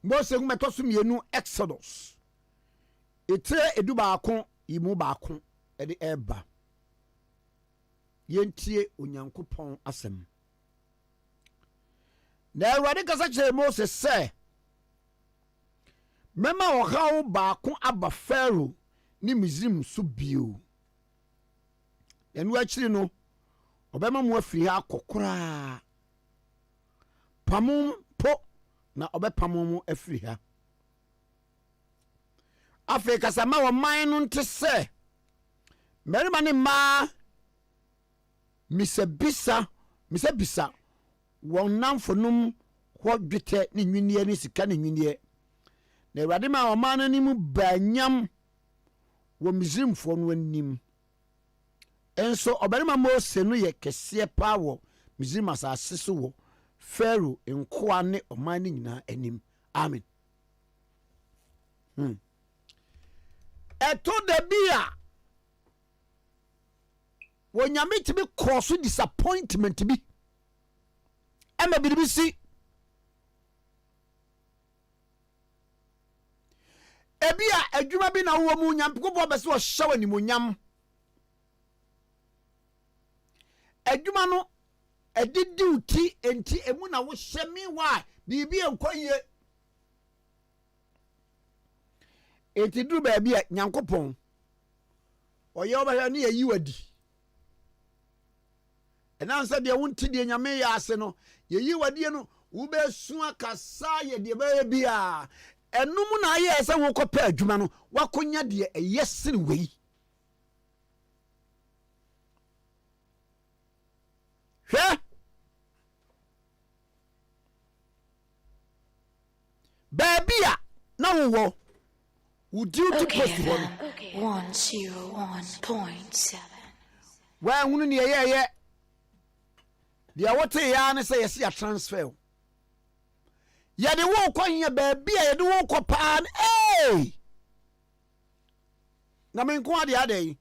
Mose ngumeto so mienu Exodus. Etre edu baako imu baako ede eba. Yentie Onyankopɔn asɛm. Na Awurade kasa kyerɛ Mose sɛ, mema ɔhaw baako aba Pharaoh ni Misrim so bio. Ɛno akyiri no, ɔbɛma mo afiri ha akɔkora. Pamum po na ɔbɛpamum mo afiri ha. Afei kasa ma ɔman no nte sɛ, mmarima ne mmaa misabisa wɔn namfonom hɔ dwetɛ ne nwiniɛ ne sika ne nwiniɛ. Na Awurade ma ɔman no anim banyam wɔ Misrimfoɔ no anim. Enso ɔbarima Mose no yɛ kɛseɛ paa wɔ Misrim asase so wɔ Pharaoh nkoa ne ɔman no nyinaa anim. Amen. Ɛto da bi a wɔnyame timi kɔɔ so disappointment bi ɛma biribi si. Ebi a adwuma bi na wo mu Nyankopɔn bɛsɛ ɔhyɛ wɔ nimonyam. Adwuma no ɛdidi uti enti emu na wo hyɛ mi wa biribi enkoye. Enti duru ba bi a Nyankopɔn ɔyɛ ɔbɛhwɛ ne yayi wadi. Ɛna nsa de wonti de nyame yɛ ase no yayi wadi no wo be su akasa yɛ de ba bia. Enum na ayɛ sɛ wo kɔpɛ adwuma no wakonya de ɛyɛ sin wei. Hwɛ Babia na wo duty post one. 101.7. Wa hunu ne yɛ dia wote ya ne sɛ yɛse ya transfer. Yɛde wo kɔnya Babia yɛde wo kɔ paa na menko ade adai.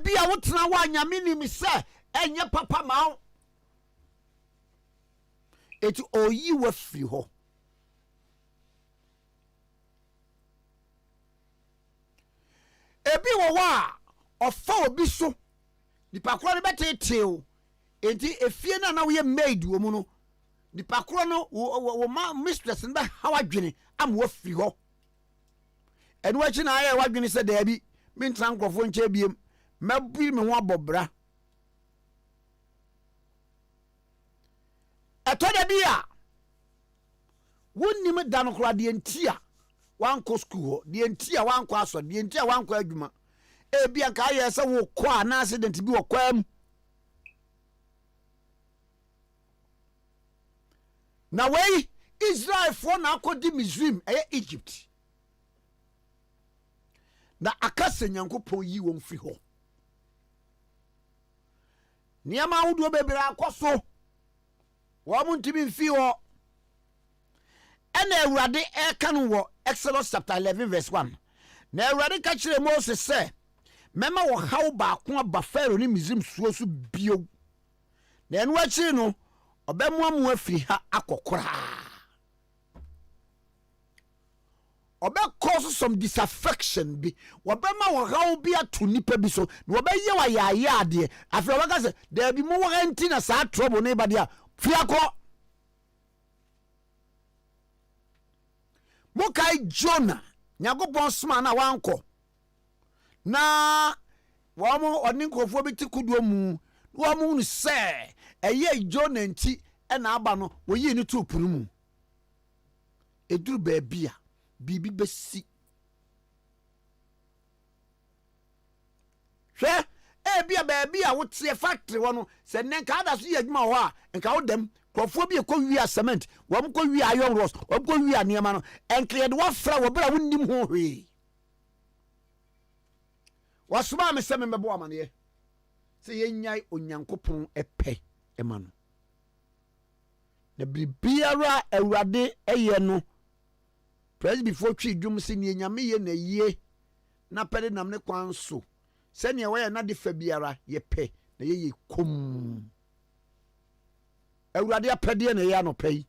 Bia wotena wa nyame nim sɛ ɛnyɛ papa ma wo. Eti oyi wa firi hɔ. Ebi wo wa ɔfa obi so nipa koro ne betetew. Enti efie na wo ye maid wo mu no nipa koro no wo ma mistress ne ba hawadwene am wa firi hɔ. Ɛno akyi na ayɛ wadwene sɛ daabi mentra nkrɔfo nkyɛ biem mabi me ho abɔbra. Ɛtɔ da bi a wonnim da no kora de ntia wankɔ school hɔ, de ntia wankɔ aso, de ntia wankɔ adwuma. Ebi anka ayɛ sɛ wo kɔ na accident bi wɔ kwam. Na wei Israel for na akɔdi Misrim ɛyɛ Egypt. Na akase Nyankopɔn yi wɔn firi hɔ. Nneɛma ahodoɔ bebree akɔ so. Wɔn ntumi mfi hɔ. Ɛna Awurade ɛka no wɔ Exodus chapter 11 verse 1. Na Awurade ka kyerɛ Mose sɛ, mɛma wɔ haw baako aba Pharaoh ne Misrim suo so bio. Na ɛno akyi no ɔbɛmoa mo afiri ha akɔkora. Cause some disaffection bi. Wabɛma wɔ haw bi ato nipa bi so. Na wɔbɛyɛ wa yaaya ade. Afei wɔka sɛ there be mo wɔnti na saa trouble ne ba dia. Fiakɔ. Mokai Jonah. Nyankopɔn soma na wankɔ. Na wɔn ɔne nkrɔfoɔ bi te kuduo mu. Wɔn mu sɛ ɛyɛ Jonah nti ɛna aba no wɔyi ne to punu mu. Eduru baabi a bibi besi. Hwɛ ebia baabi a wote factory wɔ no sɛ nenka ada so yɛ adwuma hɔ a nka wo dem krɔfoɔ bi ekɔ wi a cement wɔn kɔ wi iron rods wɔn kɔ wi a nneɛma no ɛnkɛ de wafra wɔ bra wonnim ho hwee. Wasoma me sɛ me bɛbɔ amaneɛ sɛ yɛnyai Onyankopɔn ɛpɛ ɛma no. Na bibiara Awurade ɛyɛ no praise before twi dwum se ne nyame ye na yie na pɛde nam ne kwan so sɛ ne wɔyɛ na de fa biara ye pɛ na ye kom. awurade apɛdeɛ na ɛyɛ anɔpa yi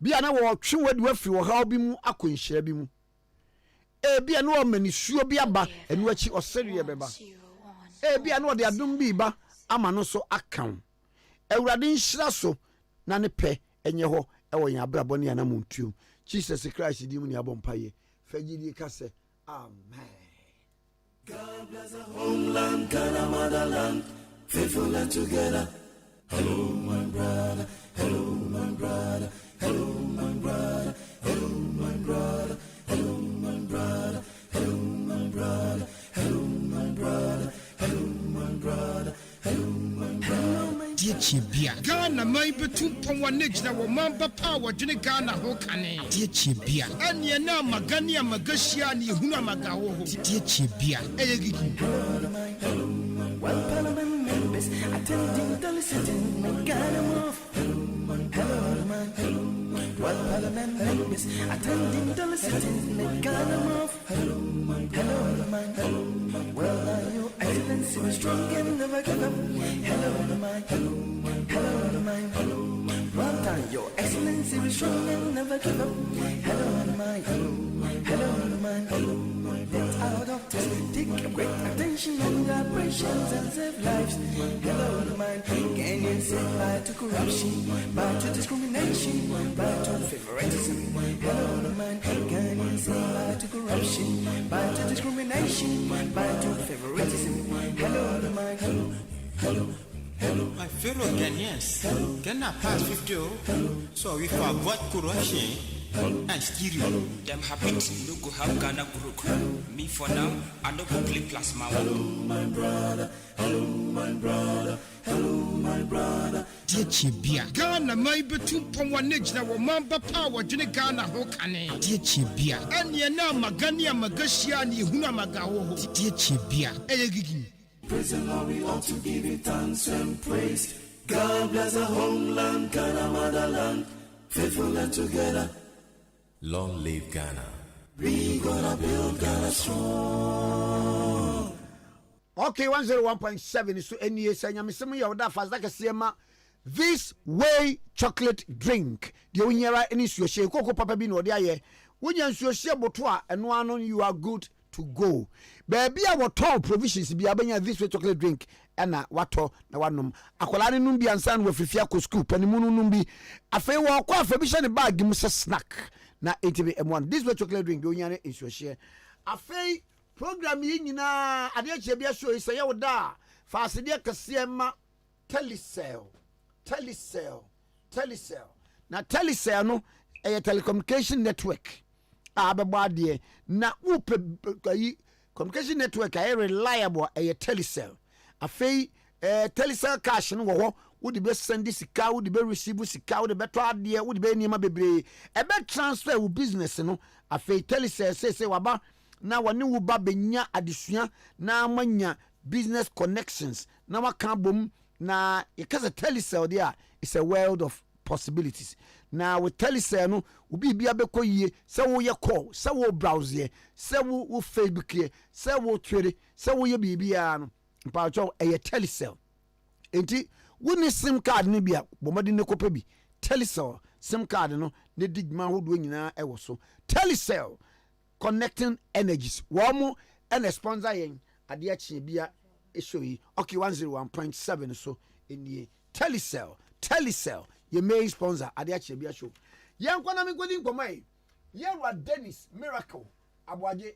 bia na wɔtwe wadi wafi wɔ haw bi mu akɔ nhyira bi mu bia na ɔma nisuo bi aba ɛno akyi ɔsɛreɛ bɛba bia na ɔde adom bi ba ama no so akaw awurade nhyira so na ne pɛ ɛnyɛ hɔ ɛwɔ yɛn abrabɔ ne anam ntuom Jesus Christ di mu ne abɔ mpaeɛ fagidi ka sɛ amen. God bless the homeland, Ghana motherland, faithful and together. Hello, my brother. Hello, my brother. Hello, my brother. Hello, my brother. Hello, my brother. Hello, my brother. Hello, my brother. Hello, my brother. Hello, my brother. Dear Chibia, Ghana may be too powanage that will mamba power, Jenny Ghana Hokane. Dear Chibia, and Yana Magania Magashiani Hunamagao. Dear Chibia, Hello, while Parliament members attending the listening, my Ghana move. Hello, while Parliament members attending the listening, my Ghana move. Hello, well, are you excellency strong and never give up? Hello, well done, your excellency is strong and never give up. Hello, let our doctors take great attention on the operations and save lives. Hello, can you say bye to corruption, bye to discrimination, bye to favoritism? Hello, can you say bye to corruption, bye to discrimination, bye to favoritism? Hello. My fellow Ghanaians, Ghana past 50, so if I avoid corruption and stereo, them habits no go have Ghana broke. Me for now, I don't go play plasma. Hello, my brother. Hello, my brother. Hello, my brother. Dear Chibia, Ghana may be too powanage that will mamba power, Jenny Ghana Hokane. Dear Chibia, and Yana Magania Magashiani Hunamagao. Dear Chibia, Praise the Lord, we ought to give it thanks and praise. God bless the homeland, Ghana motherland, faithful and together. Long live Ghana. We gonna build Ghana strong. Okay, 101.7 is to any year. Saying, ya oda fast like a sema. This way chocolate drink. The unyera any sushi. Koko papa bino diaye. Unyan sushi botwa and one you are good to go. Baby, our top provisions be abenya this way chocolate drink. Ena wato na wanum. Akolani numbi ansan we fifia ko school. Penimunu numbi. Afe wa kwa afe bisha ni bag gimusa snack. Na ATV M1. This way chocolate drink. The unyera in sushi. Afe program yi nyina Ade Akye Abia show is say woda fast dia kase ma telecell na telecell no a telecommunication network abebo ade na upe communication network are reliable a telecell afei telecell cash no wo wodi be send sika wodi be receive sika wodi be to ade wodi be nima bebre e be transfer wo business no afei telecell say waba na wani wo ba benya adesua na manya business connections na waka bom na because telecell there is a world of possibilities. Now with telecell no ubi bia beko yie se wo ye call se wo browse ye se wo Facebook ye se wo Twitter se wo ye bibia no mpa cho e telecell enti woni sim card ni bia bomadi ne kopa bi telecell sim card no ne digma hodo nyina e wo so telecell connecting energies womo and sponsor yen Ade Akye Abia show yi okay 101.7 so enie telecell your main sponsor Ade Akye Abia show yen kwana me godi nkomai Yerwa Dennis Miracle Abwaje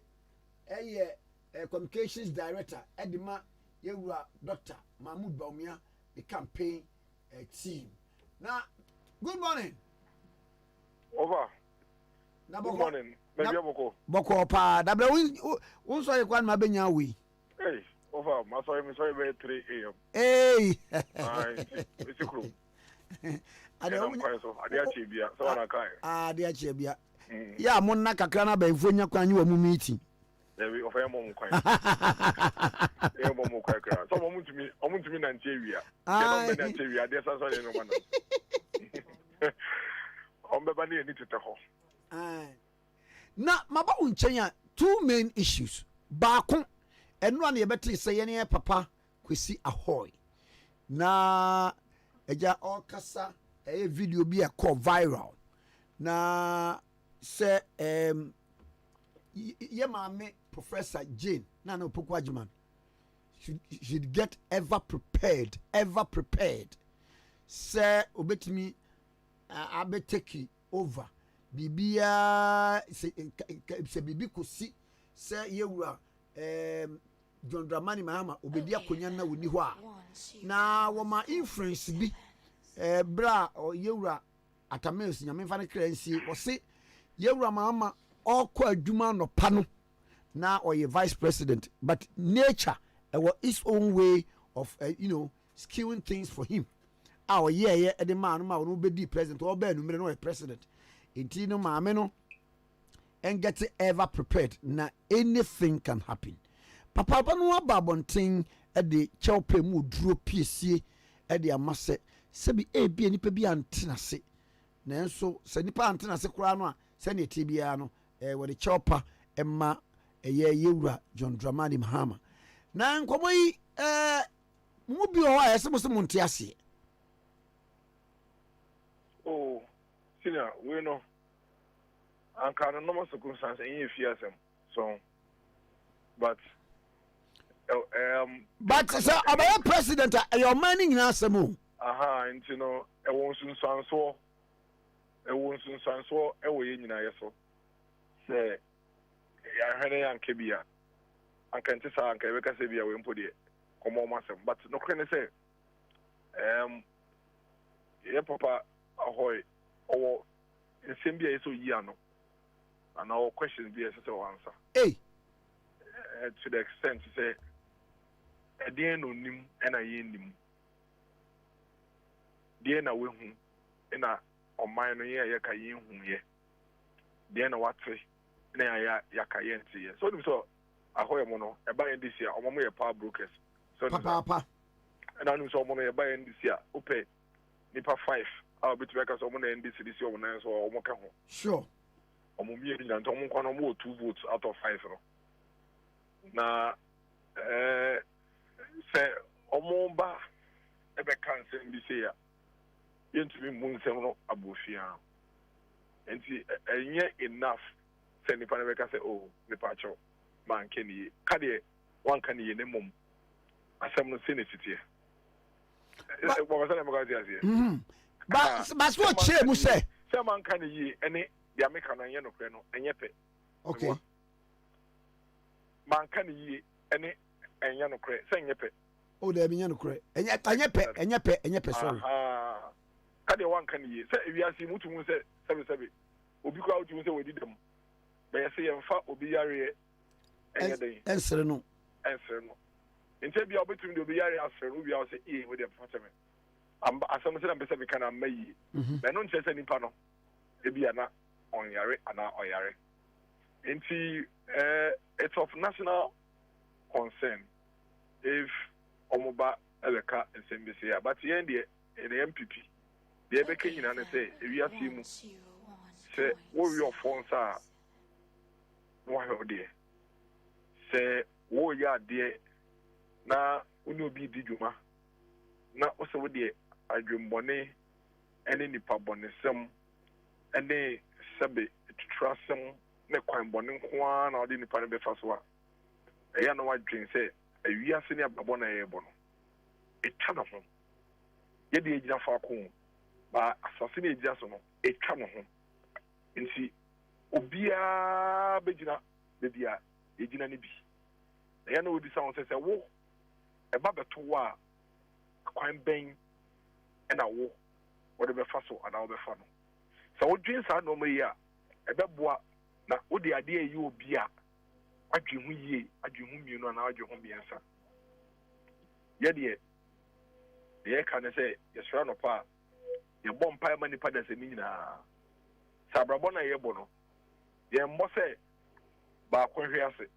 communications director Edima Yerwa Dr. Mahmoud Baumia the campaign team now good morning over good morning Boko pa dabra un so yekwan ma benya wi hey over my sorry me 3 a.m. hey it's cool Ade Akye Abia so na kai Ade Akye Abia ya monna kakra na banfo nya kwan wa mu meeting we offer mom kwan e mom kwan kra so mom ntumi na ntie wia ya no be na ntie wia de so no man on be ba ni ni tete ho na maba unchenya two main issues baako eno na yebeti se yene papa kwesi ahoy na eja all kasa a video be a call viral na say ye maame Professor Jane na no Pokwajiman should get ever prepared say obetimi abeteki over bibia se bibi kosi say yewura John Dramani Mahama obedi akonya na woni ho a na wo ma influence bi bra o yewura atameus nyame fa ne kransi wo se yewura Mahama okọ adwuma no pa no na or vice president but nature its own way of skewing things for him our yeah the man no be president or be no president inti no maame no and get ever prepared na anything can happen papa no ababonten de chewpe mu duro piesie de amase se bi bi nipa bi antena se nanso se nipa antena se kura no a se ne tibia no we the chewpa emma yewura John Dramani Mahama na nkomo yi mu bi o wa ese mo se monte ase oh senior we know anka no normal circumstance in fiasem so but sir about president your man in asemu and you know e won sunsanso e wo ye nyina yeso say ya hene yanke bia anka ntisa anka be kase bia we mpodie komo masem but no kene say ye papa ahoy owo nsembia yeso yi ano and our questions be a answer hey to the extent to say at the end of nim and I nim the end away home in a on my no year yakayin home ye the end of what na yakayen tea so ahoy mono e buy this year or momo power brokers so papa and I know so mono e buy this year upe nipa 5 I'll be to make us omo na NDC this year na so omo ka ho sure omo mi edi na ntomo kwa no mo 2 votes out of 5 no na say omo ba e be kan se mbi se ya yentumi mu nsem no abofia enti enye enough say nipa na be ka say oh nipa cho man keni ka de wan kan ye ne mum asem no se ne sitie ba ba say mo ga dia se ba so che mu say man kan ye ene the American and Yano Creno and Yepe. Okay. Man can ye any and Yano Cre, saying Yepe. Oh, there be Yano Cre, and Yepe, sorry. Can one can ye say if you are seeing Mutu say 77 will be crowd you say we did them. May I say and fat will be area and Sereno. And Sereno. Instead be able to be area as Sereno, we are say with the apartment. As some said, I'm beside me can I may. I don't say any panel. Ebi ana on yare ana oyare nti it's of national concern if omoba eleka nsembisi ya but yen de MPP de be kenyina na say ewi asimu say wo your phones are no ho de say wo ya de na uni obi di dwuma na o se wo de adwembone ene nipa bonesem ene sebe trusem ne kwan bɔne nko na ɔde nipa no bɛfa so a ɛyɛ no wadwen sɛ awiase ne ababɔ na ɛyɛ bɔ no ɛtwa no ho yɛde ɛgyina faako ba asase ne ɛgyina so no ɛtwa no ho nti obiara bɛgyina baabi a ɛgyina no bi ɛyɛ no wɔbisa wo sɛ wo ɛba bɛto wo a kwan bɛn ɛna wo wɔde bɛfa so anaa wɔbɛfa no so what dreams are no me ya ebeboa na wo de ade ayi obi a adwe hu yie adwe hu mienu na adwe hu biensa ye de kan say yesra no pa ye bom pa ma nipa da se ni nyina sabrabo na ye bo no ye mbo say ba kwanhwe ase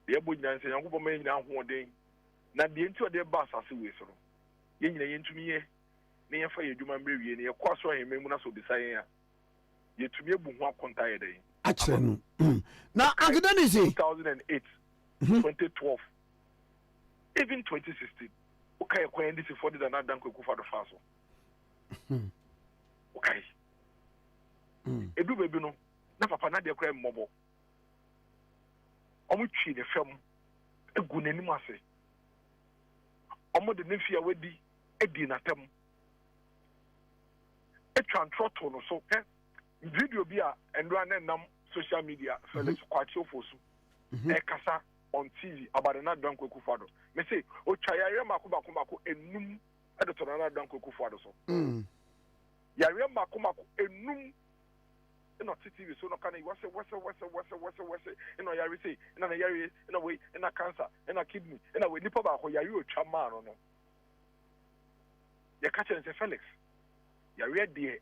ye bo nyina se yankopɔ ma nyina ho den na de nti o de ba asase we so no ye nyina ye ntumi ye ne ye fa ye dwuma mbre wie ne ye kwa so ahemma mu na so bisayen a yetumi ebu ho akonta ye den actually no na agdan is 2008 2012 even 2016 okay kwan ndisi for the na dan kwaku fa do fa so Okay. Edu baby no na papa na de kra mmobo. Omo twi ne fam egu nanim ase. Omo de ne fia wadi edi natam. Etwan trotto no so video bi a endwa na nam social media Felix Kwatio Fosu. Kasa on TV about another Danko Kufado. Me say o chayare mako enum edo na Danko Kufado so. Yare mako enum no TV so no can you wase no yare say na yare na way na cancer na kidney na we nipa ba ko yare o twama no. Ye catch and say Felix. Yare die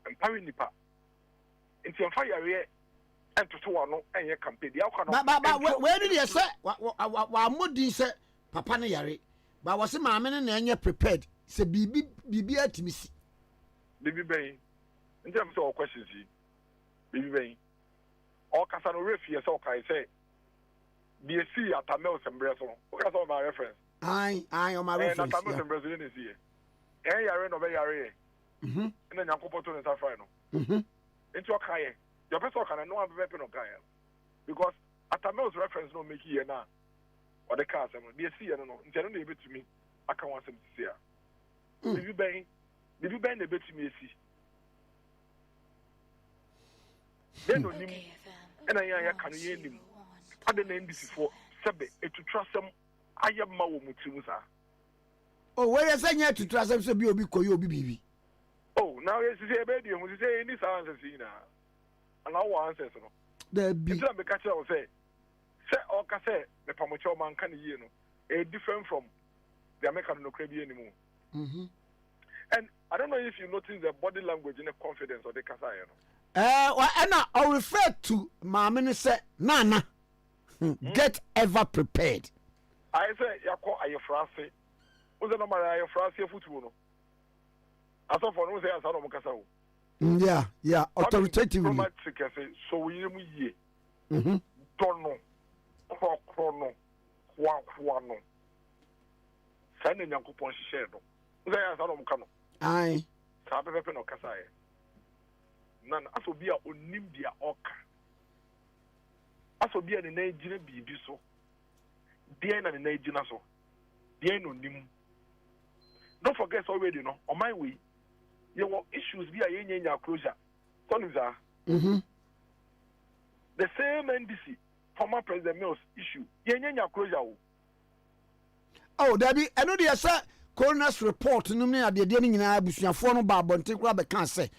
empowering nipa. Nti emfa yare entoto wano enye campaign dia kwa no. Ba where did you say wa modin say papa ne yare. Ba was maame ne na enye prepared. Say bibi atimisi. Bibi ben. Nti am say o questions yi. Bibi ben. O kasa no refi say o kai say BSc atamel sembre so. O kasa o my reference. Aye, on my reference. Atamel sembre so ni see. Yare no be yare. Na nyakopo to ne safai no. Nti o kai your person can no have weapon of guy because Atamel's reference no make here now or the car some they see no no able to me I can want them to see did you bang the bit to me see then no nim and I can hear him other name this before sabe to trust them I am ma wo mutim sa oh where is any to trust them so be obi koyo obi bibi oh now you say baby you say any sounds see now and our answers no there be it's like catch us say or ka say the pamocho man can you know different from the American no crabby anymore and I don't know if you notice the body language in the confidence of the kasa you know well I refer to mama say nana get ever prepared I say yako ayefrase uze no mara ayefrase football no aso for no say asa no kasa o yeah authoritatively so we ye don't know chrono no send nyankopon hye do uze asa no mka no ai sa pepe no kasa e nan aso bia onim dia oka aso bia ne na ejina bibi so dia na ne na ejina so dia no nim don't forget already no on my way there were issues be a yenya closure Toniza the same NDC former President Mills issue yenya closure oh Debbie I know they say coroner's report no me ade de nyina abusuafo no ba bonte kura be kan say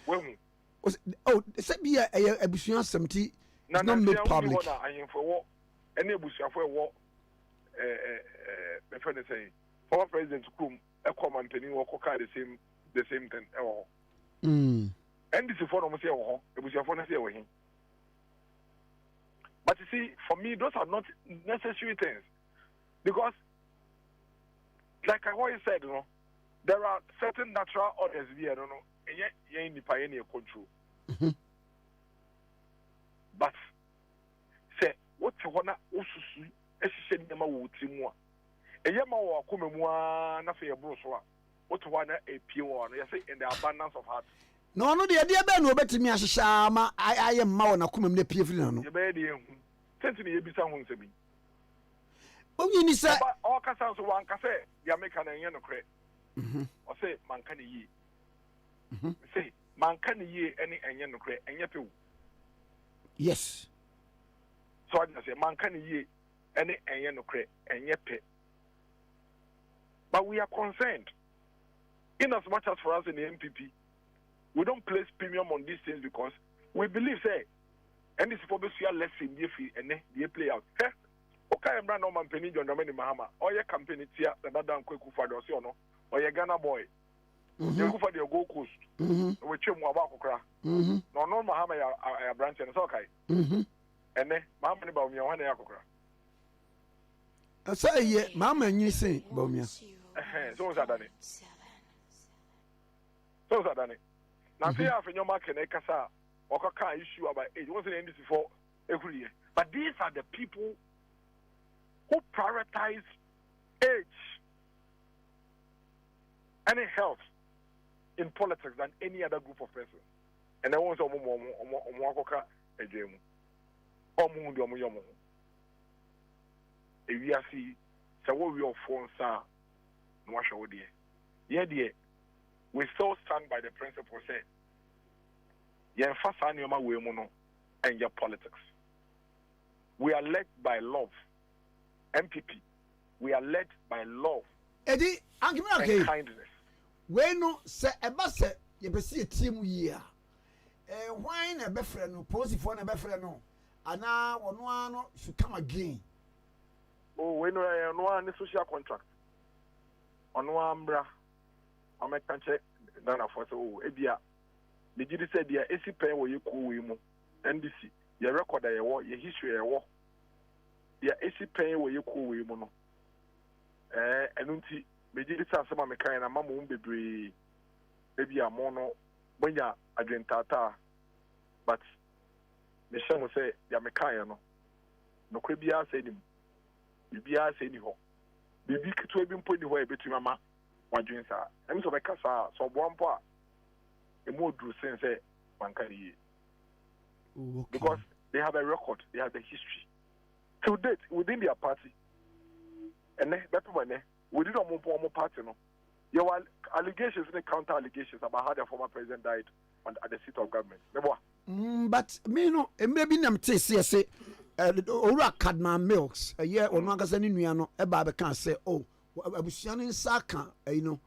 oh say be a abusuan semti not made public any abusuafo wo me friend say former President Krum e command penny wo ko the same thing and this is for almost here but you see for me those are not necessary things because like I always said you know there are certain natural orders here I don't know and yet you ain't the control but say what you wanna ususu eshishe nyama wo timu a yama wo akomemu a na fe yebro so a what one a pure one you say in the abundance of heart no no the idea be no betimi ahihya ma I am ma wona komam na pie firi no ye be de hu sentini ye bisa hu nsebi onyi ni say all kasa so wan kasa ya meka na enye no kre o say man ka ne yi say man ka ne yi ene enye no kre enye pe yes so I say man ka ne yi ene enye no kre enye pe but we are concerned in as much as for us in the MPP, we don't place premium on these things because we believe, say, and this is for less in the fee and they play out. Okay, I'm not man penny John Domini Mahama, or your company tia, the Madame Kweku for the or your Ghana boy. You go for the Gold Coast, which you more about Kra. No, Mahama, a branch and it's okay. And then Mahama about me, one Yakokra. I say, yeah, Mamma, and you say, Bomia. So was that done it. So that done it. Now, see how your market kasa or kaka issue about age wasn't ended before every year. But these are the people who prioritize age and health in politics than any other group of persons. And I want to Omoakoka Ejemu. Omu di omu yomu. If you see, so what we are for, sir, no washa wodi. Yeah, dear, we still stand by the principle say, yeah, first annual we mono and your politics. We are led by love. MPP. We are led by love. Eddie, and kindness. We no say eba say you be see a team year. Why na be friend no, pose for na be friend no. Ana ono ano should come again. Oh, we no no social contract. Ono ambra. Amekanche Dana for so ebia. The judi said dia esi pen wo yeku we mu. NDC. Your record ya wo, your history ya wo. Ya esi pen wo yeku we mu no. Enunti mejidi sa asema mekan na mama bebre ebia mo no bonya adwentata but me shame say ya mekan no no kwa bia say nim bia say ni ho bibi kitwa bi mpo ni ho e betumi ama wadwen sa em so beka sa so bo mpo a emo dru say mankari because they have a record, they have a history to date within their party. And we did not move on party. No, there were allegations and counter allegations about how the former president died at the seat of government. But me no, maybe nam say Ora Cadman Milks a year or Magazine Nuano, a barber can say, oh, Abusian Saka, you know,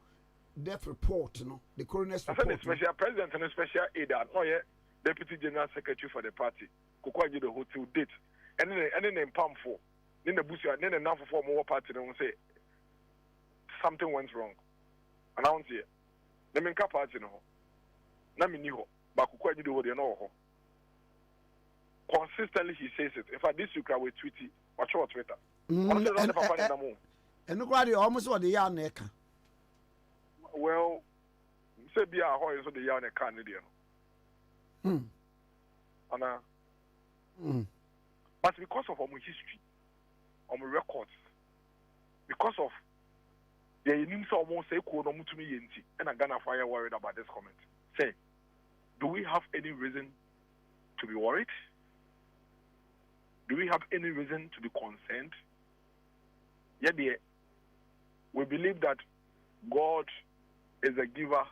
death report, you know, the coroner's report. A special president and a special aide, no, yeah, deputy general secretary for the party, Kukwaju the hotel date, and then Pam for. Then the Busia, then enough for more party, and say something went wrong. Announce here. The main party no. Nami niho, but Kukwaju do what you know. Consistently he says it. In fact, this week I will tweet it. Watch your Twitter. And nobody almost what the yarn neck. Well, say be a horse of the yarn Canadian. But because of our history. On my records, because of the names almost say no to me and I'm gonna fire worried about this comment. Say, do we have any reason to be worried? Do we have any reason to be concerned? Yeah, dear. We believe that God is a giver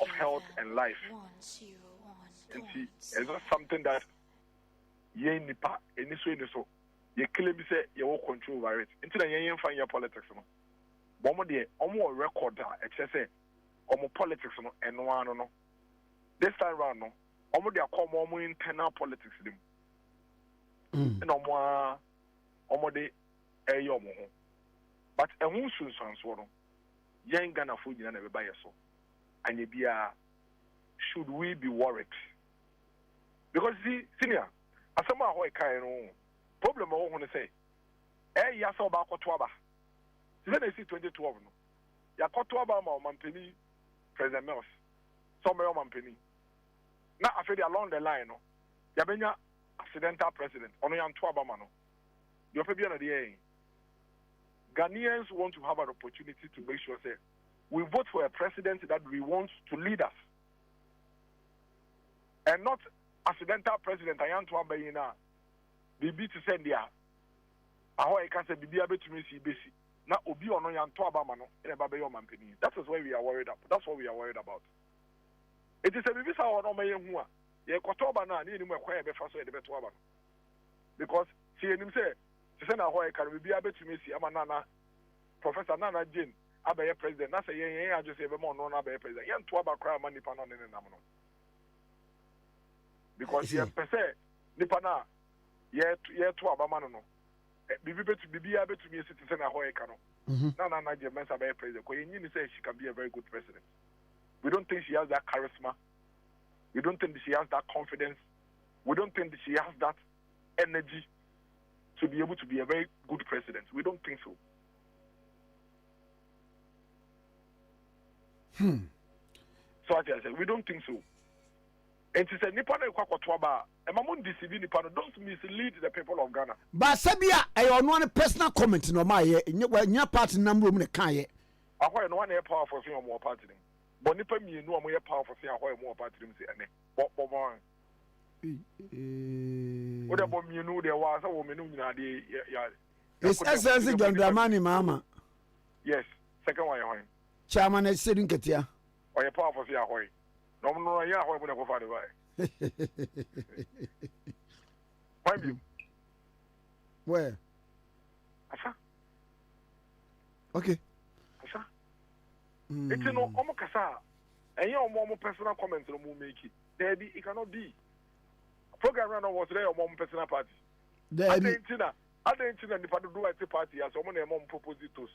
of health and life. And see, it's not something that ye nipa any so. You claim say you will control over it. Until you find your politics, no. But de omo record excess omo politics no and no. This time round no. Omo de come omo internal politics them. And omo de omo. But a won soon so no. Yen Ghana food na never buy so. And you should we be worried? Because see, senior, asama ho e kai no. Problem I want to say, ya saw about Kotwaba. Then I see 2012. No, ya Kotwaba ma Mampeni, President Mills, somewhere Mampeni. Now I feel along the line, no, ya benya accidental president. Ono ya Ntwaba mano. You have been at the end. Ghanaians want to have an opportunity to make sure say we vote for a president that we want to lead us, and not accidental president. I am Ntwaba ina. Bibi to send there. How I can say Bibi abe to me see basi. Na obi ono ya nto abama no e ba be your mampeni. That is why we are worried about. That's what we are worried about. It is a Bibi sa ono me hu a. Ye koto ba na ni ni mu ekwa e be fa so e de beto aba. Because see enim say na how I can Bibi abe to me see ama na Professor Nana Jane abe president. Na say yen ajo say be mo no na be president. Yen to aba kra ma nipa no ne nam no. Because yen pese nipa na yet to Abamano. Bibi abe to be a citizen a Hoekano. Nana James Abe president. When you say she can be a very good president. We don't think she has that charisma. We don't think she has that confidence. We don't think she has that energy to be able to be a very good president. We don't think so. So I said, we don't think so. And she said, Nippon Kwakotwaba, and Mamon deceive Nippon, don't mislead the people of Ghana. But Sabia, I on one personal comment no my in your party number of the Kaye. I want one air power for more party. Bonipa mienu omo ye powerful say ahoy mo party nim say ene. Bo. Wo de bo mienu de wa say wo menu nyina de ya. It's SSC John Dramani mama. Yes, second one ahoy. Chairman is sitting ketia. O ye powerful say ahoy. No ya ahoy mo na go fa de why. Why you? Where? Asa. Okay. Asa. It's no omo kasa. And your mom personal comments no mo make it. Daddy, it cannot be. Program run was there your mom personal party. Daddy. I didn't know the do at the party as someone a mom proposed it to.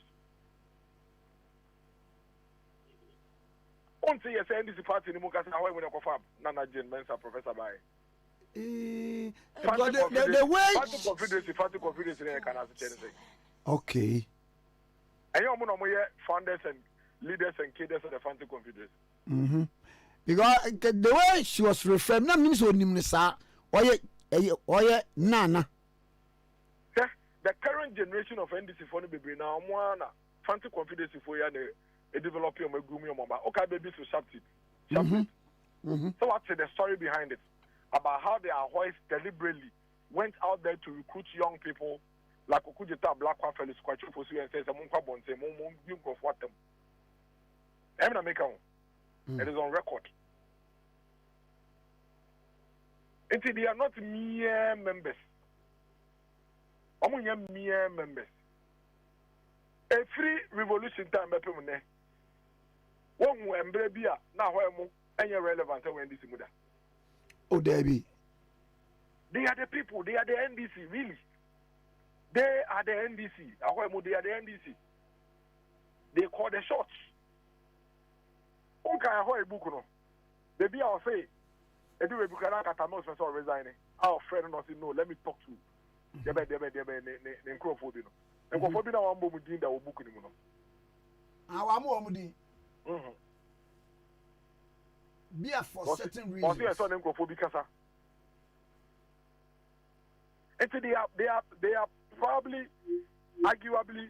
On say yes, and this party in Mukasa, how I went off Nana Jane Mensa Professor by. The Fatu confidence in can answer. Okay. And your mom founders and leaders and kids of the Fatu confidence. Mm-hmm. Because the way she was referred, that means when you say, Oye, Nana. The current generation of NDC for the baby now, Moana, Fatu confidence for you a developing my gumi mama. Okay, baby, to shut it. So what's the story behind it? About how the Ahoys deliberately went out there to recruit young people like Okujita Black Family Squatch for and says, Amunka Bonte, Mum of what them. It is on record. Until they are not mere members. Mere members. A free revolution time, one who embrabia now any relevant when this muda. Oh, Debbie. They are the people, they are the NDC, really. They are the NDC. They are the NDC. They call the shots. Okay, I hold a book. Maybe I'll say, I do a book and I can't resigning. Our friend not no, let me talk to you. Necrophobia. And for forbidden one book that will book him. Our Mohamudi. Be for certain reasons. And they are probably, arguably,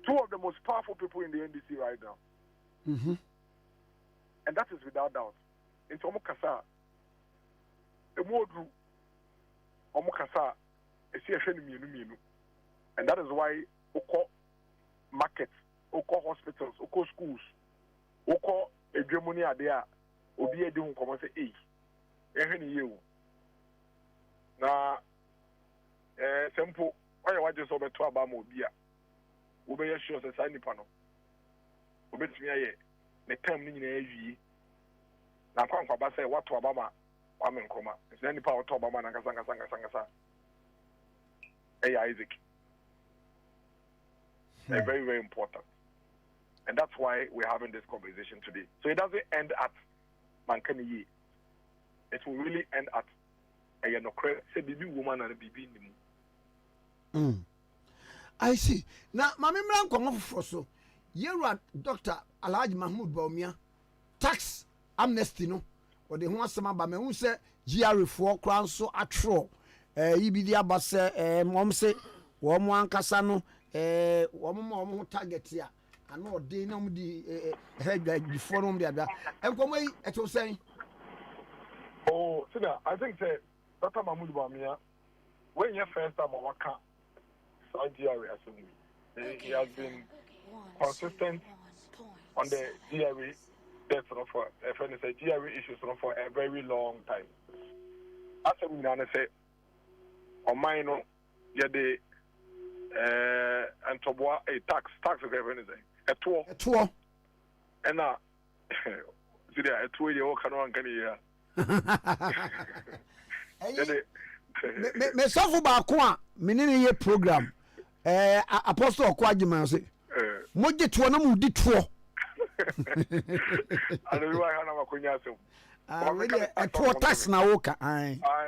two of the most powerful people in the NDC right now. And that is without doubt. It's Omokasa, a Modru, Omokasa, a CFN Minu. And that is why Oko markets, Oko hospitals, Oko schools, Oko a Germany are there, Obi a doing common say, you. Now, simple, why you want to over to Abamo beer? Obey sure the sign panel. Obey me, the term in a now, Kwame say what to Obama, Kwame Nkrumah. Is there any power to Obama and Sanga? Hey, Isaac. They're very, very important. And that's why we're having this conversation today. So it doesn't end at Mankani. It will really end at a say baby woman and a baby in the I see. Now, Mammy Blanc come off for so. You are Dr. Alhaji Mahmoud Baumia. Tax amnesty, no? Or the one some about me who say GR4 crown so at troll. Ibidia Basse, Mom say, one Casano, one target here. I know they know the head before on the other. And come away, it was saying. Oh, I think that Dr. Mahmoud Baumia, when you first time on Waka, GRA Assembly, he has been consistent on the GRA death for GRA issues for a very long time. As a man say, on mine, yeah, the and Toboa a tax a tour, and now, see there, a 2 year old canoe can hear. Me suffer ba kwa menene ye program apostle Kwajima say moje to na mu di to I don't know why na makonya so we a to tax na woka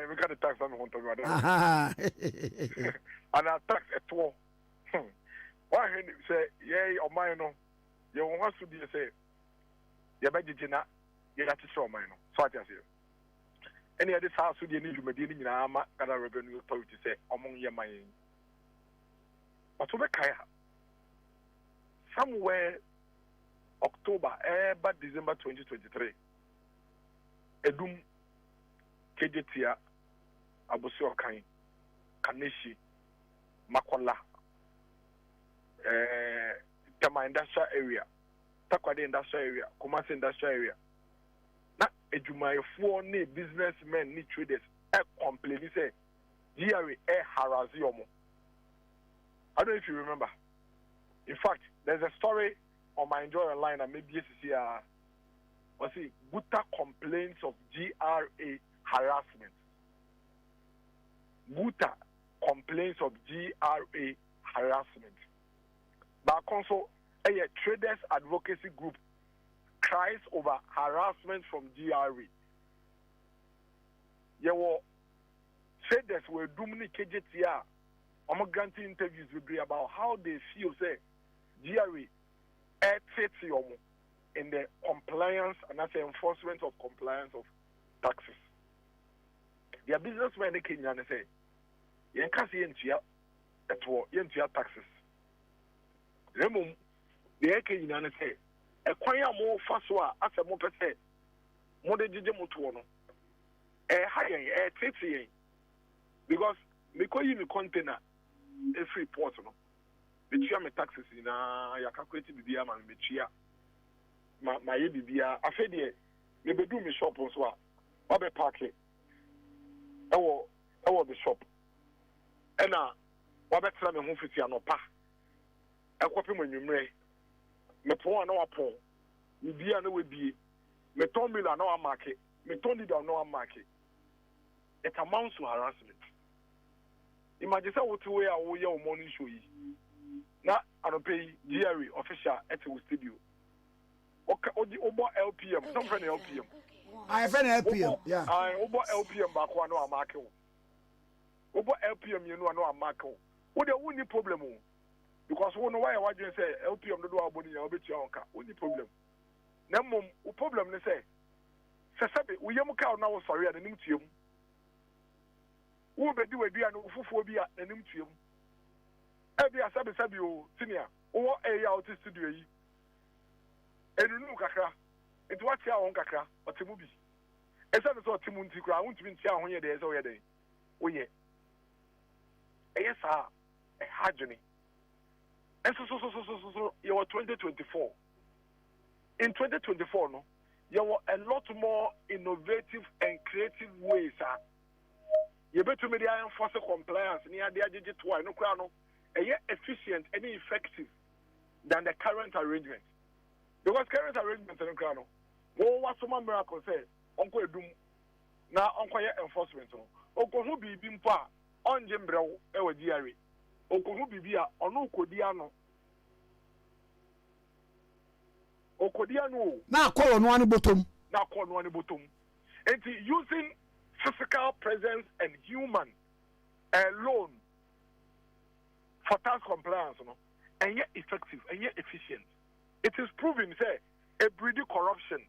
we got the tax on to me and a tax a to why say yeah o mine no you want to be say you beji jina you got to show mine no so I just say any other house with the new Medina in Ama Ghana Revenue Authority say among your mind. But to be somewhere October but December 2023 edum kejetia abusi okan kaneshi makola Tama industrial area Takwade industrial area Kumasi industrial area na ejumayefo ne businessmen ni traders complain say GRA harass yomo. I don't know if you remember. In fact, there's a story on my Enjoy Online and maybe this is what's it? Guta complaints of GRA harassment. Guta complaints of GRA harassment. But also, a traders advocacy group cries over harassment from GRA. Traders were doing KJTR. I'm granting interviews with me about how they feel. Say GRA in the compliance and that's the enforcement of compliance of taxes. Their businessmen in Kenya say, "You can't see into taxes." Remember, the Kenya say, "Acquire more fastwa as a more per se, more than Jijamutuano, higher, because me call you the container a free port no me chia me taxes na ya calculate bibia ma me chia ma ye bibia afede me bedu me shop so a be park e wo the shop ena wa be tra me ho fiti anopa ekope mo nwumre me pon na wa pon bibia na we bie me ton mila na wa market me ton leader na wa market. It amounts to harassment. Imagine what way I will your morning show you. Now I don't pay GRA official at the studio. Okay, over LPM, some friend LPM. I have an LPM, yeah. I over LPM back one or Marco. Over LPM, you know, I Marco. What the only problem? Because one why I just say LPM do our body, I'll bet your uncle. Only problem. No problem, they say. Sasabi, we yamuka now sorry, I didn't you. Who be do a be an ufuphobia and him. Every Sabi o senior, or a out studio. And you know, Kakra, it's what's your own Kakra, or Timubi. As I saw Timunti, I want to be here when you're there already. Oh, yeah. Yes, sir, a hard journey. And so, you were 2024. In 2024, no, you were a lot more innovative and creative ways, sir. You better me the enforce compliance near the agent to no crown, efficient and effective than the current arrangement. Because current arrangement in the crown, what some miracle say, Uncle Doom, now Uncle enforcement. Uncle who be bimpa on Jembro, our diary. Uncle who be via on Okodiano. Okodiano. Now call on one bottom. Now call one bottom. And using physical presence and human alone for tax compliance, and yet effective and yet efficient. It is proven, say, a breedy corruption.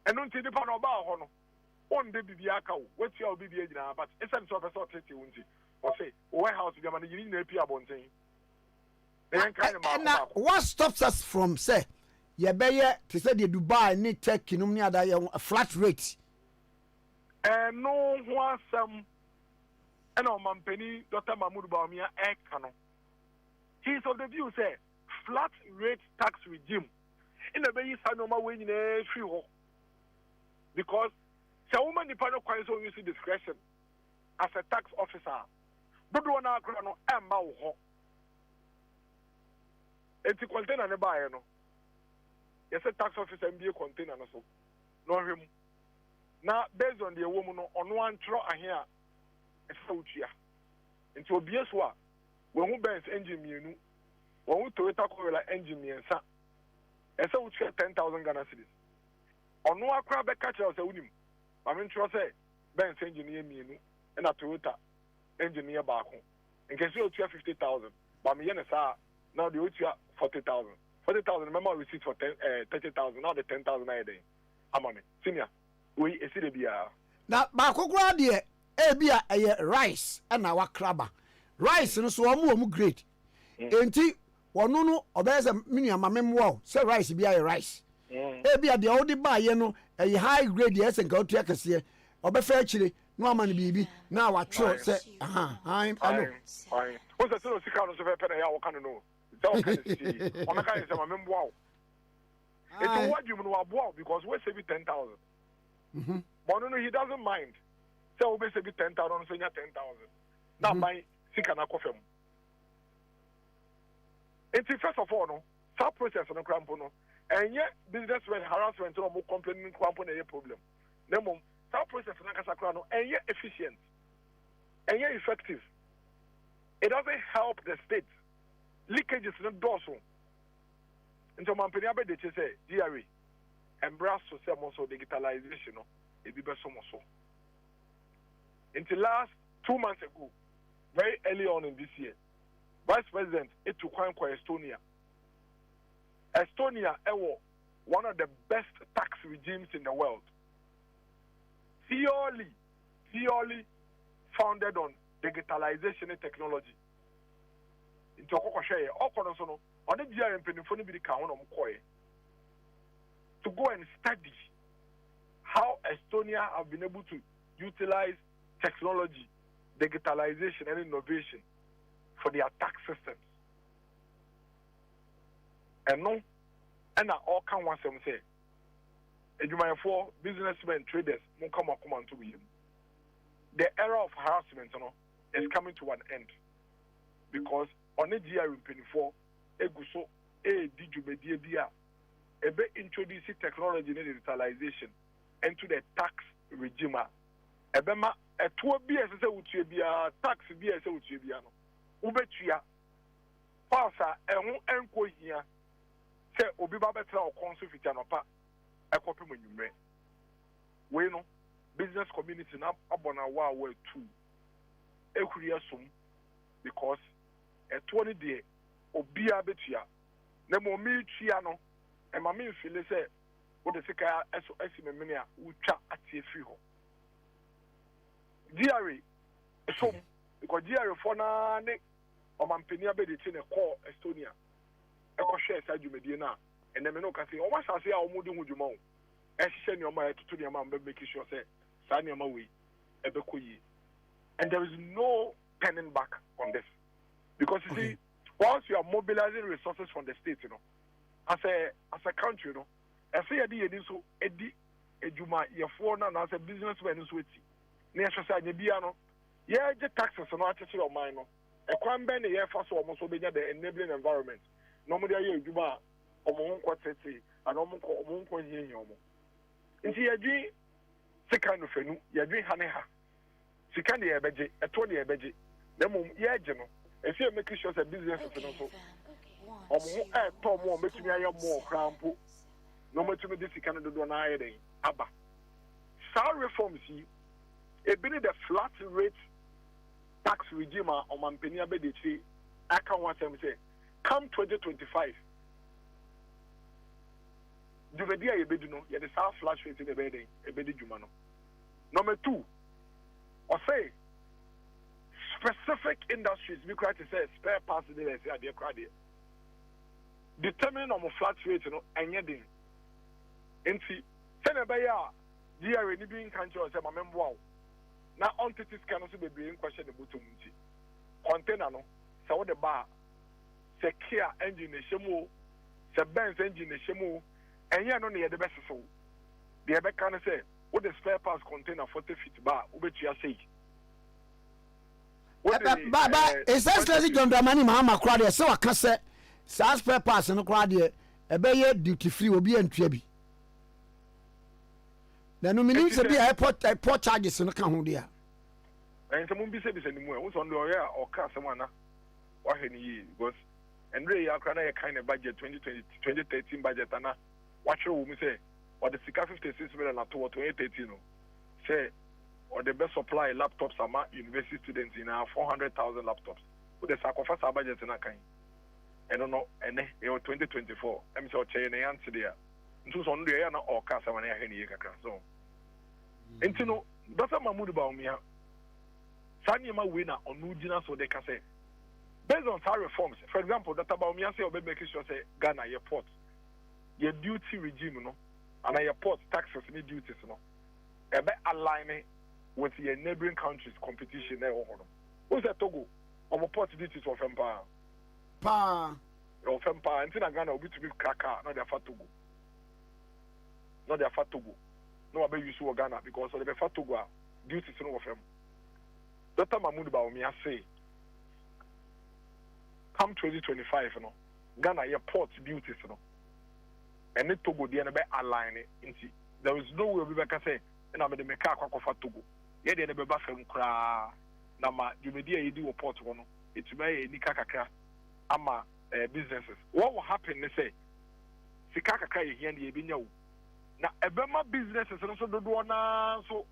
And don't take the pan about on the Bibiaka, what's your BBA, but it's a sort of or say, warehouse, you need to be about saying. And what stops us from, say, you better to say the Dubai need tech in a flat rate. And no one some and on Mampeni, Dr. Mahmoud Baumia Ekano. He is of the view, say, flat rate tax regime in the way Sanoma winning a free hole. Because the woman dependent on so use discretion as a tax officer. But one are grown and Mao. It's a container and a buyer, no. Yes, a tax officer and be a container, so. No, him. Now, based on the woman on one throw here, it's so cheap. Into a BSwa, when who banks engine, you know, when we Toyota Corolla engine, and so we 10,000 Ghana cedis. On one crab catcher, I said, I mean, trust say, banks engineer me, and a Toyota engineer back home. In case you 50,000, but me, now the 40,000. 40,000, remember, receipt for 30,000, now the 10,000 a day. I'm on it. Senior. We see the beer. Now, Bakogra, dear, a rice and our crabber. Rice and so I'm great. Ain't wɔno no ɔbɛyɛ sɛ minua ma memmoa sɛ rice bi ayɛ rice ebia deɛ wode baayɛ no ɛyɛ high grade yɛ sɛ nka wotu akɛseɛ ɔbɛfɛ akyire na ama no biribi na watwerɛ sɛ ano wosɛ sɛ no sika no so fɛpɛ na ɛyɛ a wɔka no no sɛ wɔka no sii ɔmɛka yɛ sɛ ma memboa wo ɛti woadwum no waboa wo because woasɛ bi 10,000 but no he doesn't mind sɛ wobɛsɛ bi 10,000 no so nya 10,000 na ban sika no akɔ fam nti first of all no saa process no kora mpo no ɛnyɛ businessmen harassment no ɔmo complain kora mpo na ɛyɛ problem na mmom saa process no ankasa kora no ɛnyɛ efficient ɛnyɛ effective it doesn't help the state leakages no dɔɔso nti ɔmampani abɛde kye sɛ GRA ɛmbra so sɛ mo so digitalization no ebi bɛso mo so nti last 2 months ago very early on in this year Vice President etu kwan kwa Estonia one of the best tax regimes in the world purely founded on digitalization and technology nti okokɔhwɛ ɔkɔ so no ɔne GRA mpanimfo no bi ka ho na ɔmkɔɛ to go and study how Estonia have been able to utilize technology, digitalization and innovation for their tax systems. And no, and all can want them say, for businessmen, traders, won't come on to him. The era of harassment is coming to an end because on a GRA 24, Eguso, Dijubedia, ebe introducing technology and digitalization into the tax regime. Ebema etuo bi ese wutie bia tax bi ese wutie bia no ubetua pasa ehun enko hia se obi ba betra okonso fitia no pa ekope manyumre we no business community na abona wa tu ekuri asum because etuo ni de obi abetua na mo mi tua no e ma me feel say wo de sika eso asimemene a utwa atie firi ho GRA so because GRA for na ne omampani abediti ne call Estonia e ko share sa dwumedie na ene me no ka say o ma sase a o mu di hu dwuma o e hye ne o ma etutu ne ma make sure say sa ne ma we e be koyi and there is no turning back on this because you see once you are mobilizing resources from the state as a country e say ye di so edi edwuma ye for na as a businessman so eti ne yɛhwɛ anya bia no yɛgye taxes no akyekye ɔman no ɛkwan bɛn ne yɛfa so ɔmo so bɛnya the enabling environment na ɔmo de ayɛ adwuma a ɔmo ho nkɔ tete ana ɔmo nkɔ hiahia ɔmo nti yɛdwe sika no fanu yɛdwe ha ne ha sika ne yɛbɛgye ɛto ne yɛbɛgye na mmom yɛgye no ɛfi yɛ make sure sɛ businesses no so ɔmo ho ɛɛtɔ ɔmo a ɔmɛtumi ayɛ mo ɔkora mpo na ɔmɛtumi de sika no dodoɔ no ayɛ den aba saa reforms yi ebini the flat rate tax regime on Mampeni Abedichi, I can want them say, come 2025. Do the idea you know, you the flat rate in the bedding, a bedi jumano. Number 2, or say specific industries, we try to say spare parts of the idea crowd. Determine on a flat rate, and yet in see, Senabaya, GRA being country or say, my member. Na entities can also be being questioned about container no so what the bar se Kia engine shemu se Benz engine shemu and ya no near the best so the ebe can say what the spare parts container 40 feet bar ubetua say ba is that strategy John Dramani Mahama crowd so aka say spare parts no crowd e ebe ye duty free obi antua bi na no minim se bi airport charges no ka ho dia and some be say be mu who on the area or car someone na wa he ni because and re ya kra na ye kind of budget 2013 budget na wa chere wo mu say or the sika 56 million na to 2013 no say or the best supply laptops ama university students in 400,000 laptops with the sacrifice budget na kan I don't know and 2024 I'm so che na answer there ntu so ndo ya na or car someone ya he ni kakra so entino Dr. Mahmoud Baumia Sanyama winner on Nujina so they can say based on some reforms, for example, Dr. Baumia say, making sure say Ghana airport, your duty regime, no, and airport taxes and duties, no, aligning with your neighboring countries' competition there. Who's that Togo? On port duties of Empire. Pa. Of Empire, and Ghana will be to be Kaka, not their fat Togo. Not their fat Togo. No, I bet you saw Ghana because of the fat Togo duties of them. Dr. Mahmoud Baumia say, come 2025, you know, Ghana airport duties, you know, and it Togo the NB align it. There is no way we can say, and I'm the Meka for Togo. Yet the NB Baffin cra, Nama, you may do a port one. It's may Nika Kaka, Ama businesses. What will happen? They say, Sikaka here in the Ebino. Now, Ebema businesses and also the one so,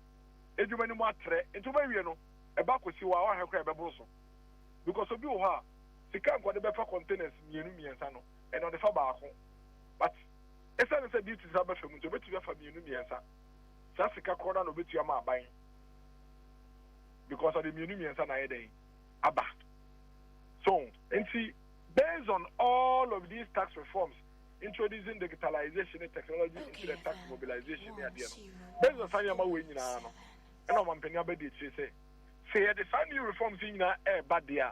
Edumani Matre, into my you know, a back with you are a because of you are. They can't go to the containers, and on the Fabaco. But as I said, duties are better from the better from Uniasa. Sassika Koran of which you are buying because of the Unians and I day. Abba. So, and see, based on all of these tax reforms, introducing digitalization and technology into the tax mobilization, based on Sanyama winning, and I'm Penyabedi say, the new reforms in a bad year.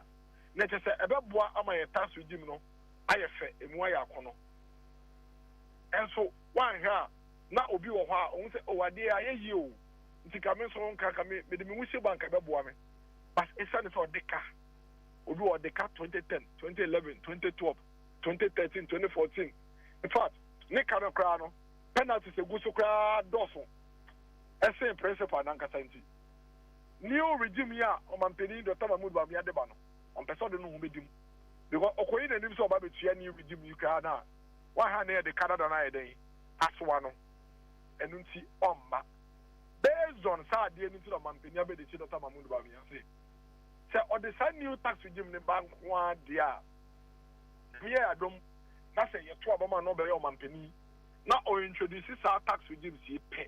Nature say ebeboa ama ye tax regime no ayefe emu aya kono enso wan ha na obi wo ho a on say o ade aye yi o nti ka me so nka ka me de me wusie bank ebeboa me but esa ne so deka obi wo deka 2010 2011 2012 2013 2014 in fact ne ka no kra no penalty se guso kra doso ese principal na nkasa nti new regime ya o mampeni Dr. Mahmoud Bawumia de ba no on person don't know who made him because okoyi na nim so ba betua ni regime you can na wa ha na the Canada na dey aswa no enu nti omma based on sa de ni to mampenia be de chi Dr. Mahmoud Bawumia say o the same new tax regime ne bank wa dia me adom na say ye to abama no be o mampeni na o introduce sa tax regime si pe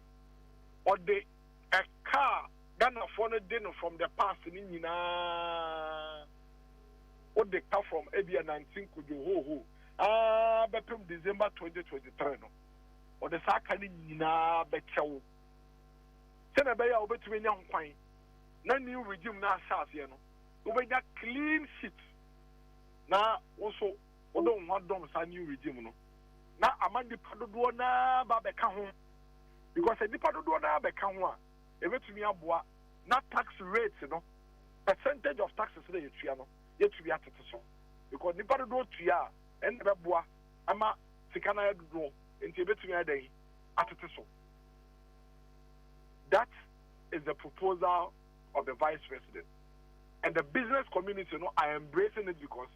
o de a car Ghana for no from the past ni nyina what they come from Abia 19 could you ho between December 2023 no or the sakani na bechew sena be ya obetumi nya nkwan na new regime na asase no obenya clean sheet na also odon wadom sa new regime no na amandi padodo na ba beka ho because the padodo na beka ho a ebetumi aboa na tax rates no percentage of taxes na yetua no yet to be at so because the part do tua and the boa ama sikana do into between a day at so. That is the proposal of the vice president, and the business community are embracing it because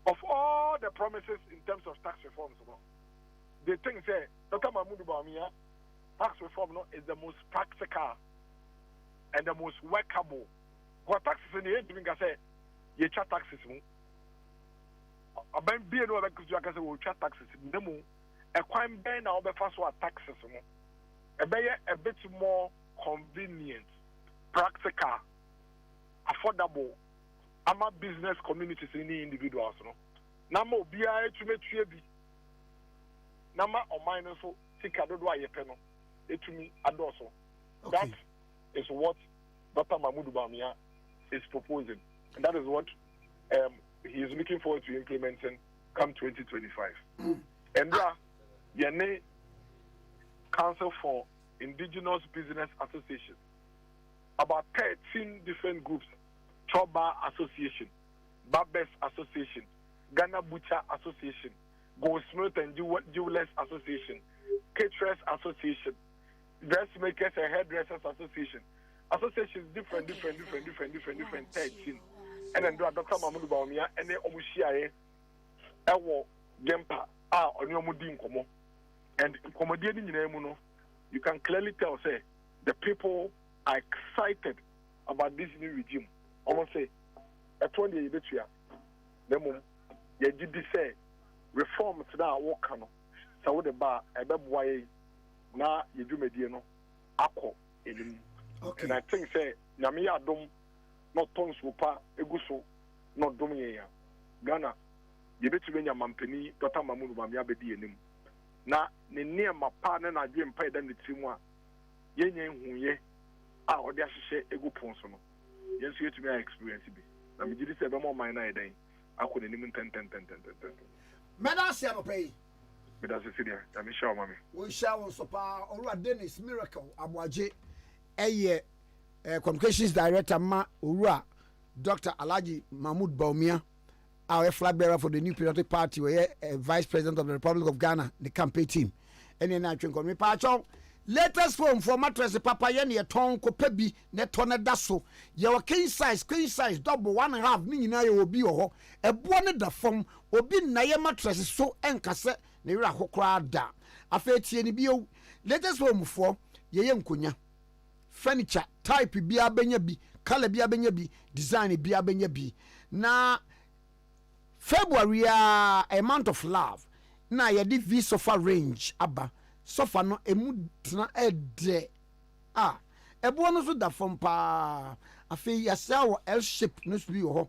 of all the promises in terms of tax reforms. They think say Dr. Mahmoud Bawumia tax reform is the most practical and the most workable. What taxes in the end say ye chat taxes mu aban bi no be kuzu aka say wo chat taxes mu e kwan ben na obefa so taxes mu e be a bit more convenient, practical, affordable ama business communities in the individuals no na ma obi a etumetue bi na ma o mine so sika dodo ayepe no etumi adoso. That is what Dr. Mahmoud Bawumia is proposing. And that is what he is looking forward to implementing come 2025. And Yene Council for Indigenous Business Association, about 13 different groups, Choba Association, Barbers Association, Ghana Butcher Association, Goldsmith and Jewelers Association, Caterers Association, Dressmakers and Hairdressers Association. Associations different 13. And then Dr. Mahmoud Bawumia and then Omushia Ewo Gempa Onyomudin Komo. And Komodian Nemuno, you can clearly tell say the people are excited about this new regime. Almost say a 20 year betria. Nemo ye did say reform to that work no. So the bar a bebway na ye do mediano ako elim. Okay. And I think say Namia dom not tons wupa eguso not domia. Ghana yɛbɛtumi anya mampani Dr. Mamu Nkrumah abɛdi anim na ne nneɛma pa na n'adwe mpa ɛda ne tiri mu a yɛnyɛ nhunyɛ a ɔde ahyehyɛ egu pon so no yɛn nso yɛtumi ayɛ experience bi na megye di sɛ ɛbɛma ɔman no ayɛ dɛn akɔ n'anim ntɛntɛntɛntɛntɛntɛn mɛda ase anɔpɛ yi meda se sidia nyame hyɛ ɔma me wɔnhyia wo nso paa ɔwura Dennis Miracle Aboagye ɛyɛ communications director ma owura Dr. Alhaji Mahmoud Baumia our flag bearer for the New Patriotic Party where vice president of the Republic of Ghana the campaign team ɛne na atwen kɔmi paatwɔ latest form for mattress papa yɛ ne yɛtɔn kɔpɛ bi ne tɔ ne da so yɛwɔ king size double 1.5 ne nyinaa yɛ obi wɔ hɔ ɛboɔ ne da fam obi na yɛ mattress so ɛnkasɛ ne wura akɔkora da afei tie ne bio latest form for yɛyɛ nkonya furniture type bi abɛnya bi color bi abɛnya bi design bi abɛnya bi na February a month of love na yɛde V sofa range aba sofa no emu tena ɛdɛ ɛboɔ no so da fam paa afei yɛsɛ wɔ L shape no so bi wɔ hɔ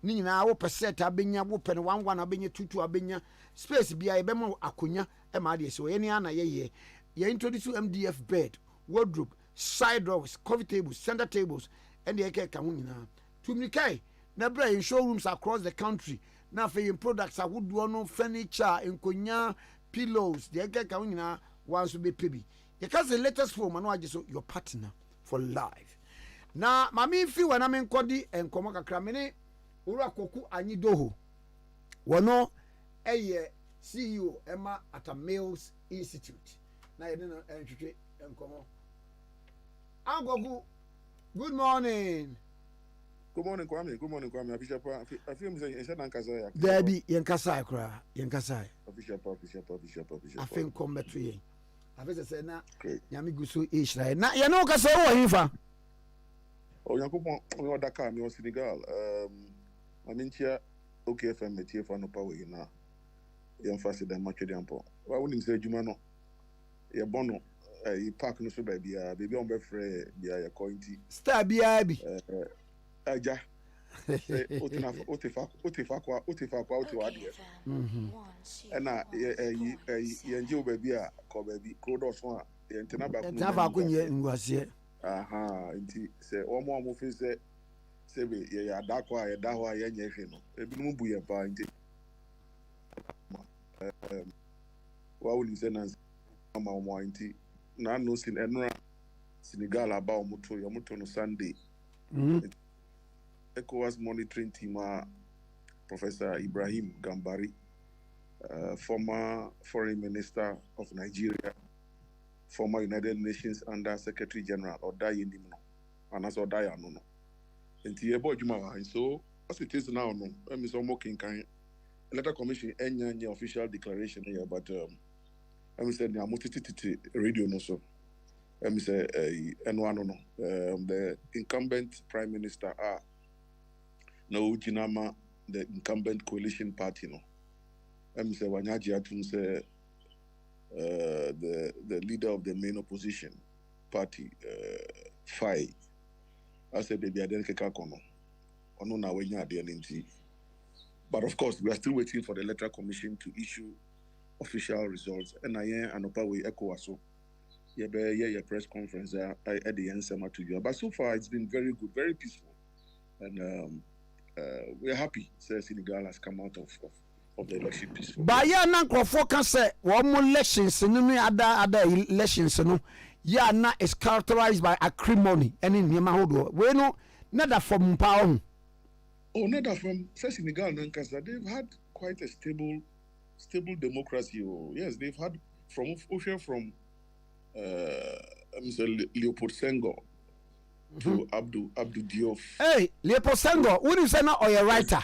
ne nyinaa wopɛ set abɛnya wopɛ no 1 abɛnya 2 abɛnya space bia yɛbɛma akonya ɛma adeɛ sɛ yɛne ana yɛyɛ yɛ introduce MDF bed wardrobe side drawers coffee tables center tables ɛne yɛkɛ ka ho nyinaa tumnikai na bra in showrooms across the country na afei in products ahodoɔ no furniture nkonya pillows deɛ yɛkɛ ka ho nyinaa wanso bɛpɛ bi yɛka sɛ latest form ano agye so your partner for life na mame fi wɔ na menkɔdi nkɔmmɔ kakra mene owura Koku Anyidoho wɔno ɛyɛ CEO Emma at a Males Institute na yɛde no ɛntwetwe nkɔmmɔ Angogu good morning. Good morning, Kwame. Good morning, Kwame. I feel me saying, Nankasa. Debbie, Yankasa, Yankasa. Bishop. I think come back to you. I think I said, na Yami Gusu ish right now. You know, Kasa, or Hifa. Oh, Yankupon, we are Dakar, we are Senegal. I mean, here, okay, if I'm here for no power, you know, you're faster than much of them. Why wouldn't say Jumano? You're bono. You park no so baby on be free be a cointy. Star be abi. Aja. Otifa kwa wadwe. And yenje baby a ko baby krodos one yentena ba ku. Yentena ku nye ngwase. Aha, nti se omo fi se be ye adakwa ye da ho a ye nye hwe no. Ebi no bu ye pa nti. Wa woni se na ma omo nti na no sin enra Senegal about moto no Sunday. ECOWAS monitoring team Professor Ibrahim Gambari, former foreign minister of Nigeria, former United Nations under Secretary General Oda Yendimno, and as Oda no. And so as it is now, no, I'm so mocking kind. Letter commission any official declaration here, but I'm saying I'm radio no so. I'm say the incumbent prime minister no Jinama the incumbent coalition party no. I'm say Wanyaji Atun say the leader of the main opposition party FAI. I said baby I didn't kono. Ono na wenya de nti. But of course we are still waiting for the electoral commission to issue official results. And I am an way ECOWAS. Yeah, press conference at the answer to you. But so far it's been very good, very peaceful. And we're happy that Senegal has come out of the election peaceful. But yeah, Nanko focus one more elections and other elections no. Yeah, na is characterized by acrimony and in Yamahodo. We know nada from power. Oh, nada from Senegal Nankasa. They've had quite a stable democracy. Oh, yes, they've had from Mr. Leopold Senghor to Abdou Diouf. Hey, Leopold Senghor, what is that or a writer?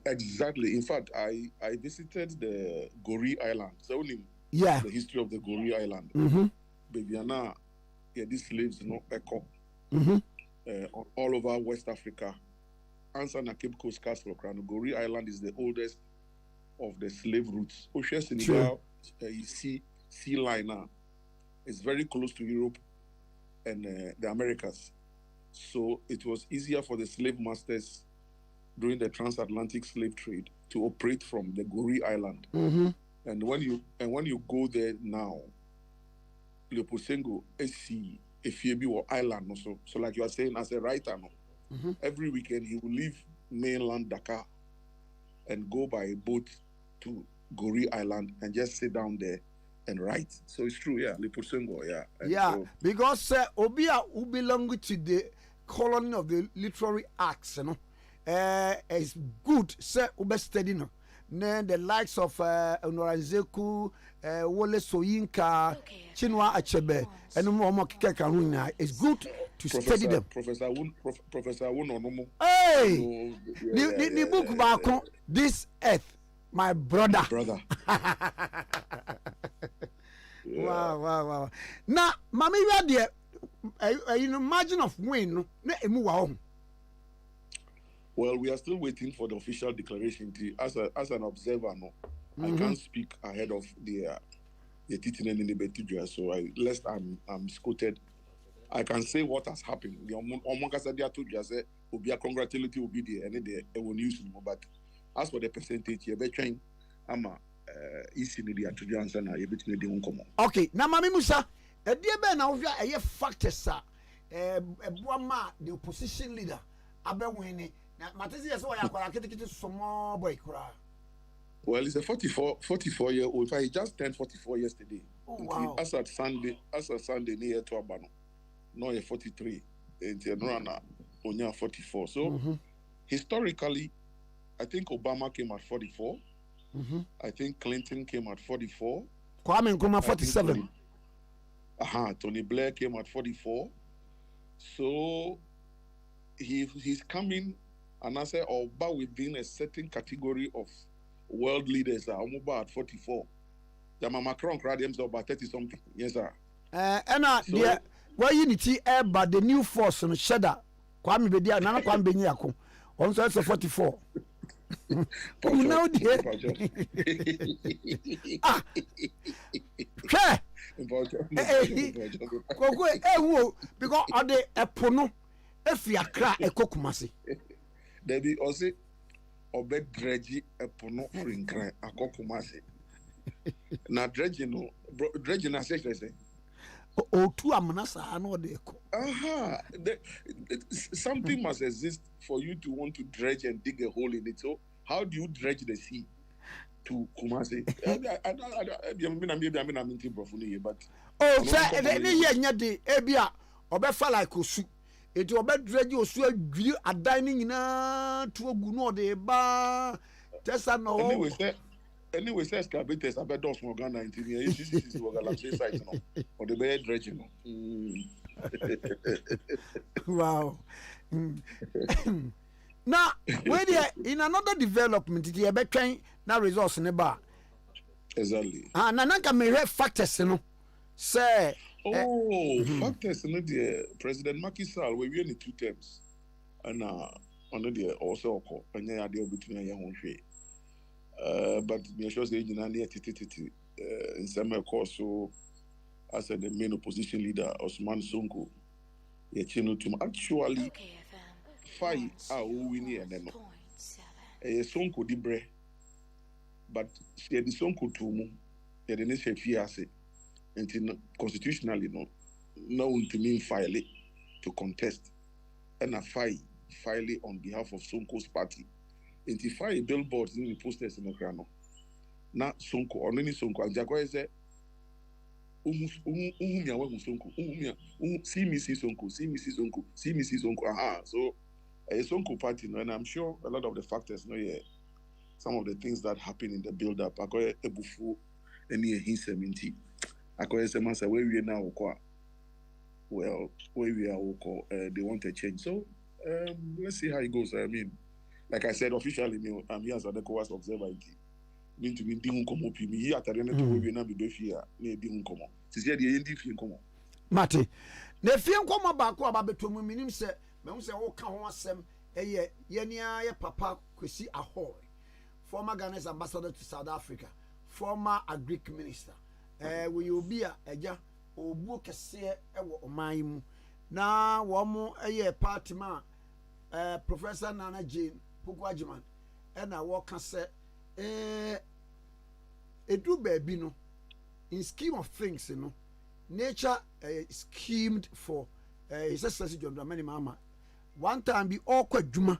Exactly. In fact, I visited the Goree Island. So only the history of the Goree Island. Babiana, these slaves no echo all over West Africa. Answer na Cape Coast Castle Crown. Goree Island is the oldest of the slave routes. Ocean Senegal, you see sea line now. It's very close to Europe and the Americas. So it was easier for the slave masters during the transatlantic slave trade to operate from the Goree Island. And when you go there now, Leopold Senghor SC Efiebi or Island also. So like you are saying, as a writer, every weekend he will leave mainland Dakar and go by boat to Goree Island and just sit down there and write. So it's true, yeah. Leopold Senghor, yeah. And so, because Obia who belong to the colony of the literary arts, is good, sir, ube study, no. Then the likes of Onoranzeku, Wole Soyinka, Chinua Achebe, and Momo Kikakahuna. It's good to study them. Professor Onomo. Hey! The book about This Earth, my brother. Yeah. Wow. Now, Mami, you are there. Margin of win, no, well, we are still waiting for the official declaration. As an observer, no, I can't speak ahead of the Titinen in the Betidra. So lest I'm scooted, I can say what has happened. The Omonkasadia to just say, will be a congratulatory will be there, and they will use them. But as for the percentage, you're better. I'm easy in the Atudjans and I between the uncommon. Okay, now, Mammy Musa, a dear Ben, a factor, sir. The opposition leader, Abewini. Now, Matisi is why I get some more boy. Well, it's a 44-year-old. He just turned 44 yesterday. Oh, wow. As at Sunday near to Abano. No, you're 43. And Runner, only 44. So, historically, I think Obama came at 44. I think Clinton came at 44. Kwame Nkrumah 47. Tony Blair came at 44. So, he's coming. And I say, but within a certain category of world leaders, I'm about 44. Jama Macron cried himself about 30 something. Yes, sir. And where unity but the new force on Shedda, Kwame Bedia, Nana Kwame Benyako, also it's a 44. Now, dear. Because are they a pono if you are cry a cokumasi? There be also obed dredgy a pono fring cry a cokumasi. Now dredging dredging as I say. Oh, two amanasa, I know they something must exist for you to want to dredge and dig a hole in it. So how do you dredge the sea to Kumasi? But oh, sir, the Abia Obefa like Osu. It will be dredge Osu a dining in a to a guno de bar. Tessa no. Anyway, says Cabites, I bet those more Ghana 19 years. This is what I'm saying, or the bed dredging. Wow. Now, where in another development, the Abetrain now resource in the bar. Exactly. And Nanaka may have factors, you know. Say, factors, you know, the President Macky Sall, we in 2 terms. And on the also, and then I deal between a young tree. But me sure say in some course so as the main opposition leader Osman Sonko to actually fight winning and then Sonko dibre but she the Sonko to mu the nation fiase until constitutionally no to mean file to contest and a file on behalf of Sonko's party. Identify billboards in the posters in the crano. Not Sonko or any Sonko. And Jaguar said, Sonko, see me, see Sonko, see me, see Sonko, see me, see Sonko. Aha. So, a Sonko party, and I'm sure a lot of the factors, some of the things that happen in the build up. I got a bufu, any hints, I got a man say, where we are now, well, where we are, they want a change. So, let's see how it goes. I mean, like I said, officially, I'm here as an ECOWAS observer. Mean to be doing come up me here at the end of the way, now be do fear, maybe come on. Since the end of come on. Mate, the film come about between me, say, oh, come on, Sam, Yenia, Papa, Kwesi Ahoy, former Ghana's ambassador to South Africa, former Agric minister. We will be a ja, or book a say, or my now, one more a year party man, Professor Nana Jane. Pukwajiman and I walk and say do baby no in scheme of things, you know, nature schemed for his excellency John Dramani Mama. One time be awkward Juma,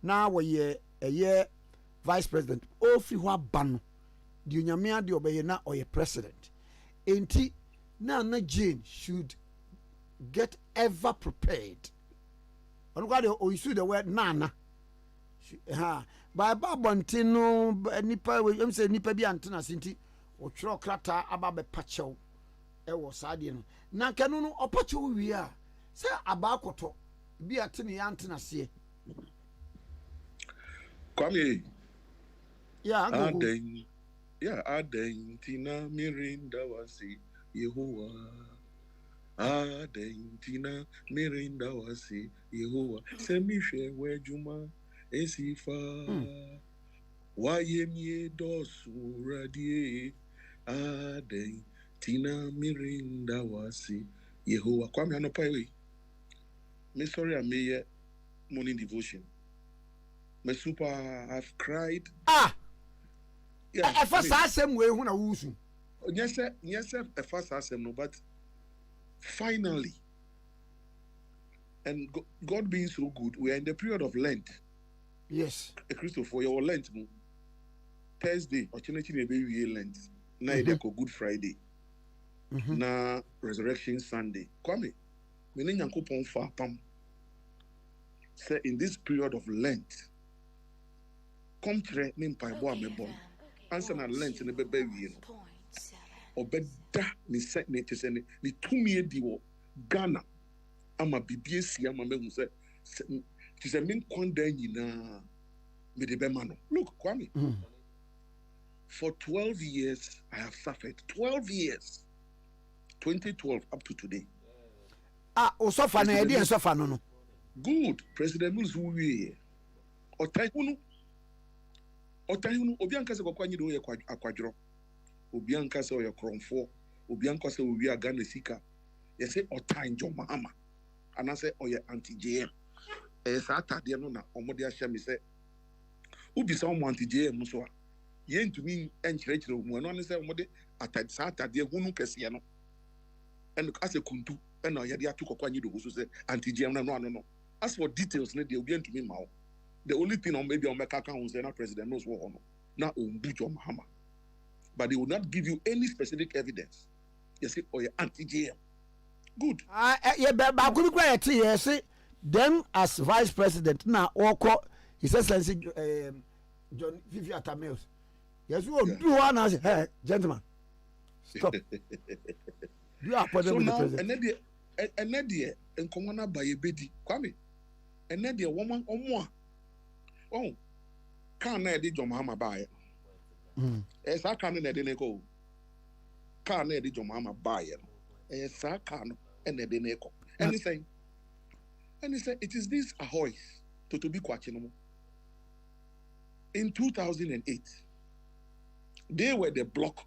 now we a year vice president, all free what ban the Unyamia de Obeyena or a president. Ain't Nana Jane should get ever prepared. On what you see the word Nana. By Babantino, Nipa, we say Nipa be Antona Sinti, or Trocrata Ababe Pacho, was Sadian. Nankano Opacho we are. Say Abakoto, be a Tini Antona see. Kwame. Yeah, Aden. Yeah, Aden, Tina, Mirinda wasi, Yehovah. Aden, Tina, Mirinda wasi, Yehovah. Semishe, where Juma. Esifa wayemye dosu radie Aden Tina Mirinda wasi Yehovah. Kwame anopai me sorry I may morning devotion. Me super I've cried. Yeah, first I same way when I was. Yes sir, first I same no, but finally, and God being so good, we are in the period of Lent. Yes. Christopher, your Lent, Thursday, or maybe Lent. Now they go Good Friday. Na Resurrection Sunday. Kwame, meaning Yankopon fa pam. Say in this period of Lent, come tre nim pa bo amebon. Answer na Lent ne bebe wie no. Obeda ni set ne te se ne tumi edi wo Ghana ama bibie si ama mehu se tis a min kwanda nyina me de bemano. Look, Kwame. For 12 years I have suffered. 12 years. 2012 up to today. Osofa na edi ensofa no. Good. President Mills who we Otahunu obianka se kokwa nyido ye akwadro. Obianka se oye kromfo. Obianka se owi aga na sika. Ye say Otan John Mahama. Ana se oye anti-JM. Saturday no na omode ahia me se ubi sa omo anti-JM so a ye ntumi enkyerechire omu no ne se omode Saturday hunu kese no and as a kuntu and na ye de atokwa nyido so se anti-JM na no as for details ne de obi ntumi ma the only thing on maybe on make can say na president knows what no na ombu John Mahama, but they will not give you any specific evidence. You say oye anti-JM. Good. Yeah, but could be quite yes. Then, as vice president, now, His Excellency John Fifi Atamils. Yes, we will do one as hey, gentlemen. Stop. You are part of the president. And Nadia and Komana by a bedi, Kwame. And Nadia woman or more. Oh, can't I did John Mahama buy it? As I can't let it go. Can't I did John Mahama buy it? As I can't and they didn't go. Anything. And he said, it is this Ahoy to be Kwachinomo. In 2008, they were the block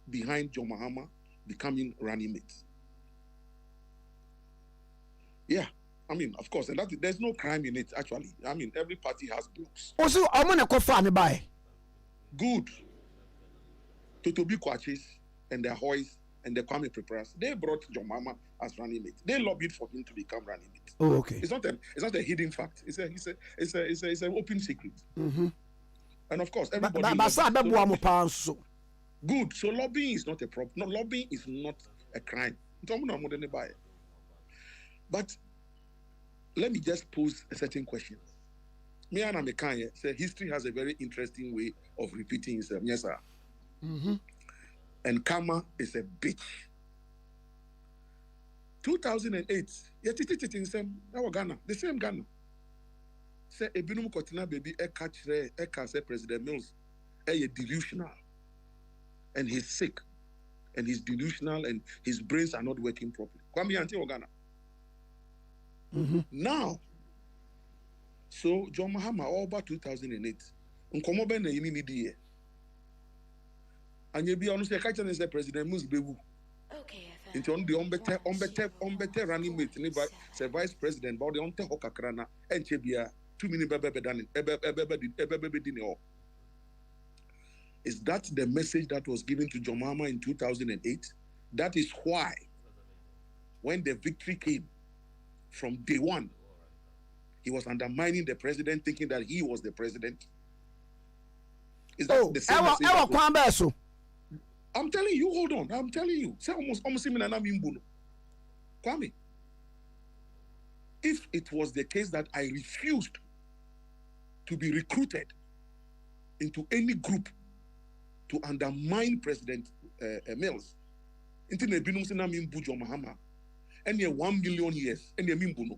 behind John Mahama becoming running mate. Yeah, I mean, of course, and there's no crime in it, actually. I mean, every party has blocks. Also, I'm going to go for buy. Good. To be Kwachis and the Ahoys and the Kwame Preparers, they brought John Mahama as running mate. They lobbied for him to become running mate. Oh, okay. It's not a hidden fact. It's an open secret. And of course, everybody. Good. So lobbying is not a problem. No, lobbying is not a crime. But let me just pose a certain question. Me and Amekanye say history has a very interesting way of repeating itself. Yes, sir. And karma is a bitch. 2008, Ghana, the same Ghana. Say Ebinum Kotina baby Eka say President Mills delusional. And he's sick. And he's delusional and his brains are not working properly. Kwame Anti Ghana. Now, so John Mahama all about 2008. Nkomo ben na yimi ni die. And you be honest, I say President Mills bebu. Okay. Into on the on better running mate, say vice president, but the on te hokakrana, and chebia 2 minutes is that the message that was given to John Mahama in 2008? That is why when the victory came from day one, he was undermining the president, thinking that he was the president. Is that the same message? I'm telling you, hold on. I'm telling you. Say almost Kwame, if it was the case that I refused to be recruited into any group to undermine President Mills, into the Mahama, and 1 million years, and Mimbuno.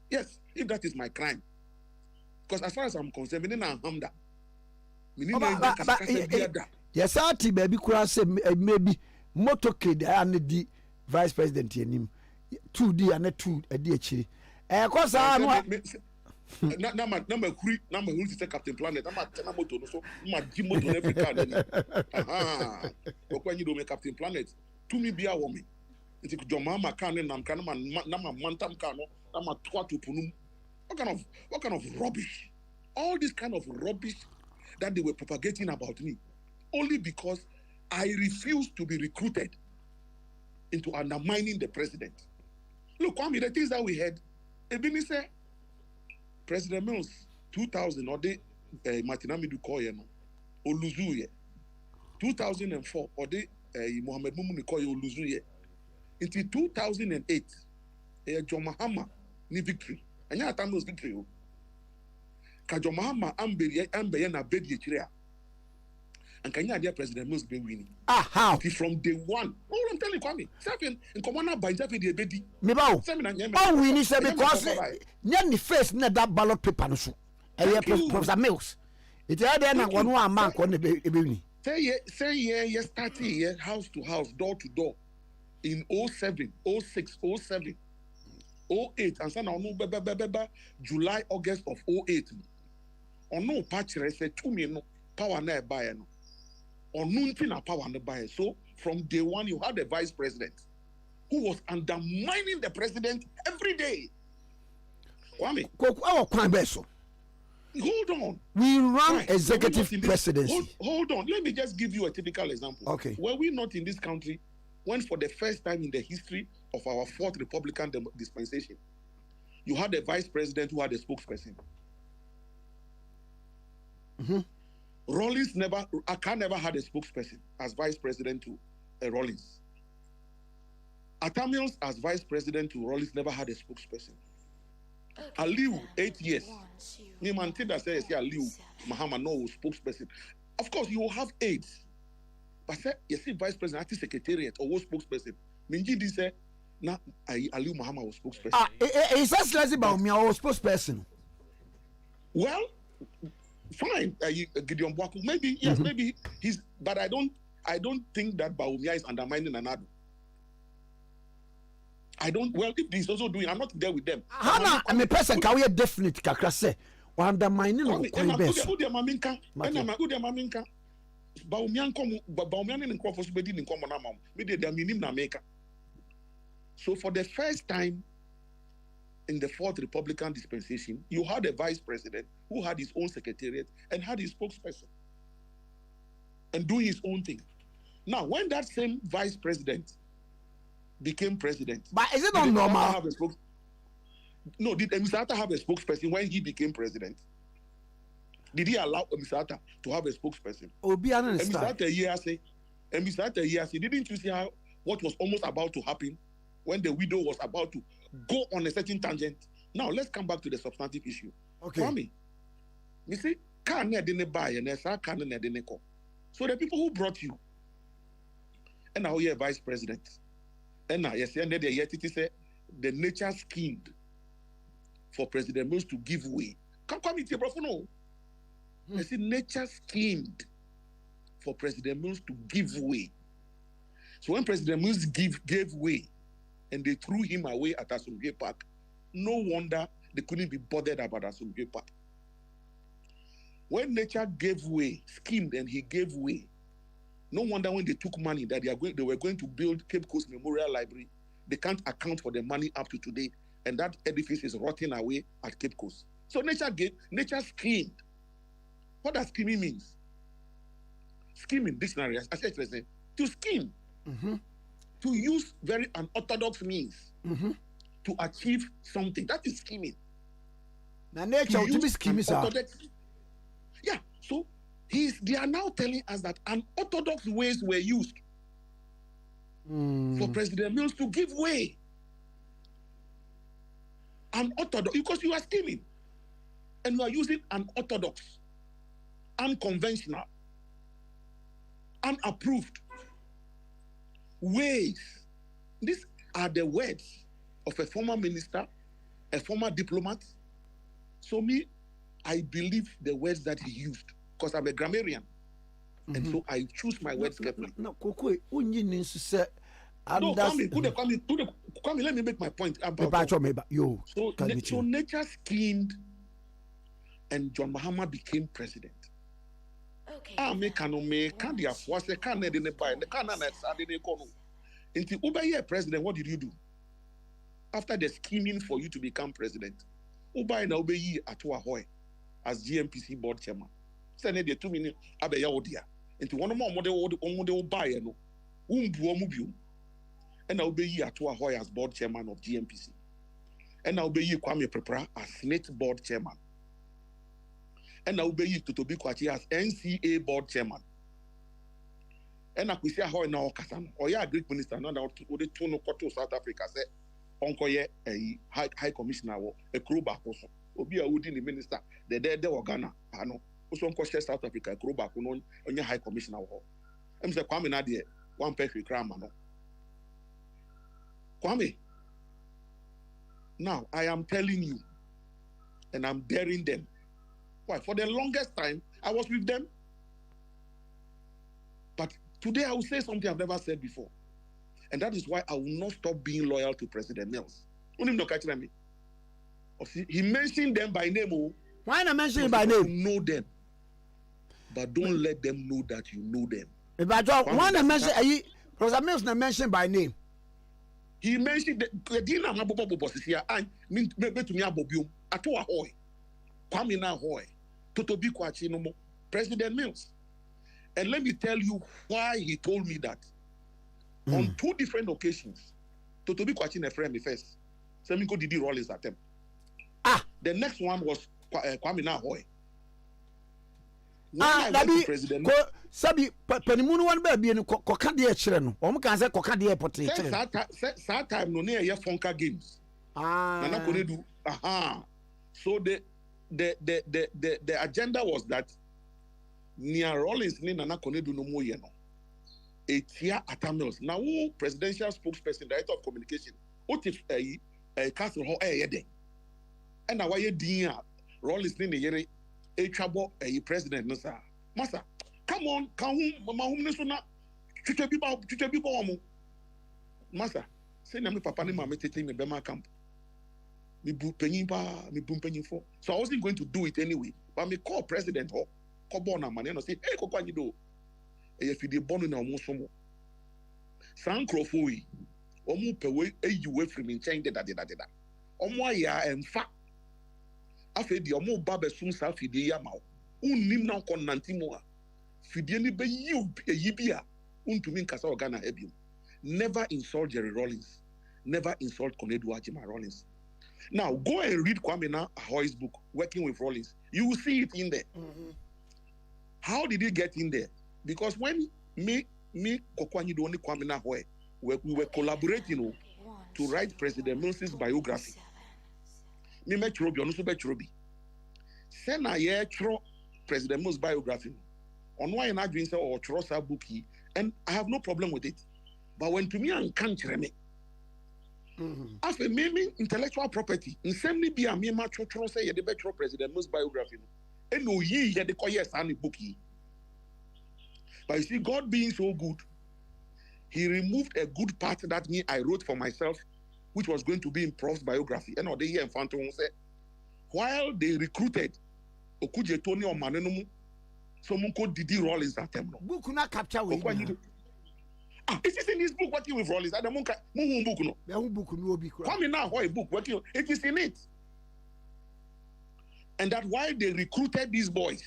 Yes, if that is my crime. Because as far as I'm concerned, yes, Auntie baby could say maybe motorcade and the vice president in 2D and a 2 a DH. Because I'm number who is Captain Planet. I'm at Tenamoto, so my Jimoto every car. But when you don't make Captain Planet, to me be a woman. It's your mama can and I'm kind of mantam cano, I'm a twatu punum. What kind of rubbish? All this kind of rubbish that they were propagating about me, only because I refused to be recruited into undermining the president. Look, Kwame, the things that we had, Ebini said, President Mills, 2000, or the Martinamidu Koye, Oluzuye, 2004, or the Mohammed Mumuni Koye Oluzuye, until 2008, John Mahama ni victory. And ya time was victory. Ka John Mahama ambeye na bedi echirea. And can you idea President Mills be winning? How? From day one. Oh, I'm telling you, Kwame. Seven in Commander by Jeffy the Bedi. Me bow. Oh, we need to because the face net that ballot paper no so. Professor Mills. It had then one man on the baby. Say yeah, starting house to house, door to door. In 07, 06, 07, 08, and so now July, August of 08. On no patch, I said 2 million power na buy no. On nothing a power na buy. So from day one, you had a vice president who was undermining the president every day. Kwame, hold on. We run executive presidency. Hold on. Let me just give you a typical example. Okay. Were we not in this country when for the first time in the history of our fourth Republican dispensation, you had a vice president who had a spokesperson? Mm-hmm. Rawlings Aka never had a spokesperson as vice president to Rawlings. Atamils as vice president to Rawlings never had a spokesperson. Aliu, 8 years. Nimantida says, Aliu Mahama no spokesperson. Of course, you will have aides. But say, you see, vice president, acting secretariat, or was spokesperson. Minji did say, na Aliu Mahama was spokesperson. It's just lazy about me, I was spokesperson. Well, fine, Gideon Bwaku. Maybe, yes, maybe he's, but I don't think that Baumia is undermining another. I don't, well, if he's also doing, I'm not there with them. Hana, I'm a person, can we a definite kakrase? Undermining or So for the first time in the fourth Republican dispensation, you had a vice president who had his own secretariat and had his spokesperson and doing his own thing. Now, when that same vice president became president, but is it not normal? No, did Mr. Atta have a spokesperson when he became president? Did he allow Mr. Atta to have a spokesperson? Mr. Atta, didn't you see how what was almost about to happen when the widow was about to go on a certain tangent? Now, let's come back to the substantive issue. Okay. Kwame, you see, so the people who brought you, and now you're vice president, and now yes, and the nature schemed for President Mills to give way. Come come here, bro. No. I see nature schemed for President Mills to give way. So when President Mills gave way and they threw him away at Asumge Park, no wonder they couldn't be bothered about Asumge Park. When nature gave way, schemed and he gave way, no wonder when they took money that they were going to build Cape Coast Memorial Library, they can't account for the money up to today, and that edifice is rotting away at Cape Coast. So nature schemed. What does scheming means? Scheming dictionary, as I said, to scheme, to use very unorthodox means to achieve something. That is scheming. Now nature to be scheming, sir. Yeah. So they are now telling us that unorthodox ways were used for President Mills to give way. Unorthodox, because you are scheming and you are using unorthodox, unconventional, unapproved ways. These are the words of a former minister, a former diplomat. So I believe the words that he used because I'm a grammarian. And so I choose my words carefully. No, Kwame, let me make my point. So nature schemed and John Mahama became president. President, what did you do? After the scheming for you to become president, Ubai na ubeyi Atua Hoy as GMPC board chairman. Send the 2 million Abeya Odia. Into one more model buy no umbu and I'll be Atua Hoy as board chairman of GMPC. And I'll be Kwame Prepara as Senate board chairman. And I'll be Totobi Kwachi as NCA board chairman. And I could say how now Kasan or ya Greek minister now to the Tono Koto South Africa say Uncle ye a high commissioner a crew back also. Obi a woody minister, the dead Ghana, I know. Also Uncle South Africa, crew back on your high commissioner. I'm saying Kwame Nadia, one perfect grammar. Kwame, now I am telling you, and I'm daring them. Why? For the longest time, I was with them. But today I will say something I've never said before. And that is why I will not stop being loyal to President Mills. He mentioned them by name. Why not mention him by name? You know them. But don't let them know that you know them. Why not mention President Mills not mentioned by name? He mentioned the dinner boss here and me to me abobium Atua Hoy, Kwame na Hoy, Totobi Kwachi no more, President Mills. And let me tell you why he told me that. On 2 different occasions, Totobi Kwachi na friend me first. Semiko Didi Rollins at them. The next one was Kwame na Hoy. President Sabi Penimunu one baby and Kokadi Chireno. Can say Kokadi Potty. That time no near Fonka games. Nana could do. So the agenda was that near Rollins ni Nana could do no more yeno. A tier at Mills. Now presidential spokesperson, director of communication. What if a castle hall yede? And now why dear Rollins ni yere a trouble a president no sir. Masa. Come on, mama humnesuna. Chutebi Masa, say na me papa ni mama tete me bema camp. Me bu penyin for. So I wasn't going to do it anyway. But me call president ho, call bona man and say, hey, kokwa ni do. E fi de bonu na omo somo. San krofoi. Omo pewe e you from me change da. Omo aya emfa. Afi di omo ba besum sa fi de ya ma. Unnim na kon nantimo. Fidie ni be yibia untumi nkasa organa ebium. Never insult Jerry Rollins. Never insult Konedu Ajima Rollins. Now go and read Kwame Ahoy's book, Working with Rollins. You will see it in there. How did he get in there? Because when me Kokwanyi do only Kwame Ahoy, we were collaborating to write President Mills's biography. Me metrobi onu so betrobi. Sena ye tro President Mills's biography. On why not doing so or trust our bookie, and I have no problem with it. But when to me and can't me, after me intellectual property, in same be a me macho say the better President Mill's biography, and no ye had the quiet and bookie. But you see, God being so good, He removed a good part that me I wrote for myself, which was going to be in Prof's biography. And all the year in Phantom said, while they recruited Okuje Tony or Manenumu. So Munko Didi Rollins at them. Book not capture with it is in his book working with Rollins. I don't book no. Book no be Kwame na Ahoy book working. It is in it. And that why they recruited these boys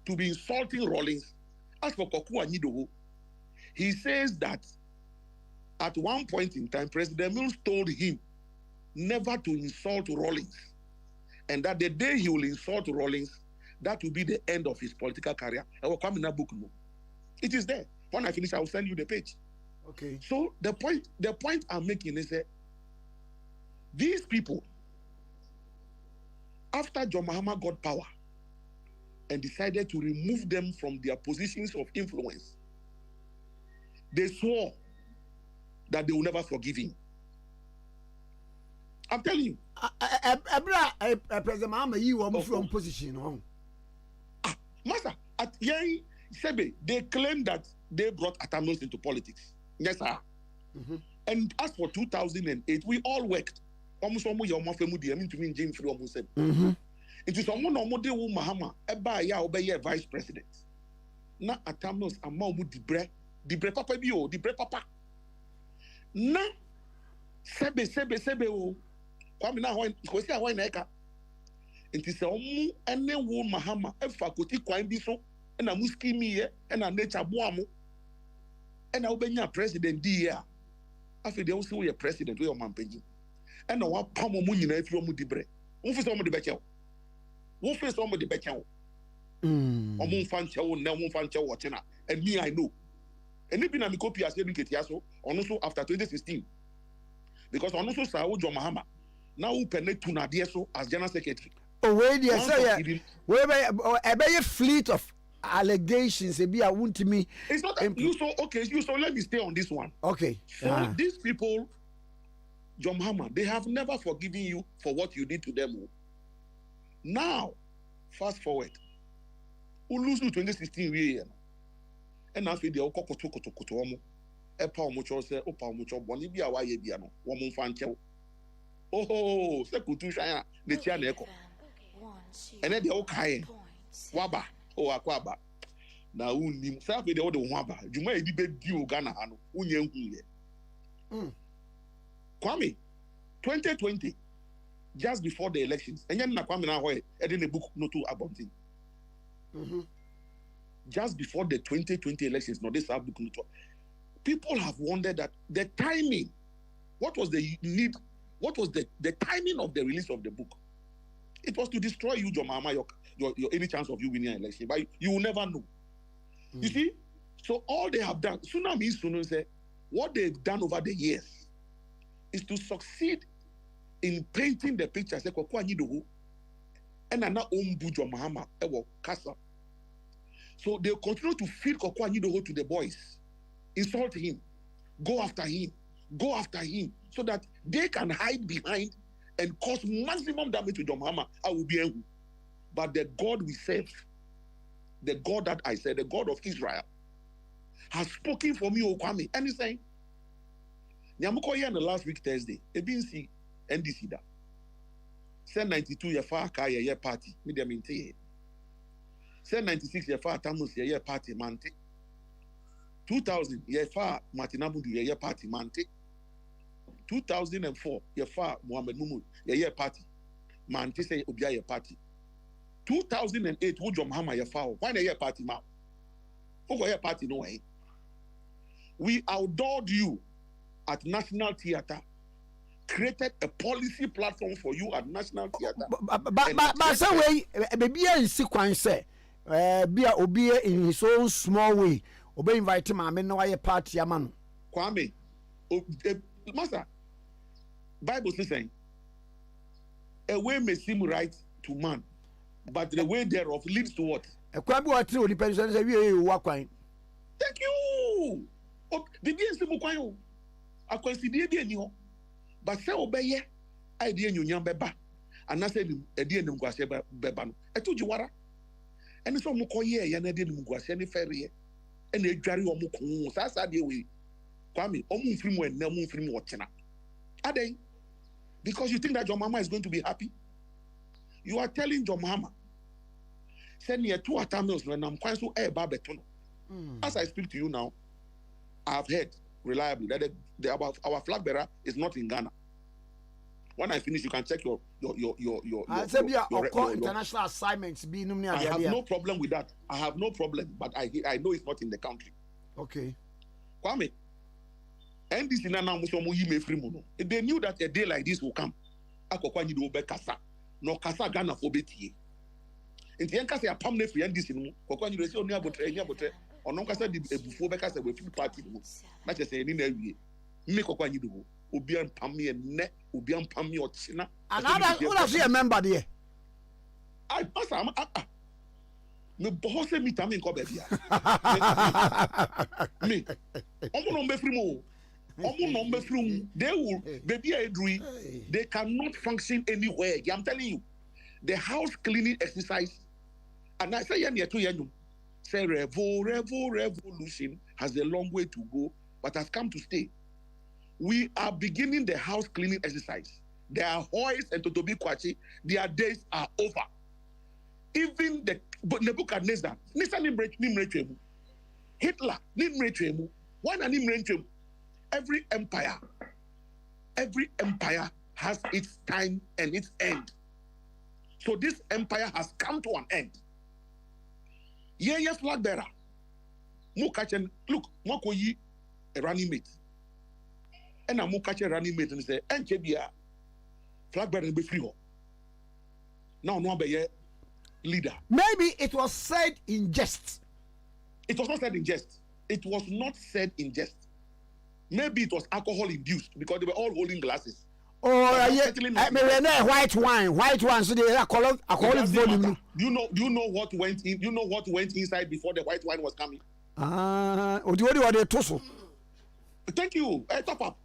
to be insulting Rawlings. As for Koku Anyidoho, he says that at one point in time, President Mills told him never to insult Rawlings. And that the day he will insult Rawlings, that will be the end of his political career. I will come in that book. No. It is there. When I finish, I will send you the page. Okay. So the point I'm making is that these people, after John Mahama got power and decided to remove them from their positions of influence, they swore that they will never forgive him. I'm telling you. President Mahama, you were from position. Master, at Yang Sebe, they claim that they brought Atanos into politics. Yes, sir. And as for 2008, we all worked. Almost to me, James almost said. It is someone almost Mahama, Eba vice president. Na Atanos, a Mamu Dibre Papa Bio, Dibre Papa. Na Sebe, oh. Kwame na hoy kwesi ahoy na eka enti se omu ene wo Mahama efa koti kwan bi so na muski miye na nature boamu na obenya president di ya afi de wo se wo ye president wo ye mampanyi na wa pamo mu nyina afi omu dibre wo fi se omu de bechew wo fi se omu de bechew omu fan chew na omu fan chew wochena and me I know eni bi na mi copy ase bi ketia so ono so after 2016 because ono so sa wo John Mahama now who permit to Nadia so as general secretary. Oh, wait, yes, sir. A fleet of allegations. Be a wound to me. It's not that you so okay. You so let me stay on this one. Okay. So these people, John Mahama, they have never forgiven you for what you did to them. Now, fast forward. We lose to 2016 year. And after the okokoto epa omocho say opa omocho boni bi awa ye bia no wo mo fa nchew. Oh, se kutu shaya de tia na eko. Ene de o kai. Waba, o akwaba. Na unnim, se afi de o de ho aba. Juma edi be di o Ghana ha no, unye hu ye. Kwame, 2020, just before the elections, enye na Kwame na hoye, e de ne book no to abontin. Just before the 2020 elections, no this book no to. People have wondered that the timing, what was the need? What was the timing of the release of the book? It was to destroy you, John Mahama, your any chance of you winning an election. But you will never know. You see? So all they have done, Tsunami say, what they've done over the years is to succeed in painting the picture. Say, and now Ombu John Mahama, Kasa. So they continue to feed Kokwa Nidoho to the boys, insult him, go after him, so that they can hide behind and cause maximum damage to John Mahama. I will be angry. But the God we serve, the God that I said, the God of Israel, has spoken for me, Kwame. And he's saying, Nyamuko here in the last week, Thursday, ABC, NDC da. Sen 92 ye fa kaya ye party, media minte. Sen 96 ye fa tamus ye party mante. 2000 ye fa Martinabudu ye party mante. 2004 ye fa Muhammad Mumu ye party mante say obia ye party. 2008 wo John Mahama ye fa why na ye party ma? Who ye party no way? We outdoored you at National Theatre, created a policy platform for you at National Theatre. But some way, maybe in sequence, be in his own small way, obey invite him, I mean, no, I party, man. Kwame, Master, Bible is saying, a way may seem right to man, but the way thereof leads to what? A Kwame or two depends on the walk. Thank you. Oh, the BNC Mukwayo. I consider the new, but say obey idea you young beba, and I said a dear Mugwase beban. I told you what, and it's all Mukoye, and I didn't Mugwase any ferry, and a jari or Muku, Sasa de way. Kwame, Omu film when no moon film watching. Are they? Because you think that your mama is going to be happy? You are telling your mama, send me 2 atamils when I'm quite so air barbetono. As I speak to you now, I have heard reliably that our flag bearer is not in Ghana. When I finish, you can check your international assignments. I have no problem with that. I have no problem, but I know it's not in the country. Okay. Kwame, and this they knew that a day like this will come. Akokwa nyido be kasa. No kasa Ghana for betie. Nti enka se apam na free and this no. Kokwa nyido se oni abotre. Ono kasa di ebufo be kasa we free party no. Na che ni na awie. Me kokwa nyido ho. Obi ampam me ne, obi ampam me ochina. Another all of you a member there. I pass am me boss me tamin ko be bia. Me. Omo no be free mo. They will baby they cannot function anywhere. I'm telling you, the house cleaning exercise, and I say say revolution has a long way to go, but has come to stay. We are beginning the house cleaning exercise. There are Hoyes and Totobi Kwachi, their days are over. Even the Nebuchadnezzar, Hitler, why not every empire has its time and its end. So this empire has come to an end. Yes, flag bearer. Look, Mokoyi a running mate. And I'm a running mate and say, Enchebia, flag bearer be free. Now, no be leader. Maybe it was said in jest. It was not said in jest. It was not said in jest. Maybe it was alcohol induced because they were all holding glasses. Oh, white wine. So they alcoholic volume. Do you know what went in? You know what went inside before the white wine was coming? Thank you. Top up.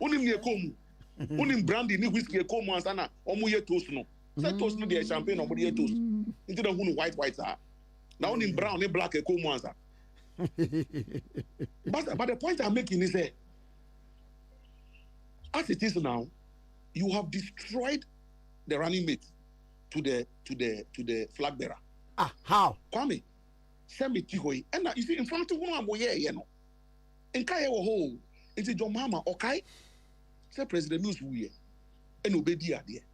Unim brandy ni whiskey komu ansana. Omu ye toast no. Say toast no dey champagne omu dey toast. Into the hunu white are. Now unim brown ni black komu ansana. But the point I'm making is that as it is now, you have destroyed the running mate to the flag bearer. How? Kwame, send me Tihoi. And you see, in front of one you know. In Kaya ho, it's your mama, okay? Say President News we and obedi there.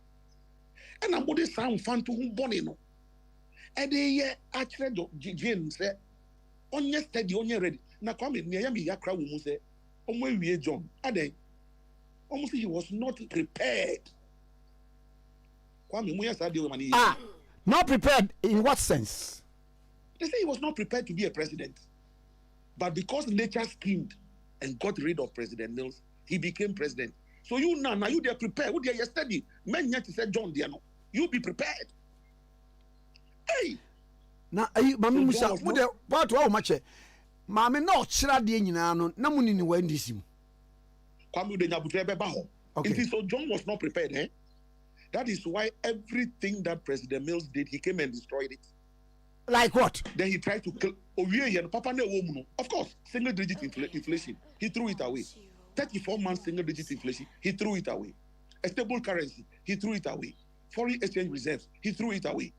And I'm going to sound fun to whom bonino. And they actually Jane said. Onye steady, onye ready. Na Kwame, Nyami Yakra will say, Omwe John. Ade, almost he was not prepared. Kwame, not prepared in what sense? They say he was not prepared to be a president. But because nature schemed and got rid of President Mills, he became president. So you now you they prepared. Who they yesterday? Men yet said John Diano. You be prepared. Hey. Na mami musa wo de what wa ma che mami na ochira de nyina no na muni ni wa ndisi mu Kwame de nyabutre be ba ho. So John was not prepared, eh? That is why everything that President Mills did, he came and destroyed it. Like what? Then he tried to kill Papa ne woman. Of course, single digit inflation. He threw it away. 34 months single digit inflation. He threw it away. A stable currency. He threw it away. Foreign exchange reserves. He threw it away.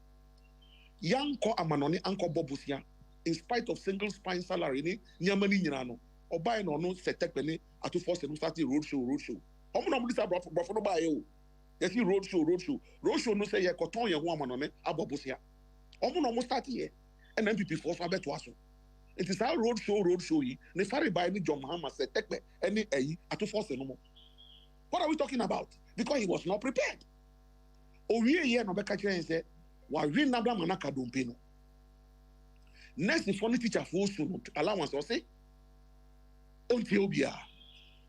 Yanko amanoni anko bobusia. In spite of single spine salary ni nyamani nyinano. Oba no no setekpene atu force no start roadshow. Omo no dis brofo no buy o. Yes, roadshow no say ye koton ye ho amanone abobusia. Omo no start here. And MPP force abeto aso. It is our roadshow yi. Ne fari buy ni John Mahama setekpe any atu force no mo. What are we talking about? Because he was not prepared. Owie ye no beka kire say wa wi nabra manaka dompe no. Next funny teacher for so allowance or say until obia.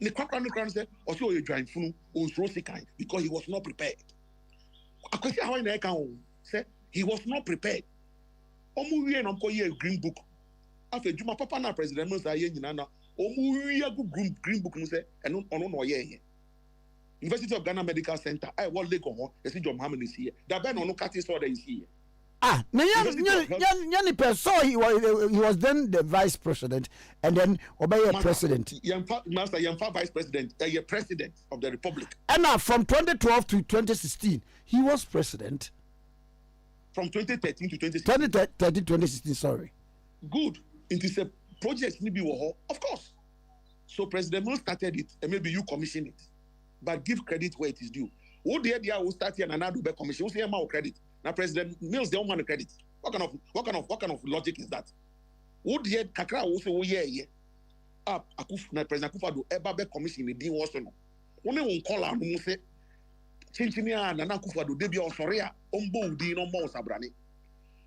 Ne kwakran say o say o ye dwan funu o so sikan because he was not prepared. Akwesi how na eka o say he was not prepared. Omu wi na mko ye green book. Afa juma papa na president Musa ye nyina na omu wi agu green book no say eno ono no ye. University of Ghana Medical Center. I want Lagos. You see John Muhammad is here. That Ben no Kati saw that is here. So he was then the vice president and then Obey president. Master Yamfa vice president, president of the republic. And now from 2012 to 2016, he was president. From 2013 to 2016. 2016, sorry. Good. It is a project, of course. So President Mills started it, and maybe you commission it, but give credit where it is due. Who the idea will start here and another be commission? Who say more credit? Now President Mills don't want credit. What kind of logic is that? Who the kakra will say, oh yeah. Na President Akufo-Addo ever be commission the deal also no. Only one call am mo say chinchinia na Akufo-Addo dey be osoria ombo udi no mo sabrani.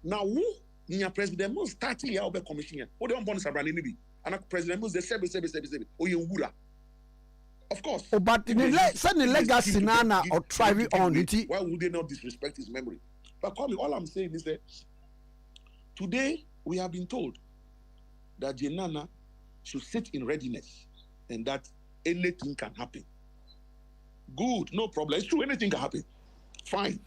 Now who nya President Mills start here be commission here. Who dey on sabrani ni bi? And President Mills dey say oye wura. Of course. Oh, but send the legacy nana or try it on it. Why would they not disrespect his memory? But Kwame, all I'm saying is that today we have been told that Jenana should sit in readiness and that anything can happen. Good, no problem. It's true, anything can happen. Fine.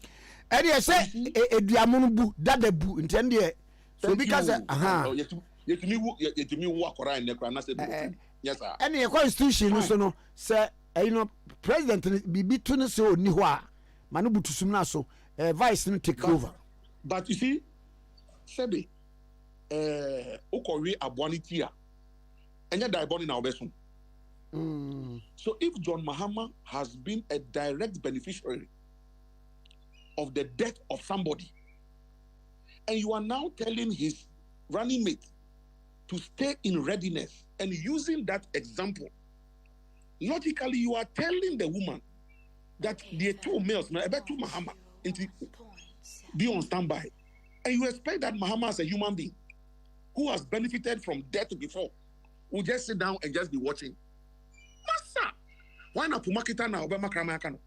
And you say, Ediamunubu, Dadebu, intended. So because, yes, sir. Any constitution, so no, sir, you know, President be between so Niwa, Manubu to Sumnaso, vice no take over. But you see, Sebe, Okori Abwanitia. And yet, they're born in our best. So, if John Mahama has been a direct beneficiary of the death of somebody, and you are now telling his running mate to stay in readiness and using that example, logically, you are telling the woman that the two males, about two Mahama, be on standby, and you expect that Mahama, as a human being who has benefited from death before, will just sit down and just be watching. Massa, why not Puma Kitana Obama Kramakano?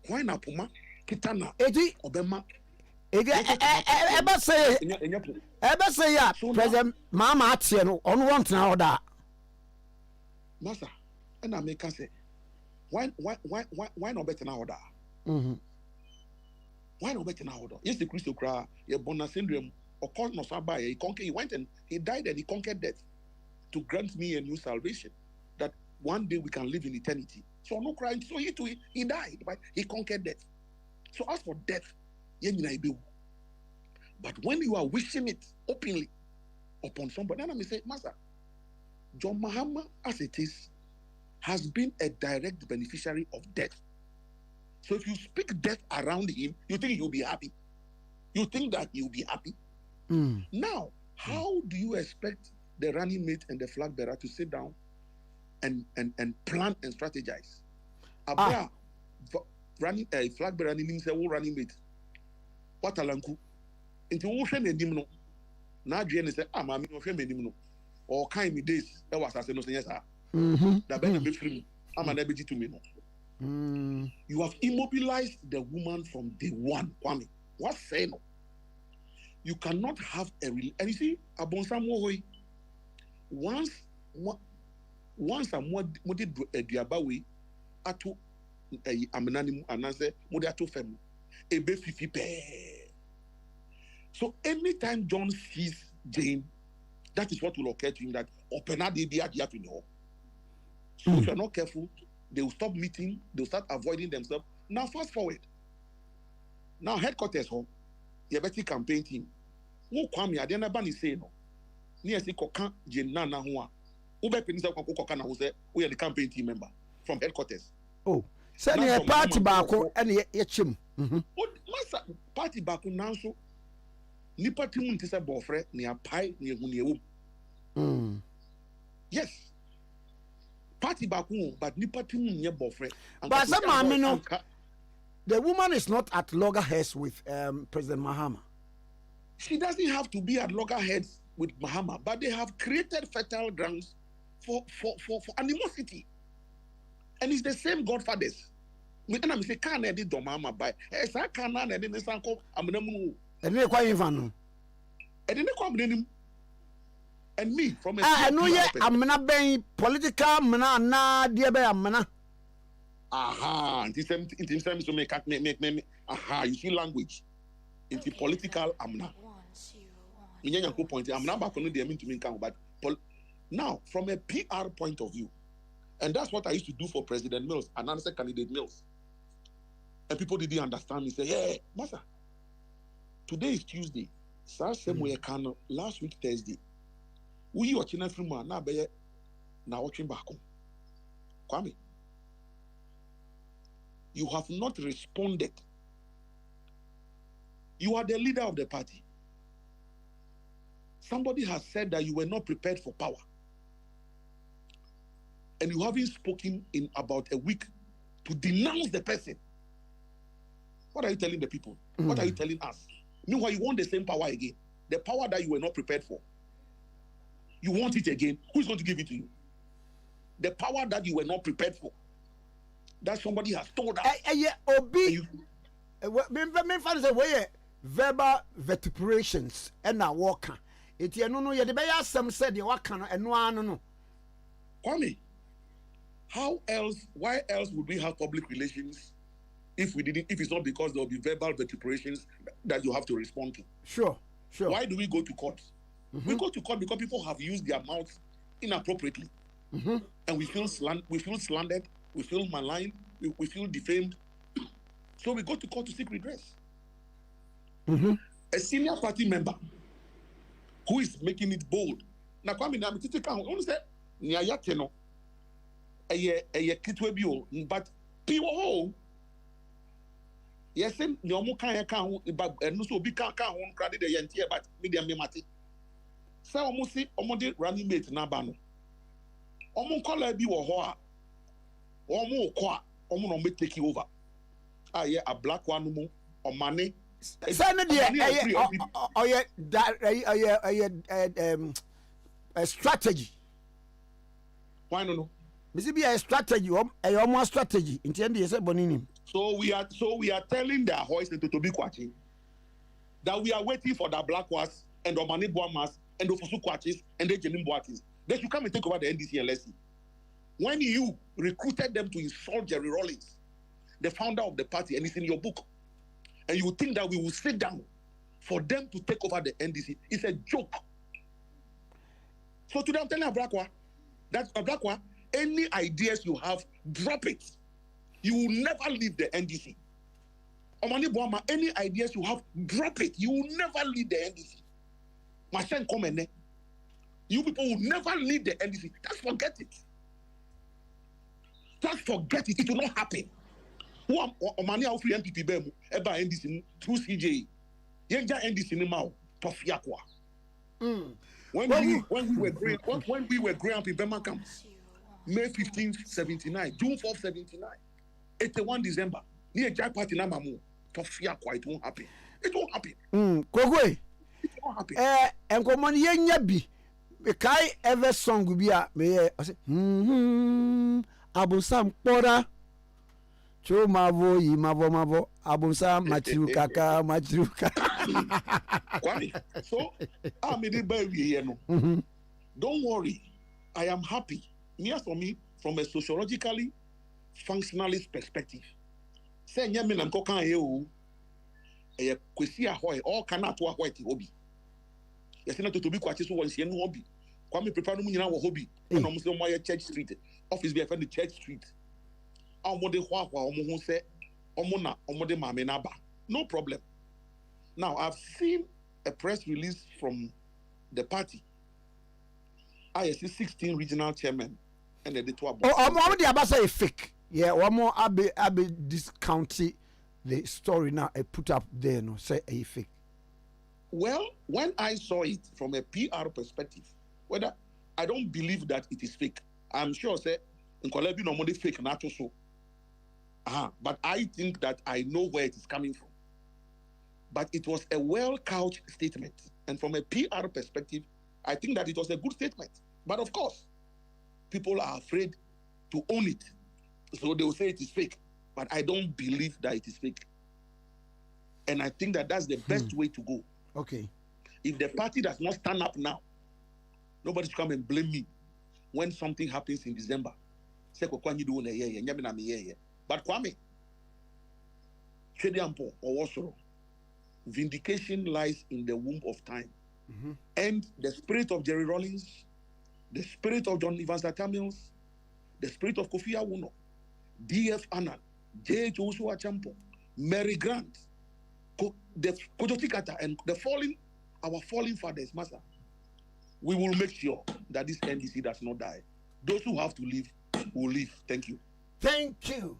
Why not Puma Kitana Obama? Ever say, yeah, President Mama Atieno on one now that. Massa, and I make us say, why not better now that? Why not better now? Yes, the Christo cry, your bonus syndrome. Of course, no Sabai, he went and he died and he conquered death to grant me a new salvation. That one day we can live in eternity. So no crime. So he died, but he conquered death. So as for death, but when you are wishing it openly upon somebody, then I may say, Master, John Mahama, as it is, has been a direct beneficiary of death. So if you speak death around him, you think he'll be happy. You think that he'll be happy. Now, how do you expect the running mate and the flag bearer to sit down and plan and strategize? Abia running a flag bearer means a running mate. What alanku? Into ocean and dimno. Now, Jane said, I'm a minimum or kind me days. That was as a no yes, that better be free. I'm an ability to me. You have immobilized the woman from day one, Kwame. What say no? You cannot have a real, and you see, Abonsamohoi, once I'm more did a diabawi, ato a amenanim and answer, Modiato fem, a befifi. So anytime John sees Jane, that is what will occur to him that opena de be at Yapino. So if you're not careful, they will stop meeting, they'll start avoiding themselves. Now, fast forward. Now, headquarters home. You better campaign team. Who Kwame I didn't ban say no. Near see Kokan Jenana Hua. Ube Penisa Kokana who said we are the campaign team member from headquarters. Oh, send a party back and yechim. Master party back now so Nipa Timun Tisa Bofre near Pai near Hunia. Yes. Party back home, but Nipa Timun near Bofre. But some the woman is not at loggerheads with President Mahama. She doesn't have to be at loggerheads with Mahama, but they have created fertile grounds for animosity. And it's the same godfathers. I'm saying, can't edit Domama by I can't edit this uncle. I'm going to and they quite even. And then and me from a I know yet, I'm not being political, mana, dear bear, mana. Aha, in terms to make aha, you see language. Into political amna. Point. I'm not back on the mean to me, but now from a PR point of view, and that's what I used to do for President Mills and answer candidate Mills. And people didn't understand me. Say, yeah, Master, today is Tuesday. Last week Thursday. We watching from now Now watching back home. Kwame, you have not responded. You are the leader of the party. Somebody has said that you were not prepared for power. And you haven't spoken in about a week to denounce the person. What are you telling the people? What are you telling us? Meanwhile, you want the same power again. The power that you were not prepared for. You want it again. Who's going to give it to you? The power that you were not prepared for. That somebody has told us. Verbal vituperations and now walker. It no you the bear some said you walk and no. Kwame, how else? Why else would we have public relations if we didn't? If it's not because there will be verbal vituperations that you have to respond to. Sure. Why do we go to court? We go to court because people have used their mouths inappropriately, and we feel slandered, we feel maligned, we feel defamed. So we go to court to seek redress. A senior party member who is making it bold. Now, Kwame, I'm thinking, I want to say, Nyayateno, a kitwebio, but people, yes, Nyomo Kaya Kan, but no so be Kan credit the Yantia, but medium mati. So almost see Omode running mate Nabano. Omo color be or hoa, Omo qua, Omo no take you over. Ah, yeah, a black one more or money. A strategy. Why no? This be a strategy. A more strategy. In the end, yes, Bonini. So we are telling the hoist to be Kwachi that we are waiting for the black was and the Mani Boamas and the Fusu Kwachis and the Jenim Boatis. They should come and take over the NDC and let's see. When you recruited them to insult Jerry Rawlings, the founder of the party, and it's in your book, and you think that we will sit down for them to take over the NDC, it's a joke. So today I'm telling Abrakwa, that Abrakwa, any ideas you have, drop it. You will never leave the NDC. Omani Boama, any ideas you have, drop it. You will never leave the NDC. My son, come in there. You people will never leave the NDC. Just forget it. Just forget it. It will not happen. Who am Omani out free MPP Bemu, Eba NDC through CJ. Yenja NDC ni mau, Tofiakwa. When we were growing up in Bema camp, May 15th, 79, June 4th, 79, 81 December, near Jack Party Namamu, Tofiakwa, it won't happen. It won't happen. Kogwe. It won't happen. And Komani Yenyabi, the Kai ever song will be a may I say, Abusam Pora. Cho mavo yi mavo abusa machiruka Kwame, so I'm in the baby here no. Don't worry, I am happy. For me, from a sociologically functionalist perspective, say nyame na nkoka ye o e kwesi ahoy all kana to ahoy ti hobby. Yes na to be kwachi so won sie no hobby. Kwame prepare no nyina wo hobby. Na mo se mo ye Church Street. Office be friend Church Street. Omode hwa omo hu se omo na omode mame na ba. No problem. Now I've seen a press release from the party. I see 16 regional chairmen and the two about. Oh, the abasa is fake. Yeah, one more abe discounting the story now. I put up there no say a fake. Well, when I saw it from a PR perspective, whether I don't believe that it is fake. I'm sure say in Kolebi no more fake not so. But I think that I know where it is coming from. But it was a well-couched statement. And from a PR perspective, I think that it was a good statement. But of course, people are afraid to own it. So they will say it is fake. But I don't believe that it is fake. And I think that that's the best way to go. Okay. If the party does not stand up now, nobody should come and blame me when something happens in December. But Kwame, Chediampo or Wasoro, vindication lies in the womb of time. And the spirit of Jerry Rawlings, the spirit of John Evans Tamils, the spirit of Kofi Awuno, D.F. Annan, J. Joshua Champo, Mary Grant, the Kojotikata, and our fallen fathers, Master. We will make sure that this NDC does not die. Those who have to leave will leave. Thank you. Thank you.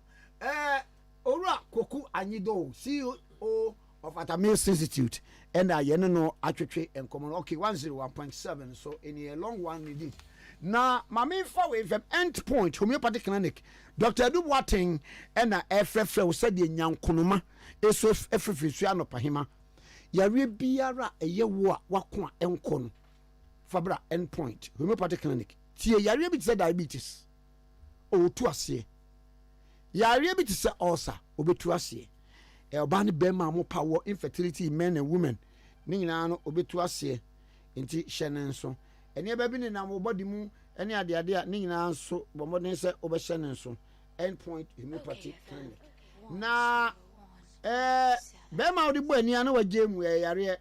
Ora Koku Anyido, CEO of Atamils Institute, and I no atwetwe and common. Okay, 101.7. So in a long one indeed. Now, my main forward from End Point Homeopathic Clinic, Dr. Ade Akye Abia and FFF said the Nyankunuma is of Efrisuano Pahima. Yari biara eye wo a wakwa enko no Fabra End Point Homeopathic Clinic. Tie yari bi say diabetes. O tu ase. Yari bi say ulcer, obetu ase. E oba ne bema mo power infertility in men and women. Ni nyina no obetu ase. Nti hyene nso. Ene ba bi ne na mo body mu ene ade ade ni nyina nso bo modern say obehye nso. End Point Homeopathic Clinic. Na bema odi bo ani ana waje mu yare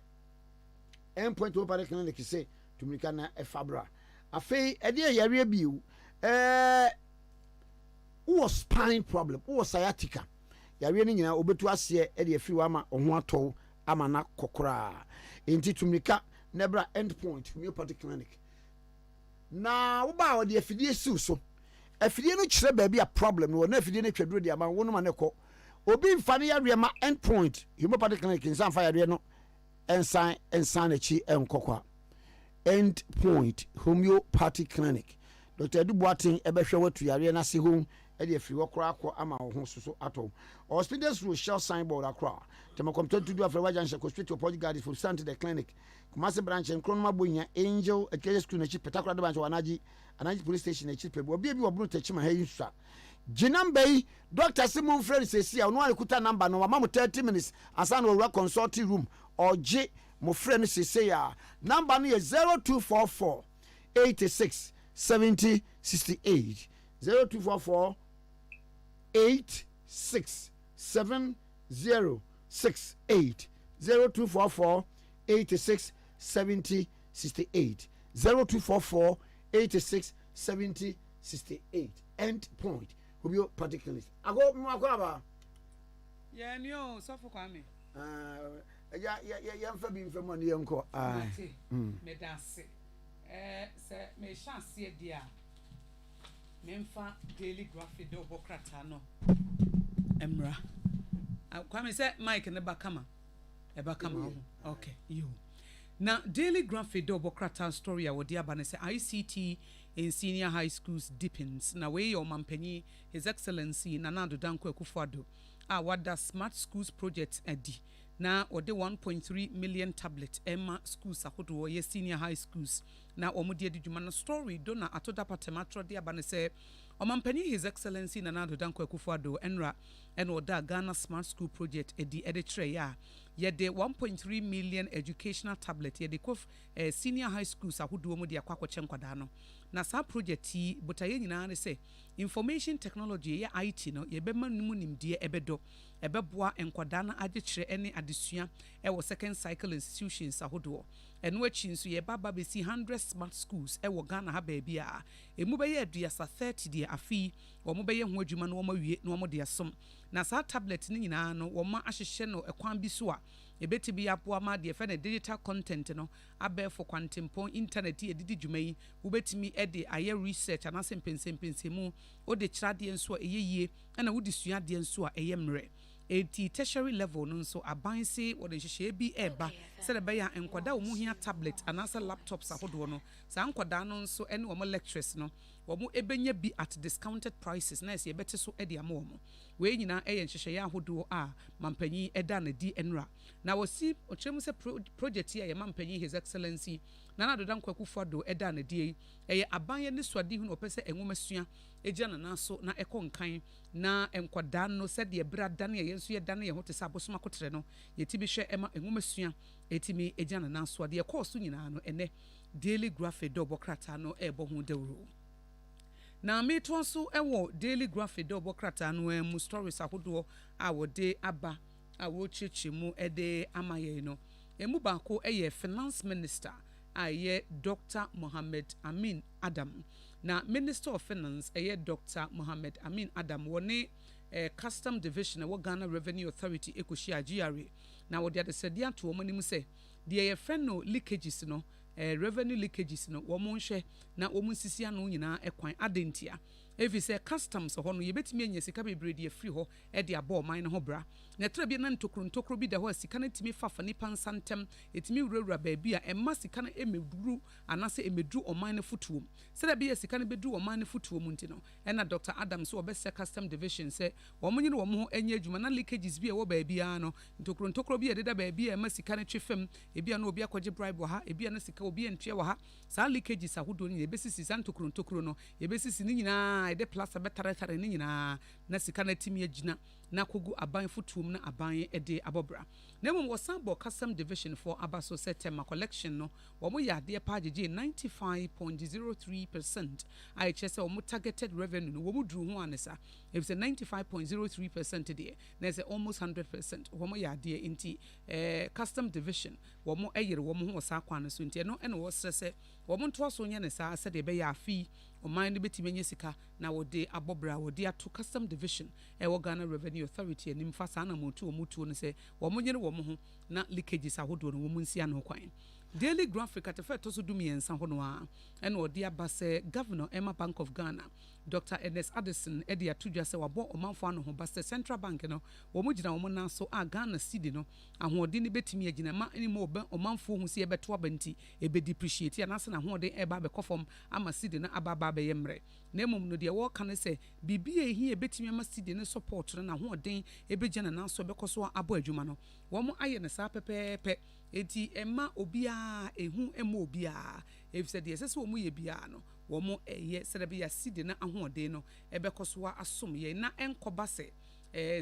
End Point Homeopathic Clinic say tumika na Fabra. Afei ede yare bi who was spine problem, who was sciatica. Yare ni nyina obetu ase ede afiri wa ma oho atɔ ama na kokora. Enti tumika nebra End Point Homeopathic Clinic. Na wo ba wo de afidie siw so. Afidie no kyerɛ ba bi a problem no na afidie no twaduro de ama wono ma ne kɔ. Obi mfa ne yare ma End Point Homeopathic Clinic nsan fa yare no ensan echi enkokwa. End Point Homeopathic Clinic. Dr. Ade Akye Abia ebehwe watu yare na se home e de afiri wokora akọ ama wo ho soso ato. Hospitals will shell signboard akra. Temakomto to do after wajan hospital project guard for stand to the clinic. Kumasi branch en Nkrumah Bonya Angel Ekeye school na chi petakura de branch anaji police station na chi pe. Obi bi obunu techi ma hayi nsa. Jinamba yi Dr. Simon Fred sesi a no akuta number no ma mo 30 minutes asa na owura consulting room oje mo friend sesi ya number no 0244 86 70 68 0244 86 70 68 0244 86 70 68 0244 86 70 68 End Point Homeopathic Clinic. Ago makwaba. Yeah, no, so for Kwame. Ya mfa bi mfa mo ne yenko. Me dance. Se me chance dia. Me mfa daily graphic do bokrata no. Emra. Kwame say Mike ne bakama. E bakama. Okay, you. Now daily graphic do bokrata story a wodi aba ne say ICT in senior high schools deepens. Na we your mampani His Excellency Nana Ado Dankwa Akufo-Addo wada smart schools project edi na ode 1.3 million tablet Emma schools ahodo ye senior high schools na omudi edi dwuma na story do na atoda patematro de aba ne se omampani His Excellency Nana Ado Dankwa Akufo-Addo enra en oda Ghana smart school project edi tre ya ye de 1.3 million educational tablet ye de kof senior high schools ahodo omudi akwakoche nkwada no na sa project yi botaye nyina ne se information technology ye IT no ye be manum nimde ebedo ebeboa enkwada na agekire ene adesua wo second cycle institutions ahodo eno achi nso ye baba be si 100 smart schools wo Ghana ha ba bia emu be ye aduasa 30 de afi wo mo be ye ho adwuma no wo mawie no wo de asom na sa tablet ni nyina no wo ma ahyehye no ekwan bi so a ebeti bi apoa ma de fe na digital content no abe for kwantempo internet ye didi dwuma yi wo betimi e de aye research anase mpensempensemu o de kyerade nso a eyeye na wo de suade nso a eye mre eti tertiary level no nso abanse wo de hyehye bi eba se de be ya enkwada wo mu hia tablet anase laptops ahodo no sa enkwada no nso ene wo lectures no wo mu ebenya bi at discounted prices na ese ebete so e de amo wo we nyina eye hyehye ya ahodo a mampanyi eda na di enra na wosi ochemu se project ya mampanyi His Excellency Nana Ado Dankwa Akufo-Addo eda na die eye abanye ne swade hu no pese enwomasua egia na naso na ekonkan na enkwada no se de bra dan ye yenso ye dan ye hote sa bosoma kotre no yetibi hwe ema enwomasua etimi egia na naso de course nyina no ene daily graphic do bokrata no ebo hu dewro na meto nso ewo daily graphic do bokrata no mu stories ahodo a wode aba a wo chichimu ede amaye no emu bako eye finance minister aye Dr. Mohammed Amin Adam na Minister of Finance eye Dr. Mohammed Amin Adam wone custom division wo Ghana Revenue Authority ekoshi GRA na wo de adesedia to omanim se de ye friend no leakages no revenue leakages no wo mo nhwe na wo mo sisi ano nyina ekwan adentia evi say customs ho no yebetimi anya sika bebre de free ho e de abo man no ho bra na tra bi na ntokro bi da ho sika na timi fafa nipa nsantem etimi wurawura ba bi a emma sika na emeduru anase emedru oman no futuom se da bi sika na bedru oman no futuom ntino e na Dr. Adam so obese custom division say wo mo nyine wo mo anya adwuma na leakages bi e wo ba bi a no ntokro bi e de da ba bi a emma sika na twefam e bi a na obi akwaje bribe ha e bi a na sika obi entwe wa ha sa leakages ahodo ni ebesisi san ntokro no ebesisi ni nyina ede plaza betare ni nyina na sika na timi agina na kogu aban futum na aban ede abobra na mum wasabo custom division for abaso setema collection no wo mo yade pageje 95.03% I chese wo mo targeted revenue no wo mo dru ho anesa if say 95.03% there na say almost 100% wo mo yade inti custom division wo mo eyere wo mo ho sa kwan so nti no ene wo sese wo mo nto so nya ne sa se de be ya afi o man de betime nya sika na wo de abobra wo de ato custom division wo Ghana Revenue Authority anim fa sa na motu no se wo mo nyere wo mo ho na leakages ahodo no wo mo nsia no kwan Daily Graphic at effect to do me and San Honua and or dear Basse Governor Emma Bank of Ghana Dr. Ernest Addison Edia Tuja se wabo o manfano ho Basse Central Bank no wo mo gina wo na so a Ghana cedi no ahode ni betimi agina ma ani mo o manfo hu se ebeto abenti ebe depreciate na se na ahode eba be kofom ama cedi na ababa be yemre na emom no de wo kan se bibi ehi ebetimi ama cedi ne support na ahode ebe gina na so be koso abo adwuma no wo mo aye ne sa pepepe eti emma obia ehu emma obia efse de sese wo mu ye bia no wo mo eye serebe ya sidi na ahode no ebekoso asom ye na enkoba se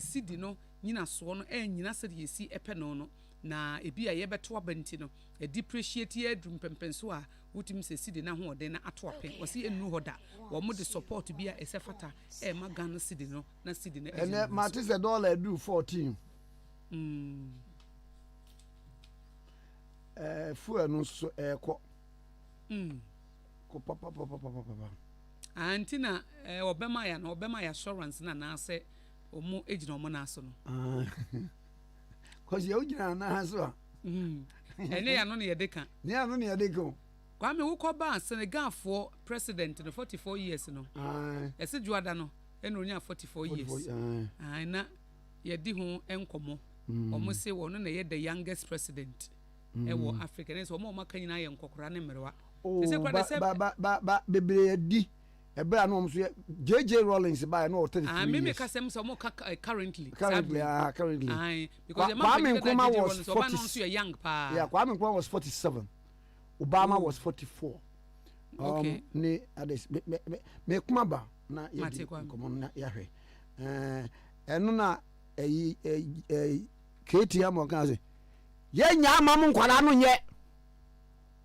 sidi no nyina so no nyina se de yesi epe no no na ebia ye beto abenti no depreciate ye drum pempenso a wutim se sidi na ahode na ato apen wasi enu hoda wo mo de support bia esefata ma Ghana sidi no na sidi na ene matise dollar do 14 fuel no so ko ko papa antina obema ya na obema ya assurance na say omo ejina omo na so no cause you ejina na so ene ya no ne yedeka ne ya no ne yedeka Kwame Nkrumah Senegal for president no 44 years no ese juada no ene onya 44 years na yedi ho enkomo omo say wono na ye the youngest president ewo Africa ne so mo maka nyina ye nkokora ne mrewa ba bebre di ebra no so JJ Rawlings by no 33 me make asem so mo currently because Kwame Nkrumah was 40 young pa Kwame Nkrumah was 47 Obama was 44 okay ni ades me kuma ba na ye komo na ya hwe eno na KTM mo kan say ye nya mam nkwara no nye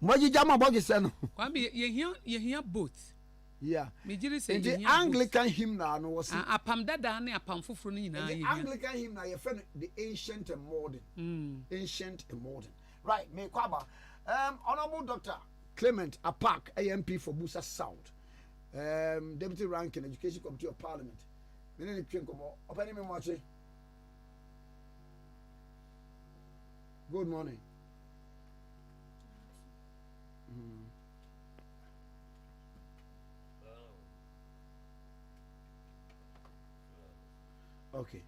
mojija ma bogi se no Kwame ye hear both yeah me jiri say the Anglican hymn na no was apam dada na apam foforo no nyina the Anglican hymn na ye friend the ancient and modern ancient and modern right me kwaba honorable Dr. Clement Apak AMP for Busa South deputy ranking education committee of parliament me ne twen komo opani me mo ache. Good morning. Okay.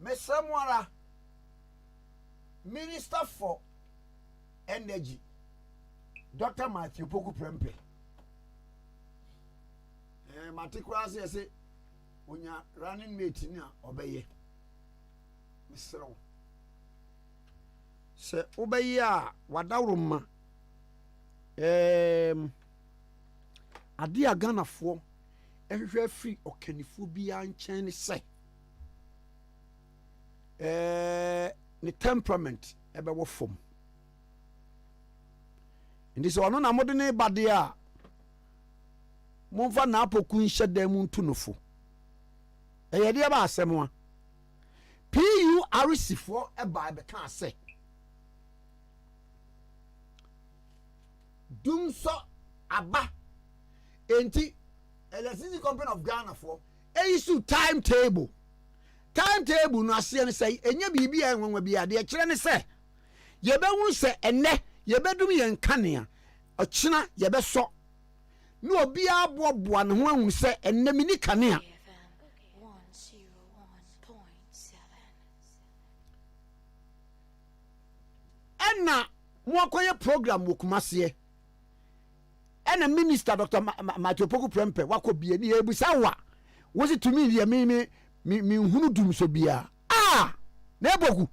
Mr. Mwara, Minister for Energy, Dr. Matthew Poku Prempe. Matthew Krasi say, when you're running mate, you obey. Mr. Se obey ya wadawroma ade aganafo ehwehwe free okanifo bia nchen se ni temperament ebe wo fom ndi so ono na mode ne bade a momfa na apoku nhye dan mu ntunofo eyede ba asem a PURC for a Bible can say Dum so aba enti electricity company of Ghana for issue timetable no ase ne say enya bibia enwanwa bia de kire ne say yɛbɛhunu sɛ ɛnɛ yɛbɛdum yɛn kanea ɔkyena yɛbɛsɔ ne obiara boaboa ne ho ahunu sɛ ɛnɛ mini kanea ɛna moakɔyɛ program wɔ Kumaseɛ ɛna minister Dr. Matthew Poku Prempeh wakɔ bie ne yɛbusa wa wosi tumi deɛ me hunu dum so bia na ebogu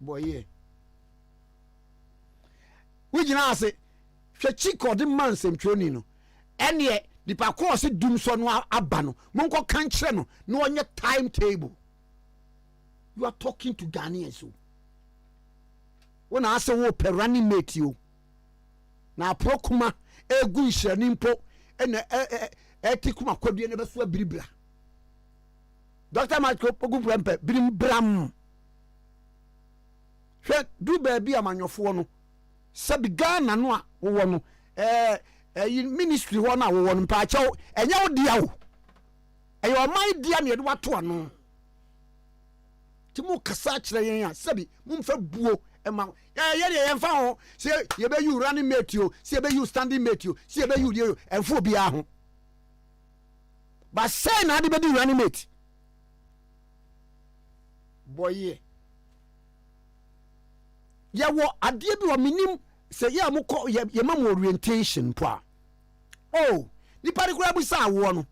boye wigina ase hwɛ chiko de man semtwoni no ɛneɛ nipa ko ɔse dum so no aba no monkɔ kan kyerɛ no na ɔnyɛ timetable. You are talking to Ghanaians. When I say wo per running mate you. Na prokuma egu nhyirani mpo ena etikuma kwadue ne beso abiribra. Dr. Matthew Poku Prempeh birim bram. Hwe du ba bi amanyofo no. Sabi Ghana no a wo no ministry ho na wo no pa akyɛw enya wo dia wo. Ɛyɛ ɔman dia ne de wato ano. Timu kasa kyerɛ yɛn a sɛbi mumfa buo ɛma yɛ yɛmfa ho sɛ yɛbɛyi running mate o sɛ yɛbɛyi standing mate o sɛ yɛbɛyi deɛ ɛmfo biara ho ba sɛ na ade bɛdi running mate boye yɛwɔ adeɛ bi wɔ minim sɛ yɛ amokɔ yɛma mo orientation po a nipa de kora bu sa awoɔ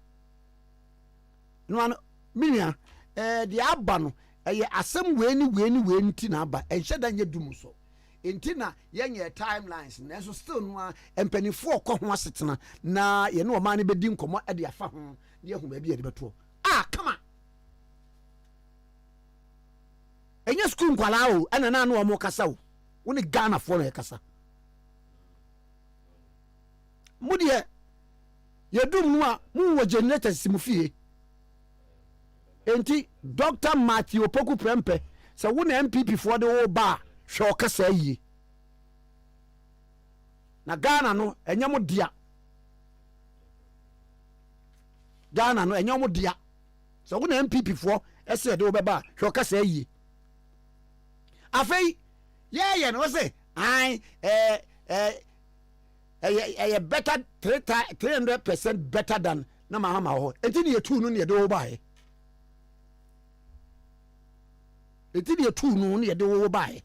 no ano minia deɛ aba no ɛyɛ asɛm weni ti na aba ɛnhyɛ da nyɛ dum so enti na yɛnyɛ timelines na so still no a mpanifo kɔ ho asetena na yɛne ɔman ne bɛdi nkɔmmɔ ɛde afa ho ne yɛhu baabi yɛde bɛtoɔ kama ɛnyɛ skul nkwalaa o ɛna na ɔmo kasa o wo ne Ghana fo no yɛkasa mo deɛ yɛdum no a mo wɔ generators mu fie enti Dr. Matthew Poku Prempeh sɛ wo na MPP fo de wo ba hwɛ ɔkasa yie na Ghana no ɛnyɛ mo dia Ghana no ɛnyɛ mo dia sɛ wo na MPP fo ɛsɛ de wo bɛba hwɛ ɔkasa yie afei yɛyɛ no sɛ better 300% better than na mahama hɔ enti ne yɛtu no ne yɛde wo baeɛ enti ne yɛtu no ne yɛde wo baeɛ.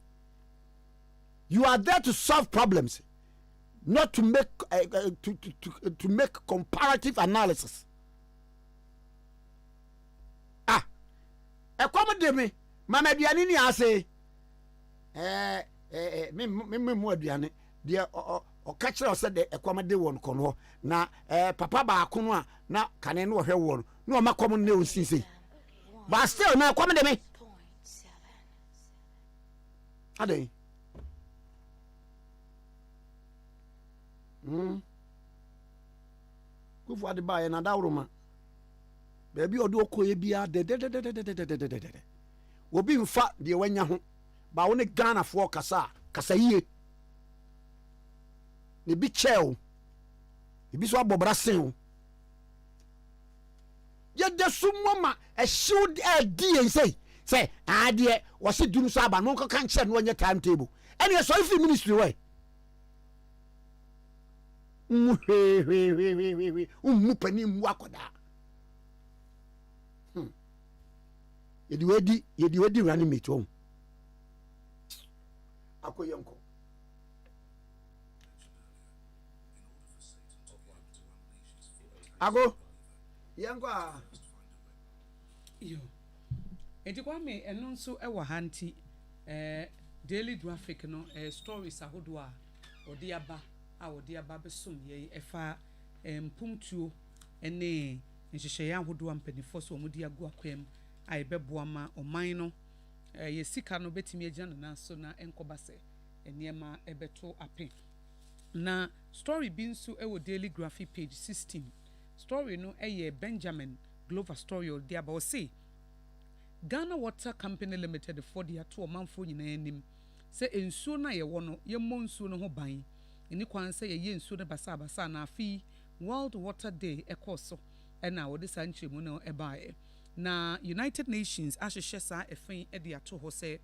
You are there to solve problems, not to make to make comparative analysis. Accommodate me, mama aduane ni ase me mu aduane de o ka kire o se de accommodate won kono na papa ba ko no a na kane no hwe won na o makom ne o sinse but still na accommodate me adai kufu ade ba ye na dawroma baby odo okoye bia de obi mfa de wanya ho ba wo ne Ghana fo kasa yie ne bi cheo e bi so abobra sen ye de sumoma e shield e di en say ade wo se duru so aba no kan kire no anya timetable ene so if ministry way mu pani mu akoda yedi wedi rani meto akoyenko ago yenko yo enti Kwame eno nso e wo hanti daily graphic no stories ahodo a odi aba besom ye efa mpumtuo ene nhyehyɛ ahodo ampanifo so omudi agu akwam ai beboa ma oman no ye sika no betimi agina na so na enkoba se eniema ebeto ape na story bi nso e wo daily graphic page 16 story no ye Benjamin Glover story o dia ba o say Ghana Water Company Limited for the ato manfo nyina anim se ensuo na ye wo no ye mo nsuo no ho ban eni kwan se ye nsuo no basa na afi World Water Day ekoso ena wo de sanche mu no ebae na United Nations ahyehyɛ saa ɛfɛn de ato hɔ sɛ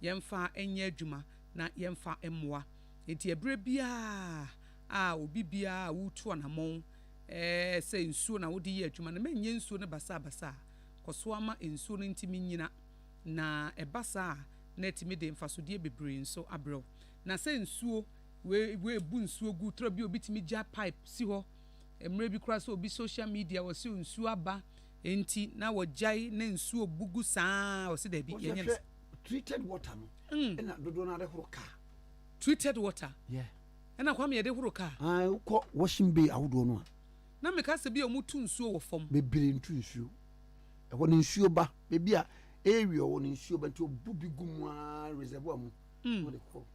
yɛmfa ɛnyɛ adwuma na yɛmfa mmoa enti ebere bia obi bia wotu anamon sɛ nsuo na wode yɛ adwuma na menye nsuo ne basa kɔso ama nsuo no ntimi nyina na ɛbasa na etimi de mfasodie bebree nso abrɛw na sɛ nsuo we bu nsuo gu tro bi obi timi gya pipe si hɔ emre bi kura sɛ obi social media wɔ sɛ nsuo aba enti na wɔgyai na nsuo bugu saa wɔ sɛ da bi yɛnyɛ treated water no na dodo na de horo ka treated water yeah ɛna kwa me yɛde horo ka ko washing bay awodo no na me ka sɛ bi omutu nsuo wɔ fam bebree ntu nsuo ɛwɔ ne nsuo ba bebi a area wɔ ne nsuo ba nti obu bi gu mu a reservoir mu wo de ko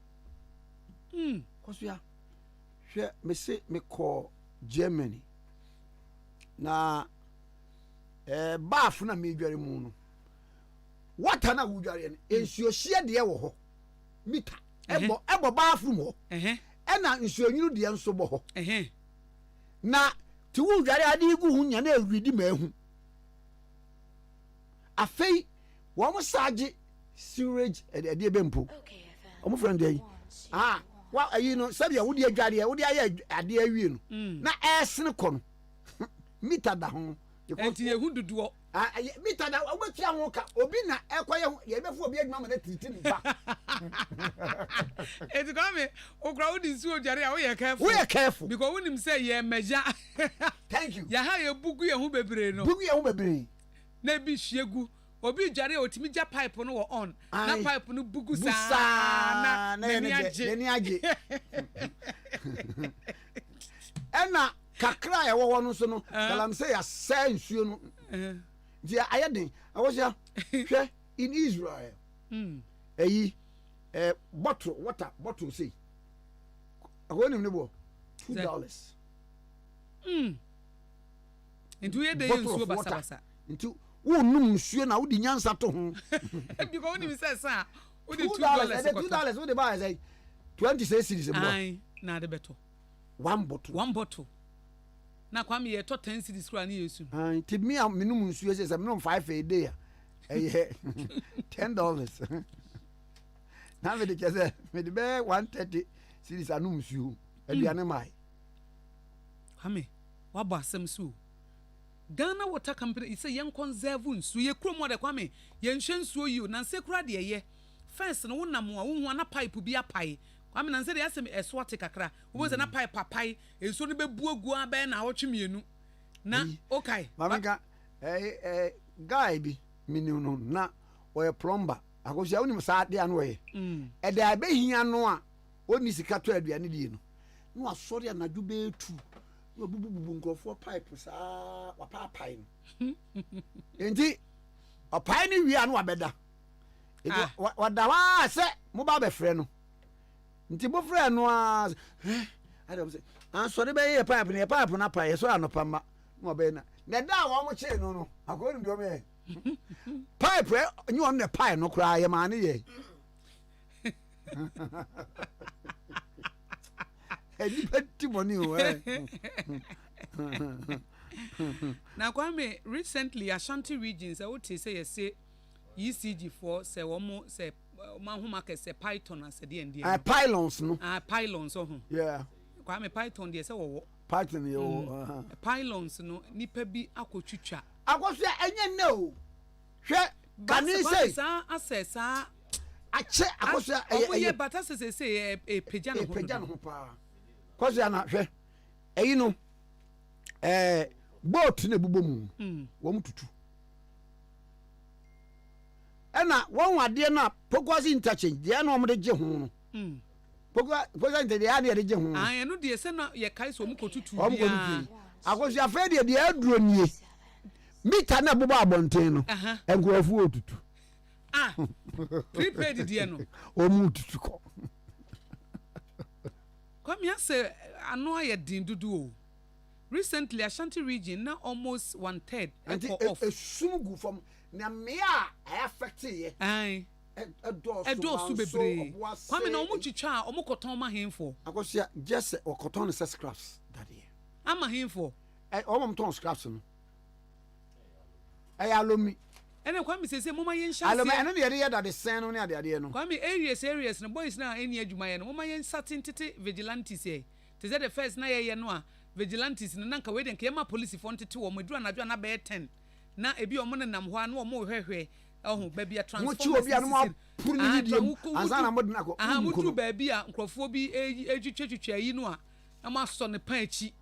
kɔsoa hwɛ me se me kɔ Germany na baaf na me dware mu no water na wo dware no nsuo hye de wɔ hɔ mita ɛbɔ baaf mu hɔ ɛna nsuo nwunu de nso bɔ hɔ na ti wo dware ade gu hu nya na awidi ma hu afei wo mo saage sewage ade bempo o mo friend dey wa ayi no sabia wo de adware wo de aye ade awie no na ɛsene kɔ no mita da ho enti ehu duduo mita da wo betia ho ka obi na ɛkɔyɛ ye befo obi adwuma ma na titi ni ba enti Kwame okra wo di nsuo dware a wo yɛ careful because wo nim sɛ ye measure thank you ya ha ye bugu ye ho bebree no na bi hyiegu obi dware otimi gya pipe no wɔ on na pipe no bugu saa na ni age ɛna kakra ya wɔwɔ no so no kalam sɛ ya sɛ nsuo no dia ayɛden awɔsia hwɛ in Israel eyi bottle water bottle say ahonim ne bo $2 ntu ye de nsuo basa ntu wo num nsuo na wo di nyansa to ho because wo nim sɛ sa wo de $2 wo de buy say 20 cedis mo ai na de beto one bottle na Kwame ye to 10 cedis kura na yesu ai ti me num nsuo sɛ me num 5 a day ɛyɛ $10 na me de kese me de be 130 cedis anum nsuo aduane mai Kwame wa ba asem so Ghana Water Company say yen conserve nsuo ye krom de Kwame yen hwe nsuo yi na nse kura de ye first no wonam a wo hu na pipe bi apai Kwame na nse de asem eswate kakra wo se na pipe papai nsuo no bebu agu aba na awotwe mienu na okay mamika guy bi minu no na oye plumber akosia wonim sa de anu oye e de abehia no a oni sika to aduane die no no asori anadwo be tu bubububu nkrofo pipe saa wapapai no enti opai ni wi anu abeda enti wada wa se mo ba be frɛ no nti bo frɛ no a adam se ansori be ye pipe na pa ye so anopa ma no be na da wa mo che no akoni ndo me pipe nyi on the pipe no kra ye ma ne ye Now Kwame recently Ashanti regions I would say you say ECG for say omo say mahuma ke say python as the end pylons no pylons yeah Kwame python dey say wo python yo pylons no nipa bi akotwitwa akosia enye ne o hwe can you say sa asesa ache akosia ye bata say pagya no ho pa kosia na hwe eyi no boat na bubo mu wo mututu ena won ade na pokwasi interchange de na omde je ho no pokwasi interchange de je ho no de se na ye kai so mu kotutu bia akosia fe de aduro nie mita na bubo abonten no enkofu otutu prepaid de no o mututu ko Kwame say ano aye din dudu o recently Ashanti region na almost 1/3 off esumugu from na me a affect ye edo su bebre Kwame na omu twitwa omu koton ma henfo akosia just o koton se scraps that year ama henfo o mom ton scraps no ay alomi ene Kwame say mama yen sha alomi eno de ye da de sen no ne ade no Kwame areas no boys na eni adwuma ye no mama yen satin tete vigilantes ye te say the first na ye no a vigilantes no nanka we den ke ma police fo ntete wo maduru anadwo na be 10 na ebi o mo nam ho an wo mo hwehwe oh baby a transform mo chi obi anu apuru ni diem ansa na modna ko mutu baby a nkrofo bi etwetwetwa yi no a na ma so ne pan achi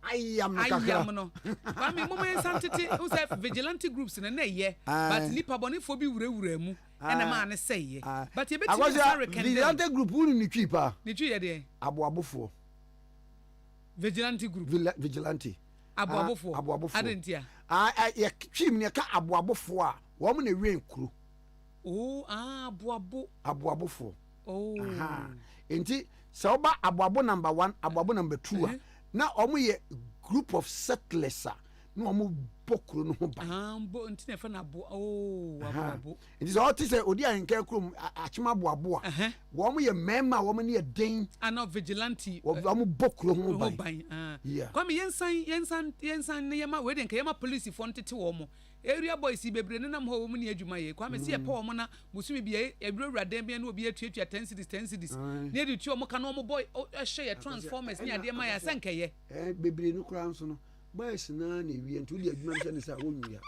ayam no Kwame mama yen santete who say vigilante groups na ye but nipa bonifo bi wura mu ena ma ne say ye but ye beti vigilante group unu ni twi pa ni twi ye de aboabofo vigilante group vigilante aboabofo adentia ye twi mi ne ka aboabofo a wo mo na wen kuro aboabofo enti se oba aboabo number 1 aboabo number 2 na omo ye group of settlers na omo bokuro no ho ba bo nti na fa na aboabo it is all to say odi anka krom achima aboabo a wo mo ye mema wo mo ne ye den ana vigilante wo mo bokuro ho ba Kwame yensan ne yema we den ka yema police fo ntete wo mo area boys bebre ne nam ho wo mo ne adwuma ye Kwame se ye pa wo mo na musumi bi e ebura den bi na obi atuatua 10 cities ne edi tu wo mo ka no mo boy hye ye transformers ne ade ma ya sanka ye bebre no kura nso no boys na na wi ntu di adwuma nse ne sa wo nwia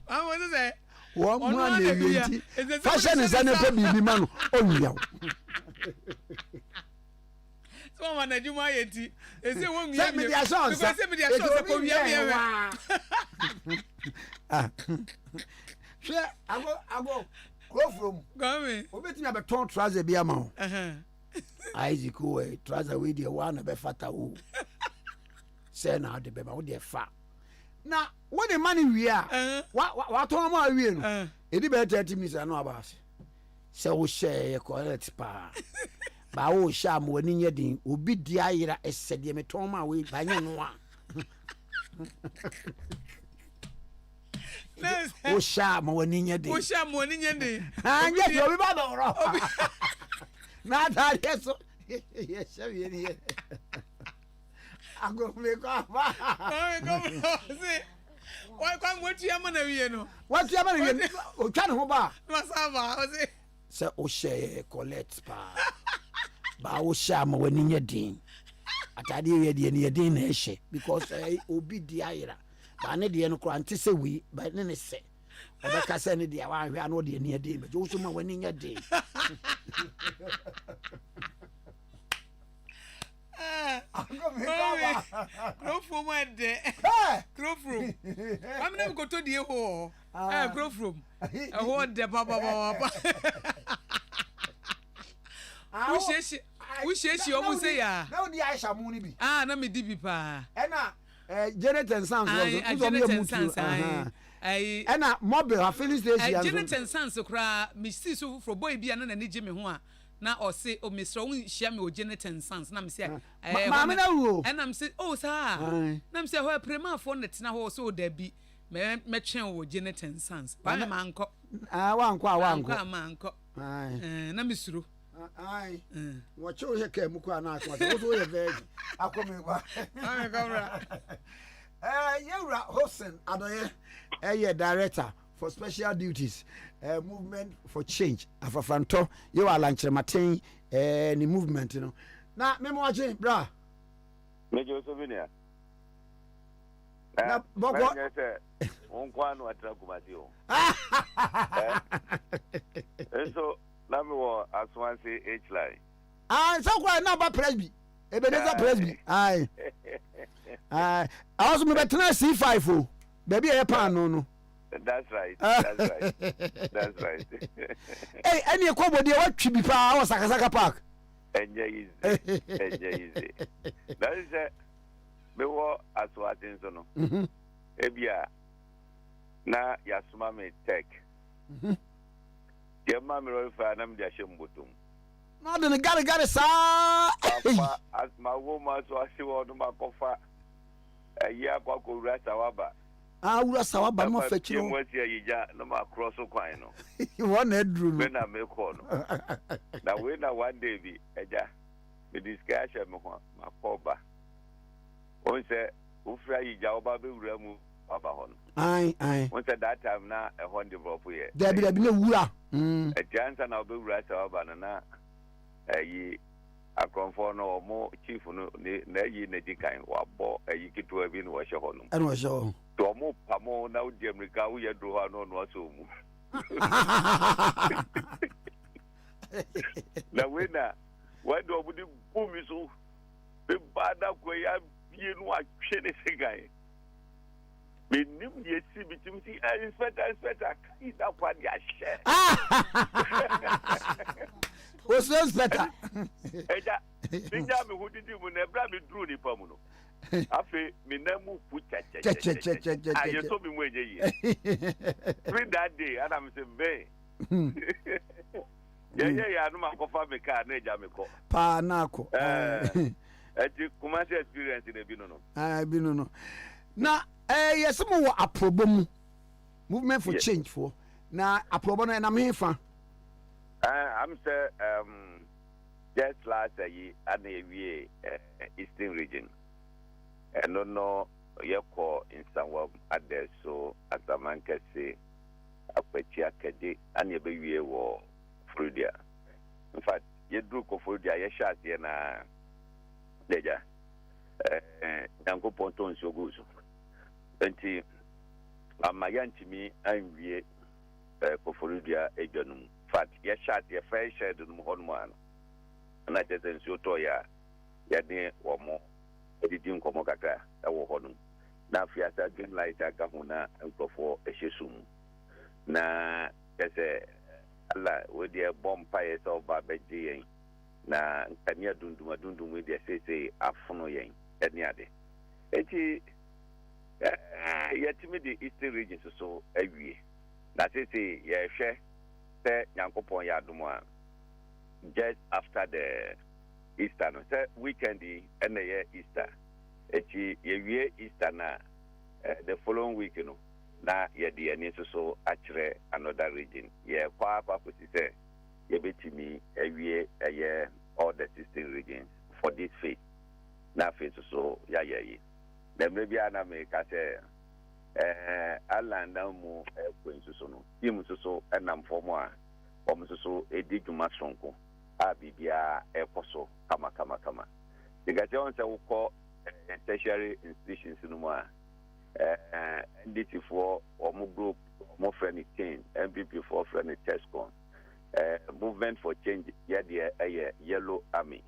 want to say wo mo na wi nti fashion nsa ne pa bibi ma no o nwia so man adwuma ye nti ese wo nwia se media show ko wia she ago go from Kwame obetimi abeton trouser bi ama o Isaac we trouser we dey one be fata o say na de be ma wo dey fa na wo dey money wi a wa ton ma wi no edi be 30 minutes no abase se wo share correct pa ba wo sha mo wani nye din obi di ayira esede me ton ma we ba nye no a wo sha mo wani nye din anye obi ba do ro na ta yeso ye shawe ni ago me ko ba se why kwa what you am na wie no what you am na wie o twa ne ho ba masava o se o share collect pa ba o sha mo wani nye din atade ye de ne ye din na ehye because obi di ayira ba ne de no kro ante se wi ba ne se obeka se ne de wa hwe ano de ne ye din be jo so ma wani nye din Crofrom ade crofrom am na go to die ho crofrom ho de baba Ushesi o mu say ya na odi Aisha mu ni bi na me di bi pa na Jonathan Sans Jonathan Sans na mobile filling station Jonathan Sans kra me si so for boy bi na ne gye me ho a na o se o mesro won hia me o Jonathan Sans na me se ma me na wo na me se sa na me se ho prema fo net na ho so da bi me twen wo Jonathan Sans ba me manko wa manko na me suro ai wo cho he ka mu kwa na akwa so ye veg akomi kwa ai kamera Yewra Hossein Adoye director for special duties movement for change afafanto you are lanchematen ni movement no na memo aje bra mejo souvenir na boko on kwa no atrakumati o eso na me wo aswanse h line so kwa na ba presby ebeneza presby ai also me betena C5 o baby e pan no That's right. Hey, any kobo de what twi bi pa o Sakasaka Park. Easy. That is me wo aswatin so no. Ebia na yasuma me tech. Ye ma me ro fa na me dia shembotum. No de gare sa. As ma wo ma so asiwo no makofa. Ya kwa ko rasa waba. Ura sawa ba mo fetchiro mo tia yija no ma cross kwan no won edru me na me ko no na we na one day bi eja me discussion me ho ma ko ba on se ufra yi ja oba be wura mu aba ho no ai won said that time na e hon develop here there be na wura e jansa na oba wura sa oba no na yi akonfo no mo chief no na yi na dikan wabo yi kitwa bi no wo hye ho no eno wo hye ho to mo pamo na udi America wo ye dro ha no no aso mu na wena wado obudi bumi so be bada ko ya bie no atwe ne segan be nim ye si bitim si inspector kai da kwa dia she o so inspector eja ninja me hudidi mu na bra me dru ni pamu no afi me na mu fu cha aye so me mu enye yi free that day and am say be ya no makofa me ka na eja me ko pa na ko eti kumasi experience de bi no bi no na yes mo wo aprobom movement for change for na aprobo no na me fa I'm say just last year and we eastern region and no yeko in Sanwam ade so atamanka say apachi akade and ye be wie wo Frudia. In fact, ye drew ko Frudia ye shot ye na deja yanko ponton so guzo enti amayanti mi anwie ko Frudia ejanum fact ye shot ye fair share dum honman na jezen so to ya ne wo mo edidi nkomo kaka e wo honum na fiasa green light aka huna nkofo ehesum na kese alla we dey bomb paye so ba beji yen na nkania dundum we dey say afono yen eni ade eti yetimi the eastern region so awie na say ye hwe se yankopon ya adumwa just after the Easter no say weekend and the Easter eti ye wie Easter na the following week no na ye de ani so akire another region ye kwa say ye betimi awie all the 16 regions for this phase na phase so ya yi na maybe ana me ka say alanda mu kwen so no tim so enam form a so edi dwuma sonko a bibia ekoso kama digaje on se wo ko tertiary institutions no mu a NDT for omo group mo friend change MPP for friend Tescon movement for change ya de yellow army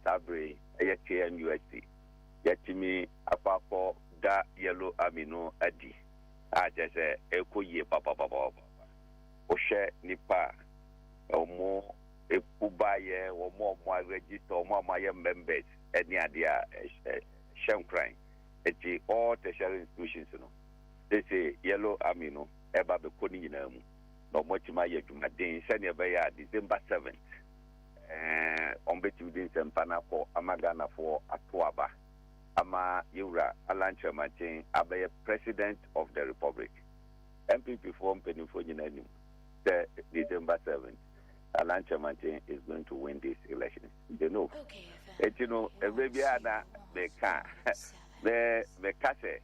sabre KMUST yatimi apako da yellow army no adi just ekoye papa o she nipa omo ekubaye omo register omo members any idea shankran eti all tertiary institutions no they say yellow army no eba be koni nyina mu no mochima ye dwumaden se ne be ya December 7th on beti within sempana for amagana for atoaba ama yura alanche mantin abaye president of the republic MPP for penifo nyina nim the December 7th alanche mantin is going to win this election they know eti no every ana be ka me kase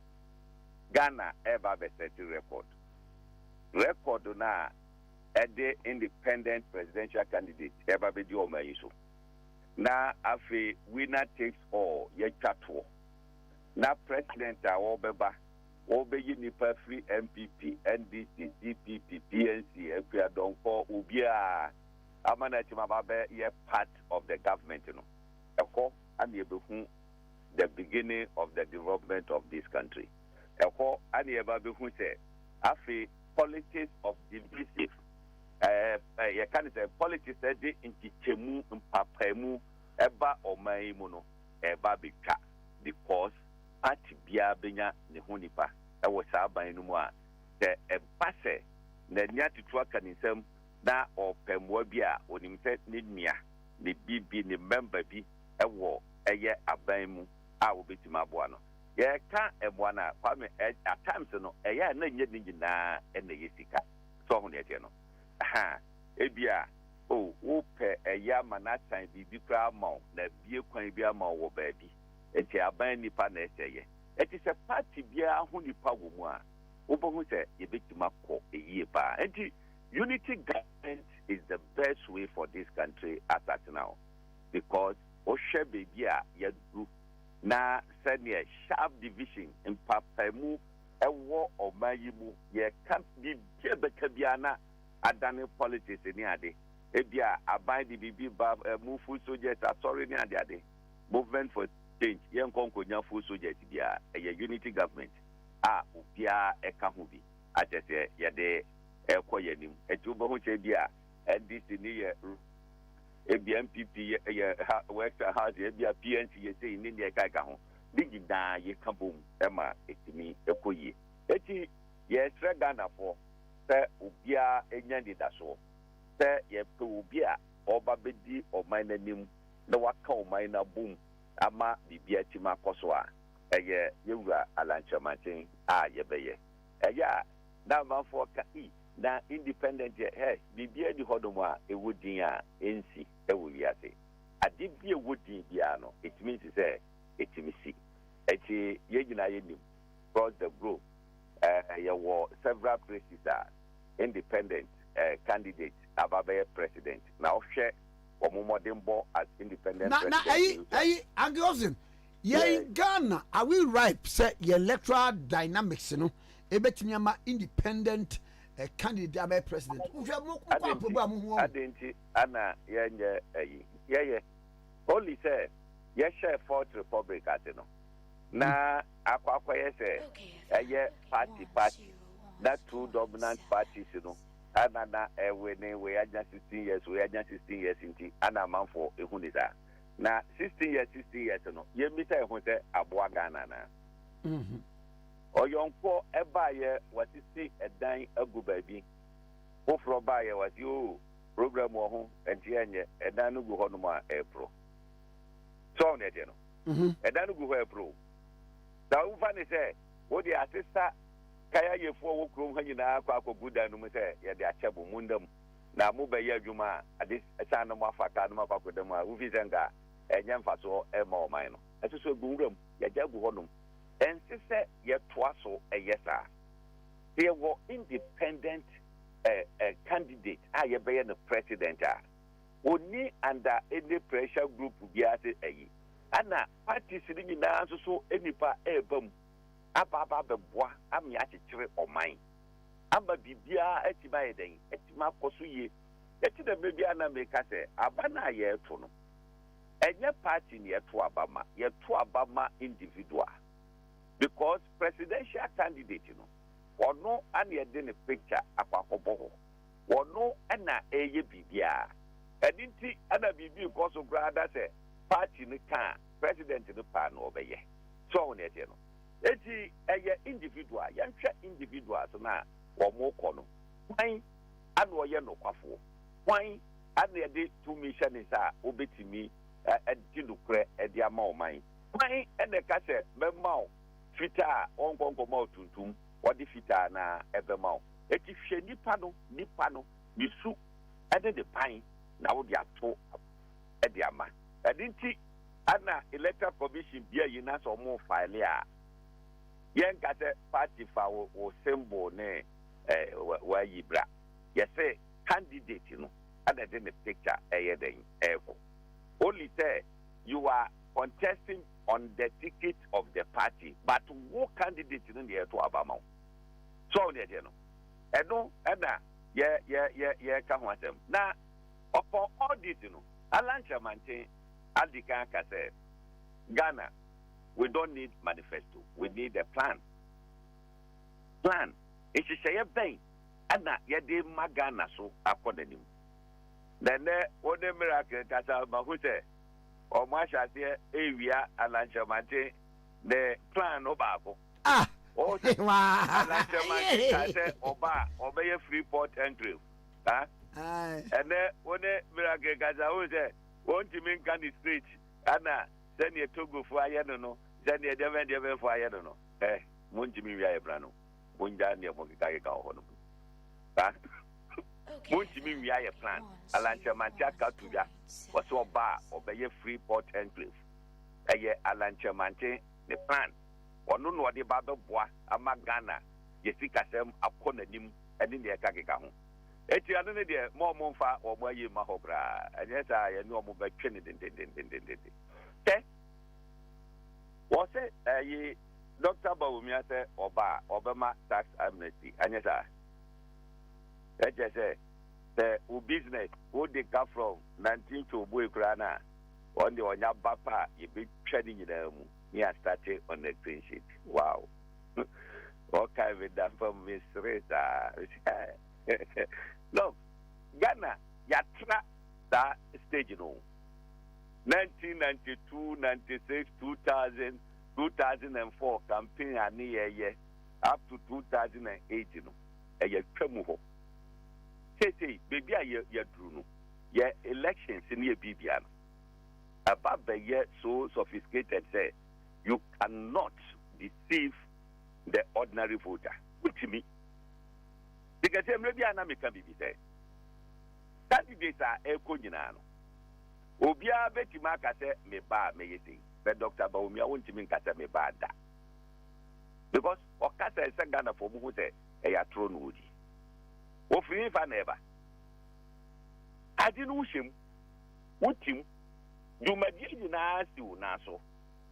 Ghana ever be set record na ede independent presidential candidate ever be di o mayiso na afi winner takes all ye chatwo na president a obeba obeyi nipa free MPP NDC DPP PNC ekua donko ubia amana chimababe ye part of the government no eko ani ebehu the beginning of the development of this country. Eko ani eba be hu say afi politics of divisive you can say politics de intichemu mpapamu eba oman mu no eba beka because party bia benya ne ho nipa e wo sa ban no mu a the eba se na nya tutu aka nsem na opemwa bi a onim se ne nua ne bibi ne member bi e wo eye aban mu a obetima aboa no ye ka eboana Kwame at times no eya na nye dingi na ene yesika so ho ne tie no ebia wo pe eya manatan bibi kra ma na bie kwan bi ama wo ba bi enti aban nipa na eseye it is a party bia hu nipa wo mu a obohu say yebetima ko eye ba enti unity government is the best way for this country as at now because ohwe baby a yadu na senior sharp division in papamu ewo omayimu ye kan bi beka bia na adane politics ni ade ebia aban di bibi ba move full soldiers sorry ni ade movement for change yen konkonya full soldiers bia ye unity government a obia eka ho bi atese ye de ekoyenim etu bo ho che bia ndc ni ye ABMPP ye West House ye PNC ye say ni ne ka ho bigi da ye kabom ema etimi ekoye eti ye sre Ghana for se obia enya ndida so se ye pe obia oba bedi oman nanim na waka oman na boom ama bibia tima koso a eye yewura alanchamanten a ye beye eya na manfo ka na independent hey bibia di hodomo a ewudin a ensi ewuwiase ade bi ewudin bia no it means say etimisi eti yegyina yenim across the globe ye wo several places are independent candidate ababe president na ohwe omomodembo as independent na president na Angiosin ye Ghana are we ripe say your electoral dynamics no ebetimi ama independent candidate abe president uhwe mo kwa pobu amu adenti ana yenye ye only say ye share fourth republic atino na akwa ye say ye party that two dominant parties no ana na we anya 16 years we anya 16 years inti ana manfo ehunisa na 16 years no ye mita ehun say aboa Ghana na oyonko ebaye wasisi edan agu baabi ofro baye wasi o program wo ho enti enye edan no gu ho no ma epro so ne de no edan no gu ho epro da ufa ne se wo di asisa kaya yefo wo krom ha nyina akwa guda no mu se ye de achebo mundam na mu baye adwuma ade esa no afaka no akwa kodam a ufi zenga enye mfaso e ma o man no esuso gu nwram ye jagu ho no and sister yet twaso a yesa. They were independent candidate. I be the president. Only under any pressure group be at a Anna party sitting in the so any pa ebum ababa beboa am yati or mine. Amba bibia etibaiden etima kosuye eti the baby ana make say abana ye to no. Enye party ye to abama individual. Because presidential candidate, or no, and you didn't picture a pacobo, or no, and na eye bibia. And inti, and a bibi because of brother say, party in the car, president in the pan over ye. So on it, eti a individual, young individuals now, or more corner. Why, and or no quaffo. Why, and they did 2 missions are obey to me, and Tinucre at the amount mine. Why, and the cassette, memao. Fita on konkomo tuntum wadi fita na ebemao eti hwe nipa no bisu ede de pan na wo de ato ede ama edinti ana electoral commission bia yina so mo file a yen kase party fa wo symbol ne wa yibra yese candidate no ada de ne picture eyeden eko only say you are contesting on the ticket of the party, but what candidate in the air to Abama? So, and no, and come with them. Now, upon all this, Alancha maintain, Adika said, Ghana, we don't need manifesto, we need a plan. Plan. It's a thing, and that Yadi Magana so according. Then, what the miracle Casal who said, or Masha area Alanchamate the plan Obabo. Oh, Alanchamate Oba, obey a Freeport entry. And then when Miracle Gaza was there, won't you mean candy street? Anna, then you took for I don't know, then you never for I don't know. Won't you mean Brano? Won't you Mokai Hono? Won't you mean we are a plan? Alanchamantia Katuja was so bad, obey a Freeport enclave. A year Alanchamanti, the plan. ɔno no ɔde ba bɛboa ama Ghana yɛsi kasɛm akɔ n'anim ɛne deɛ ɛka keka ho eti ano ne deɛ mo mfa ɔmo ayi ma hɔ koraa ɛnyɛ saa yɛne ɔmo bɛtwe ne dendendendendende tɛ wɔsɛ ɛyi Dr. Bawumia sɛ ɔbɛma tax amnesty ɛnyɛ saa ɛkyɛ sɛ sɛ wo business wo de ka from 19 to oboe koraa no a ɔn de ɔnya ba pa a yɛbɛtwa ne nyinaa mu ne astate on a clean sheet wow ɔkae me da fam mesere saa look Ghana yɛatra saa stage no 1992 96 2000 2004 campaign ane yɛyɛ up to 2008 no ɛyɛ twa mu hɔ say baby a yɛduru no yɛ elections ne yɛ biribia no ɛba bɛyɛ so sophisticated say you cannot deceive the ordinary voter which me because mmerɛ bi a na meka biribi sɛ candidates a ɛkɔ nyinaa no obiara bɛtumi aka sɛ meba a mɛyɛ sei but Dr. Bawumia wontumi nka sɛ meba da because ɔkasa sɛ Ghanafoɔ mu ho sɛ ɛyɛ atoro no wɔdi ofiri fa na ɛba ade no wohyɛm wotim dwumadie nyinaa si wo na so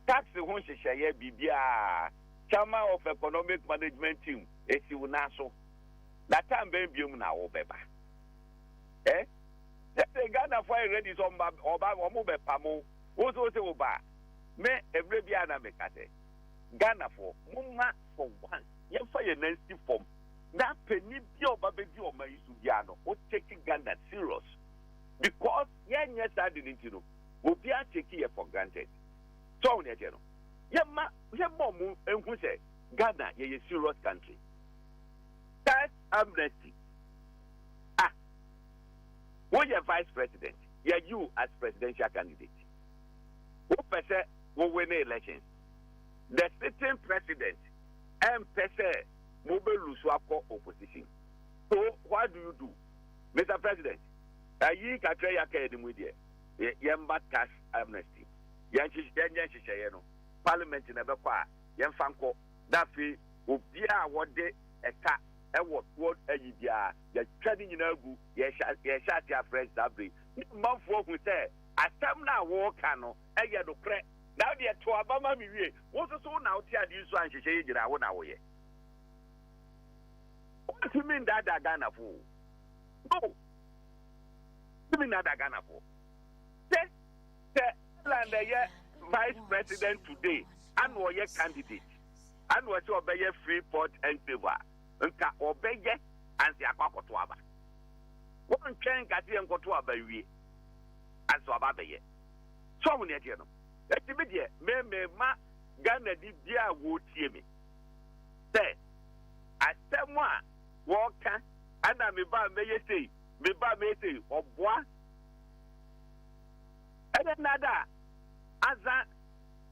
tax ho nhyehyɛeɛ biribiaa chairman of economic management team esi wo na so that time bɛn biom na wobɛba sɛ Ghanafoɔ are ready sɛ ɔmo bɛpa mo wo so sɛ woba me ɛberɛ biaa na meka sɛ Ghanafoɔ momma for once yɛmfa yɛ nansi fam na penny bi oba be di oma isu bia no o taking Ghana serious because yenye sad didn't know obi a take it for granted so on eje no yemma mu enhu se Ghana ye serious country tax amnesty when you vice president you as presidential candidate who person will win the elections the sitting president and person mobile Luswako opposition. So what do you do? Mr. President, ayi kakra ya ka edimu die. Yemba tax amnesty. Yanchi Parliament na be kwa yemfa nko dafi obi a wode eka ewo word ayi bia ya twadi nyina gu ye sha tia fresh dabri. Manfo hu say asam na wo ka no eye do kre. Now de to abama mi wie. Wo so na oti adi so anhyehyɛ yira wo na wo ye. What do you mean that Ghana for? No. What do you mean that Ghana for? The vice president today, and we candidate, and we obey Freeport and Silver, and obey and the Aquacotuaba. One can get the Ancotua by we, and so about the year. So many, you know. Let's be there. Me, Ghana did dear would hear me. Say, as someone. Walker, and I may say, or boy. And another, as that,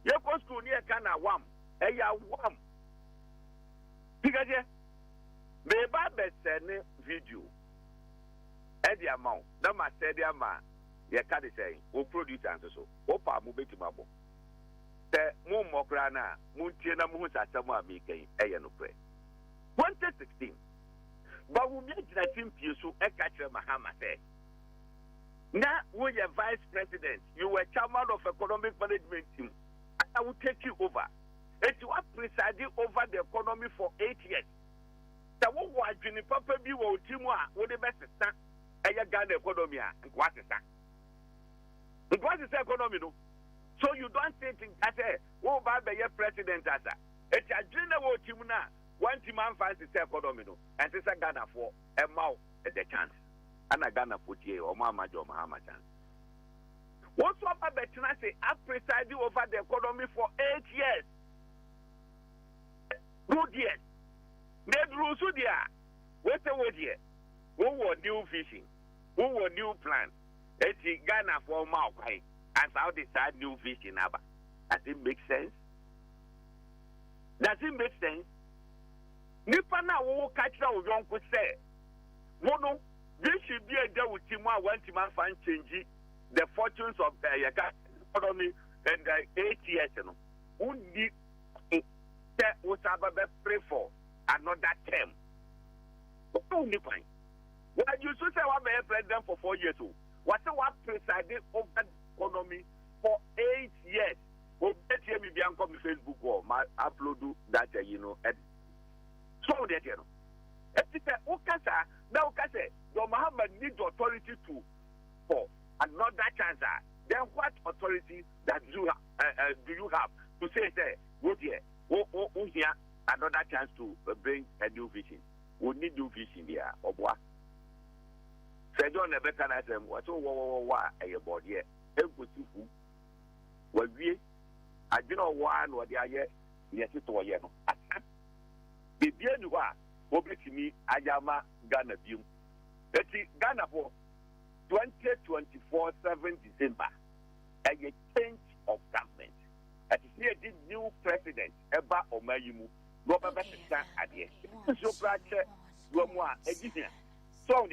you go to near Kana Wam, a ya wam. Because, maybe send video. Eddie amount, no matter the amount, you can't say, or produce answer so, or pa move to Mabo. The moon mokrana, Muntina Musa, someone making a yanopre. 2016. But we made the team to Ekache Mahama say. Now, when you're vice president, you were chairman of economic management team. I will take you over. And you are presiding over the economy for 8 years. The one who has been in Papa B. Timwa, what the best is that? And you got the economy. And what is that? And what is the economy? No? So you don't think that, oh, Baba, your president, as a. It's a general team now. One team man finds the economy, and this is Ghana for a mouth at the chance. And a Ghana put here or Mama Jo Mahama chance. What's what I bet I say? I presided over the economy for 8 years. Good years. Made rules with you. What's the word here? Who were new fishing? Who were new plan? It's Ghana for mouth, and how they start new fishing. Does it make sense? Does it make sense? Nipa na wo catch na wo yonko say wono this should be a day with him one team and fan change the fortunes of the economy and the 8 years no undi that was about pray for another term. Only fine. When you say I be president for 4 years, what presided over the economy for 8 years? Bet me be on Facebook or my upload that so that now your Muhammad needs authority to for another chance. Then what authority that do you have to say go there? Here another chance to bring a new vision. We need new vision here, or what? Say don't never can I say what a body here. Well, we I do not want what they are yet. Yes, it's all yet. The dear you are, open to me, Ayama Ghana view. Let's see, Ghana for 2024 7 December. A change of government. As you see, this new president, Eba Omayimu, Robert Ade. So, Prache, Roma, Edina. So,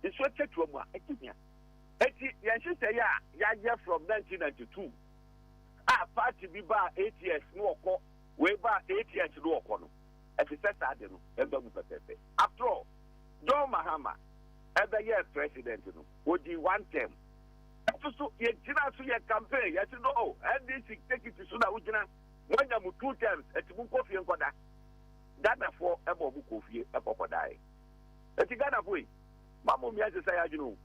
it's what check Roma, Edina. Yes, from 1992. Party be bar 8 years, no call, way bar 8 years, no call. As he said, I don't know. After all, John Mahama, every year president, would be one term. So, you did your campaign, yes, no, and this take it to Suna Ujana, when you 2 terms at Mukofi and Koda. Ghana for Ebo Mukofi, Ebo Kodai. At the Ghana way, Mamu Mia say, you know,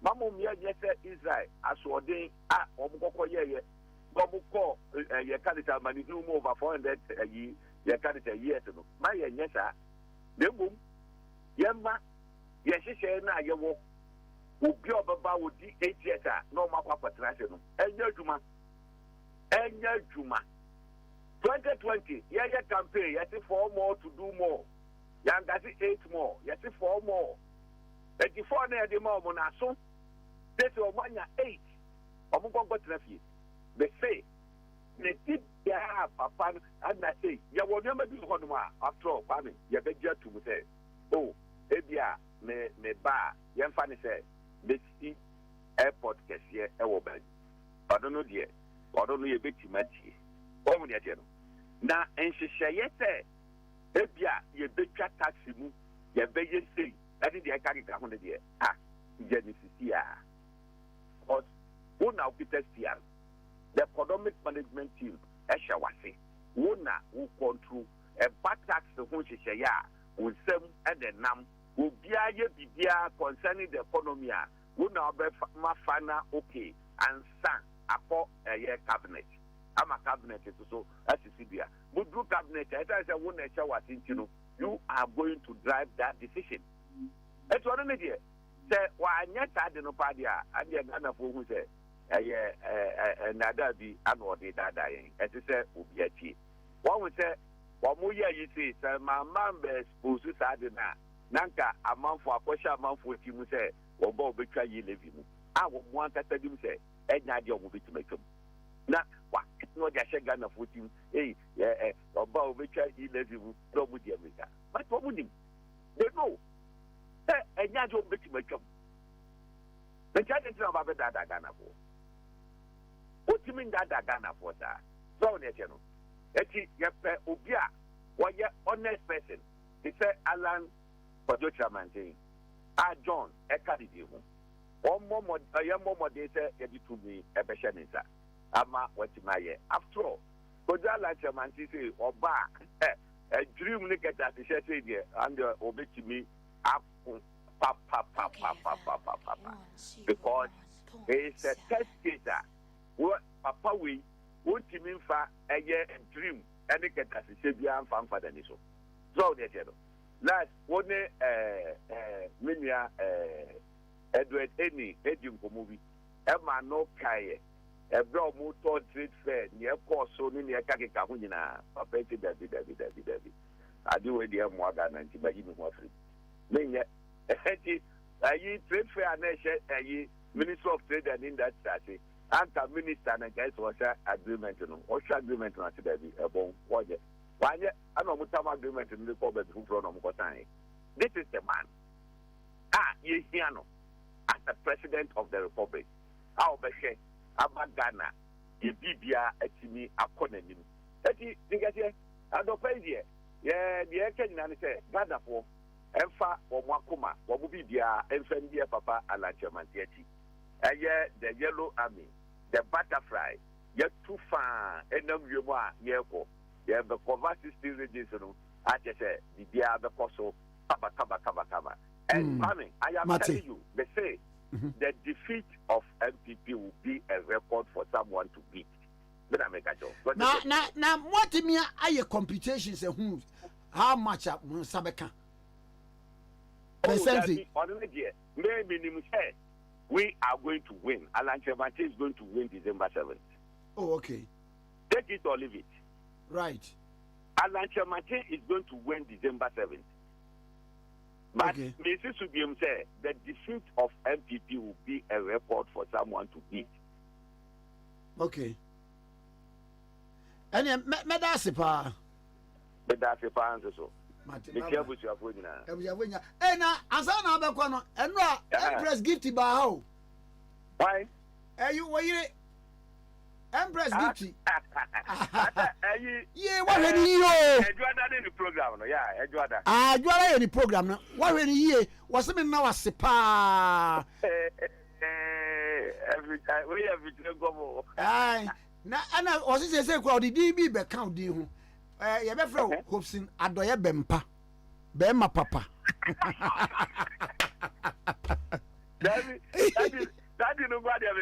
Mamu Mia said Israel, as ordained, Omukoko, yeah. Bobu call your candidate money no more over 400 a year, your candidate years ago. My yes, sir. The boom, Yamma, yes, she said, now you will be about with the 8 years, no more patrician. And your Juma, 2020, yeah, campaign, yes, 4 more to do more. Young, that's 8 more, yes, 4 more. 84 near the more monaso, that's your 1 year 8. I'm going to go they say, they did papa, and I say, you will never do one after all, Kwame, you beg to say, oh, Abia, me bar, young funny say, they see airport cashier, I don't know, dear, I don't know a bit too much. Oh, now, and she say, yes, Abia, you beg taxi, you beg you say, I think I can't get 100 years. Ah, Genesis here. But who now Peter Stian? The economic management team, Eshawasi, Wona, who control a bad tax to which is a year, with some and the NAM, will be a concerning the economy, Wona Mafana, okay, and San, a year cabinet. I'm a cabinet, so as you see there. But do cabinet, as I said, when Eshawasi, you are going to drive that decision. That's what I'm here. Say, why not I don't know, Padia, and you're going to who say, another be unworthy that dying. As you said, will be a cheat. One would say, what more you say, my members, who suicide Nanka, a month for a question, a month for you say, or Bob betray you live you. I would want to tell you, say, any idea will be to make them. Now, what? No, just a gun of with him, or Bob betray you live you, don't with the America. But what would him? They know. And now you'll be to make them. The judge is not about that Ghana for. What do you mean that Ghana for that? So, you know, Obia, what you're honest person. He said, Alan, for the chairman saying, John, a candidate. One more, a young moment, they say, to me, a beshaninsa. Ama, what you may after all, for that like chairman say, or bar, a dream look at that, he said, and obey to me, up. Because it's a test case. What Papa we won't mean for a year dream and it gets a Sabian fan for the Niso. So, the general. Last one, Minia Edward Any, Edium movie, Emma no Kaye, a broad motor trade fair near course so near Kakahunina, Papa Debbie. I do a dear more than 90 by even more free. Trade fair nation, Minister of Trade and Industry, and Minister and guys was agreement, agreement on a bone. Why, I know what agreement in the public who from Mokotani. This is the man. Ye Hiano, as the President of the Republic. Our Beshe, Abba Ghana, ye Bibia, Etimi, Akonenim. adopɛ deɛ ɛka nyina ne sɛ Ghanafoɔ ɛmfa wɔn akoma wɔn biribiara ɛmfa ne deɛ papa alankyɛmante akyi ɛyɛ the yellow army the butterfly yɛtu faa ɛnam wiem a yɛrekɔ yɛbɛkɔva 16 regions no akyɛ sɛ biribiara bɛkɔ so kaba. And Kwame, I am telling you, they say the defeat of MPP will be a record for someone to beat. Now, what do you mean? Computations and how much Sabeka? Percentage. Maybe we are going to win. Alan Chemate is going to win December 7th. Oh, okay. Take it or leave it. Right. Alan Chemate is going to win December 7th. But Mrs. Subium said the defeat of MPP will be a record for someone to beat. Okay. And Medasipa. Medasipa answer so. And Asana Bakwano, and Empress Gifty Bao. Why? Are you where Empress Gifty? Yeah, what are you? Eduardo in the program, yeah, Eduardo. You are in the program now. What are you? What's the now a sepa? Every time we have it go. Aye. Now, and I was saying, crowd, the DB back count, you. You better hopes in Adoya Bempa. Bema Papa. That you know what you have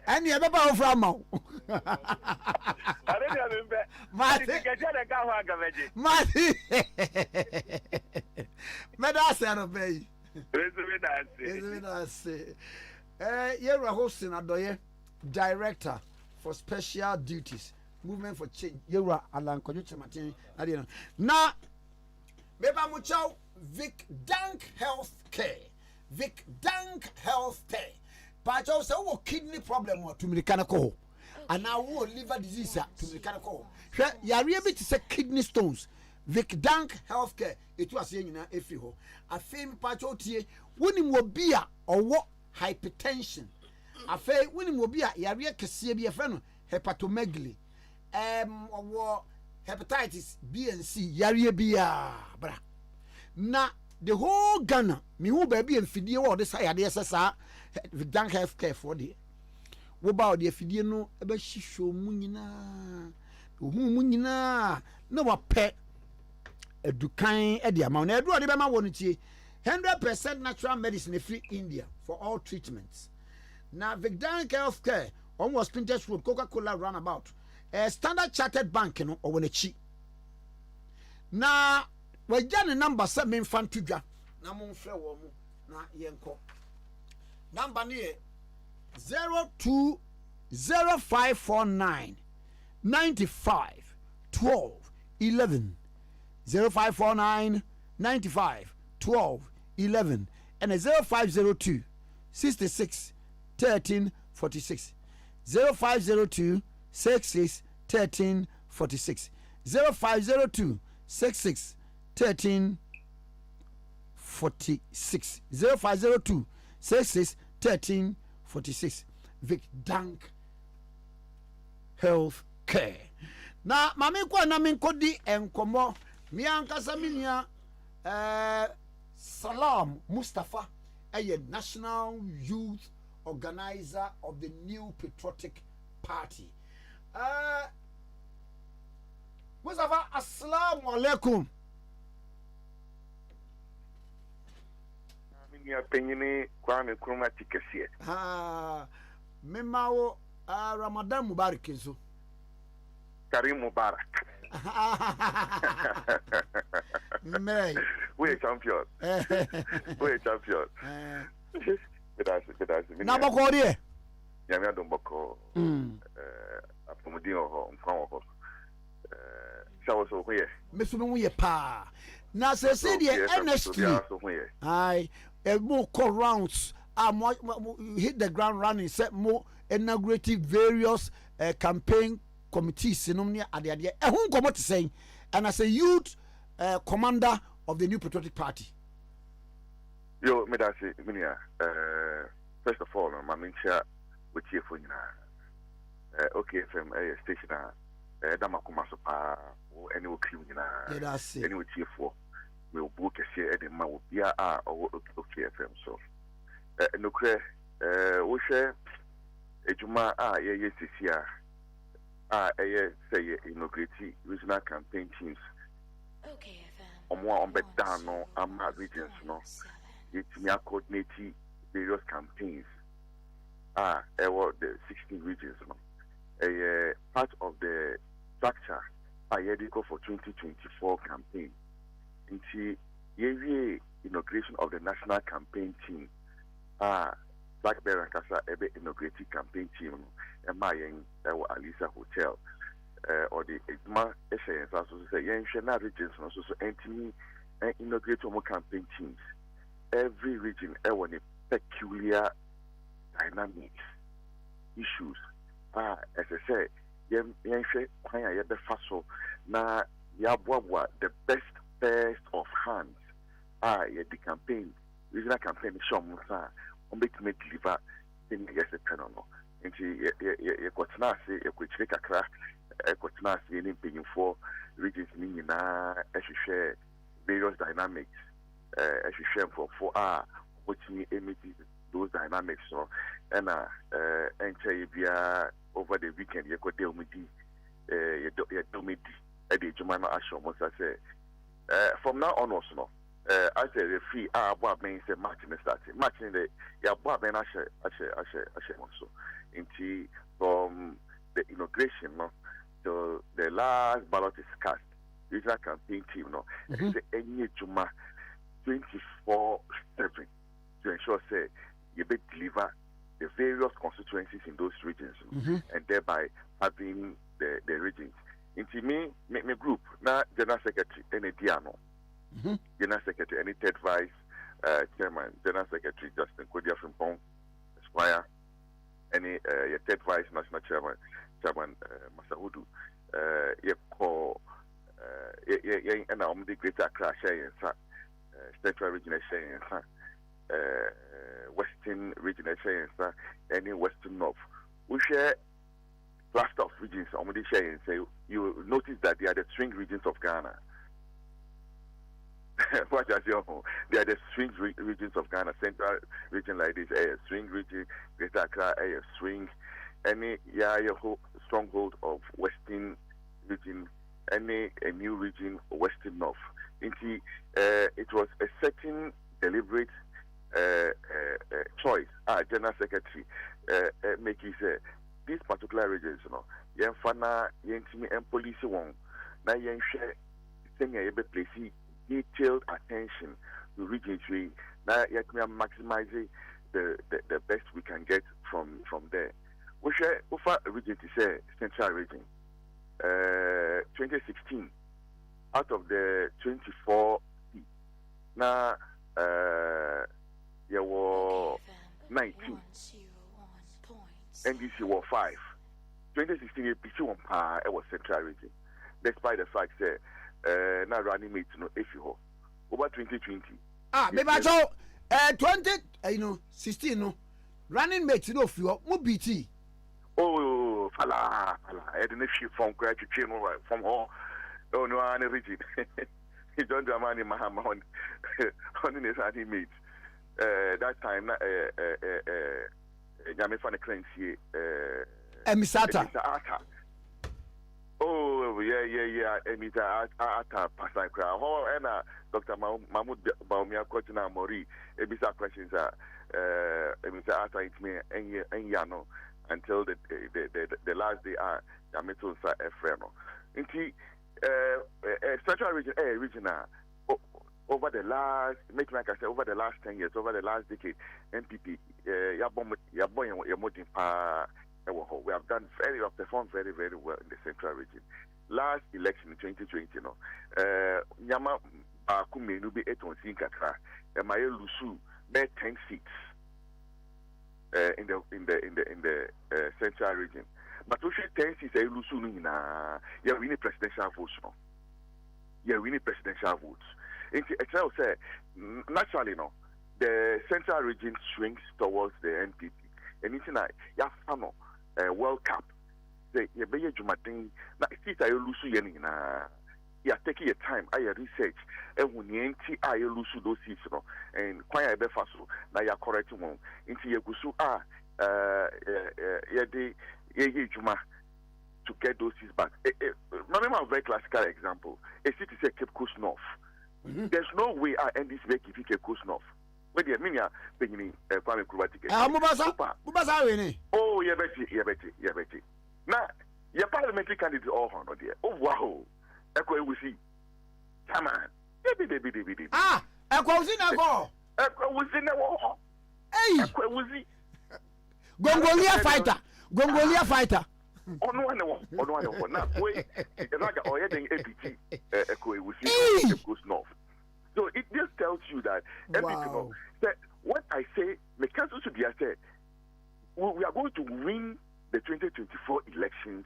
and you have a from now. I don't have him. Marty, Medasa obey. You're a hosting Adoye, director for special duties, movement for change. You're a Alan Kojucha Martin. I didn't know. Now, Beba Mucho, Vic Dank Health Care. Vic Dank Health Care. But also a kidney problem or to mechanical. And now liver disease to mechanical. You are able to say kidney stones. Vic Dank Healthcare. It was saying in a few. A fame patcho tea. Winning will be or what hypertension. A fame winning will be a Yaria Cassia friend. Hepatomegaly. Or hepatitis B and C. Yaria Bia. Bra. Na the whole Ghana. Me who baby and Fidio or this higher SSR. Vic Dank Healthcare for the. What about the Fidio no? About Shisho Munina. Munina. No, a pet. A Dukain at the amount. I do a debama warranty. 100% natural medicine free India for all treatments. Now, Vic Dank Healthcare, almost Pinterest Road, Coca-Cola runabout. A Standard Chartered Bank, you know, or when a cheap. Now, we're done a number 7 fan to draw. Namon flower, na yenko. Number near 020549 95 12 11 0549 95 12 11 and a 0502 66 13 46 0502 66 13 46 0502 66 13 46 0502 66 13 46 Vic Dank Health Care. Na mami kwa na minkodi enkomo mianka saminia Salam Mustafa a National Youth Organizer of the New Patriotic Party. Mustafa, assalamu alaikum. Penny Kwame Nkrumah Tikese. Memao Ramadan Mubarak so. Karim Mubarak. We champion. We champion. Na bako die. Ya me adom bako. Apomodi ho nkwan ho. Shawo so hoye. Mesu no ye pa. Na se die NST. Ai more call rounds hit the ground running set more inaugurative various campaign committees ade ehun komo te say and as a youth commander of the New Patriotic Party. Yo me da say minia first of all my mentia we chief for nyina okay FM station damakoma so pa wo ene wo crew nyina ene wo tiefo me obu kese e de ma wo bia a owo okay FM so no kre wo hwe ejuma a ye sisia eye say inaugurate regional campaign teams omo on bet down no ama regions no it me coordinate various campaigns the 16 regions no part of the structure go for 2024 campaign into the inauguration of the national campaign team Black Bear and Casa ebe inaugurated campaign team and my Alisa Hotel or the Igma Essence also say yen shena regions also so entity and inaugurate more campaign teams. Every region one peculiar dynamics issues. As I say, yen she kwanya ye be faso na yabwa the best of hands. Ye the campaign regional campaign show musa on make deliver in yes the panel no. Nti ye kwatena ase ye kwechire kakra kwatena ase ni mpanyimfo regions ni nyina ehwehwe various dynamics ehwehwe for which emit those dynamics so and enche bia over the weekend ye ko de omidi ye domidi e de juma no asho mo say from now onwards no I say the free abo ben say match me start match in the ya abo ben ashe so into from the inauguration no to the last ballot is cast regional campaign team no any juma 24/7 to ensure say you be deliver the various constituencies in those regions and thereby having the regions into me group na general secretary any diano General Secretary, any third vice chairman, General Secretary Justin Kodia Frimpong, Esquire, any third vice national chairman, Masahudu, and I'm the greater Accra share Central Regional share Western Regional share any Western North. We share cluster of regions. I'm the share say you notice that they are the swing regions of Ghana. What does your they are the swing regions of Ghana, central region like this, a swing region, Greater Accra, a swing, any stronghold of Western region, any a new region, Western North. Into it was a certain deliberate choice. General Secretary make you say these particular regions, yen fana yen timi and police one, na yen share thing a place. Detailed attention to region 3. Now, yet we are maximizing the best we can get from there. We share over region to say central region. 2016, out of the 24, now there were 19. NDC were 5. 2016, APC one par it was central region, despite the fact that. Now running mates no if you over 2020 maybe I saw 16 no running mates no few mo BT fala I didn't see from crack from home no any region he don't do money mahama on his running mates that time Yami fan currency Emisata oh yeah. Emita ata pasai kra. Ho ena Dr. Mahmoud Baumia Kotina Mori. Ebisa questions Emita ata it me enyano until the last day Yamito sa Efreno. Inti central region over the last make like I said over the last 10 years, over the last decade, MPP we have performed very, very well in the central region. Last election in 2020, Nyama Bakume Nubi Etonsin Katra, and Maye Lusu made 10 seats in the central region. But we should 10 seats Lusu Nina, you're winning presidential votes. You're winning presidential votes. It's say naturally the central region swings towards the NPP. And it's like World Cup. say you be jumating na sit I lose you na you are taking your time I research and when you I lose those seats no and quite a fast na you correct one into your gusu juma to get those seats back. Remember a very classical example. A city say Cape Coast North. There's no way I end this make if you Cape Coast North. Where the meaning beginning Kwame Nkrumah Tikese. Oh, yeah, Betty. Now, your parliamentary candidate all honor there. Oh, wow. Echo we see. Come on. Ah, Echo was in a go. Echo was in a war. Hey, Echo was it. Gongolia fighter. On one. Now, wait. Like already APT. Echo we see. Cape Coast North. So it just tells you that Wow. that what I say, the council should be said, we are going to win the 2024 elections.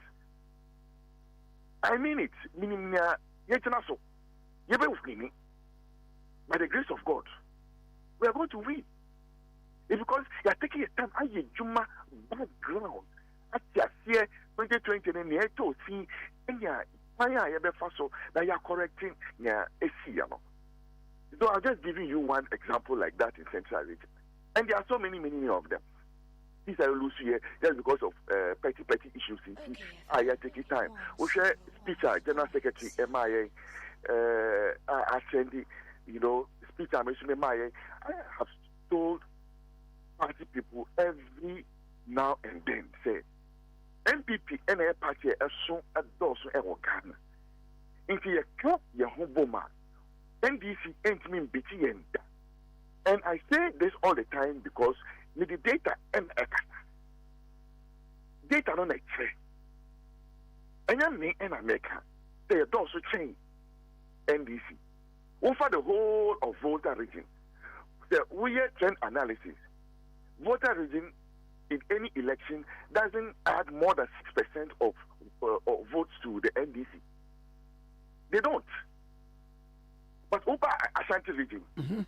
I mean it. Meaning, so by the grace of God, we are going to win. It's because you are taking a time. I Juma background. At your year 2020, and you to see, and you are correcting your ACM. So I'm just giving you one example like that in Central Region. And there are so many of them. These are loose here just because of petty issues. I take time. We share speech, General Secretary MIA, attending, speech I mentioned MIA. I have told party people every now and then, say, MPP and a party as soon as those who are working. Into your club, your home boma. NDC ain't mean BTN. And I say this all the time because with the data and data don't exchange. And I mean in America, they also change NDC. Over the whole of voter region, the weird trend analysis. Voter region in any election doesn't add more than 6% of votes to the NDC. They don't. But over Ashanti region,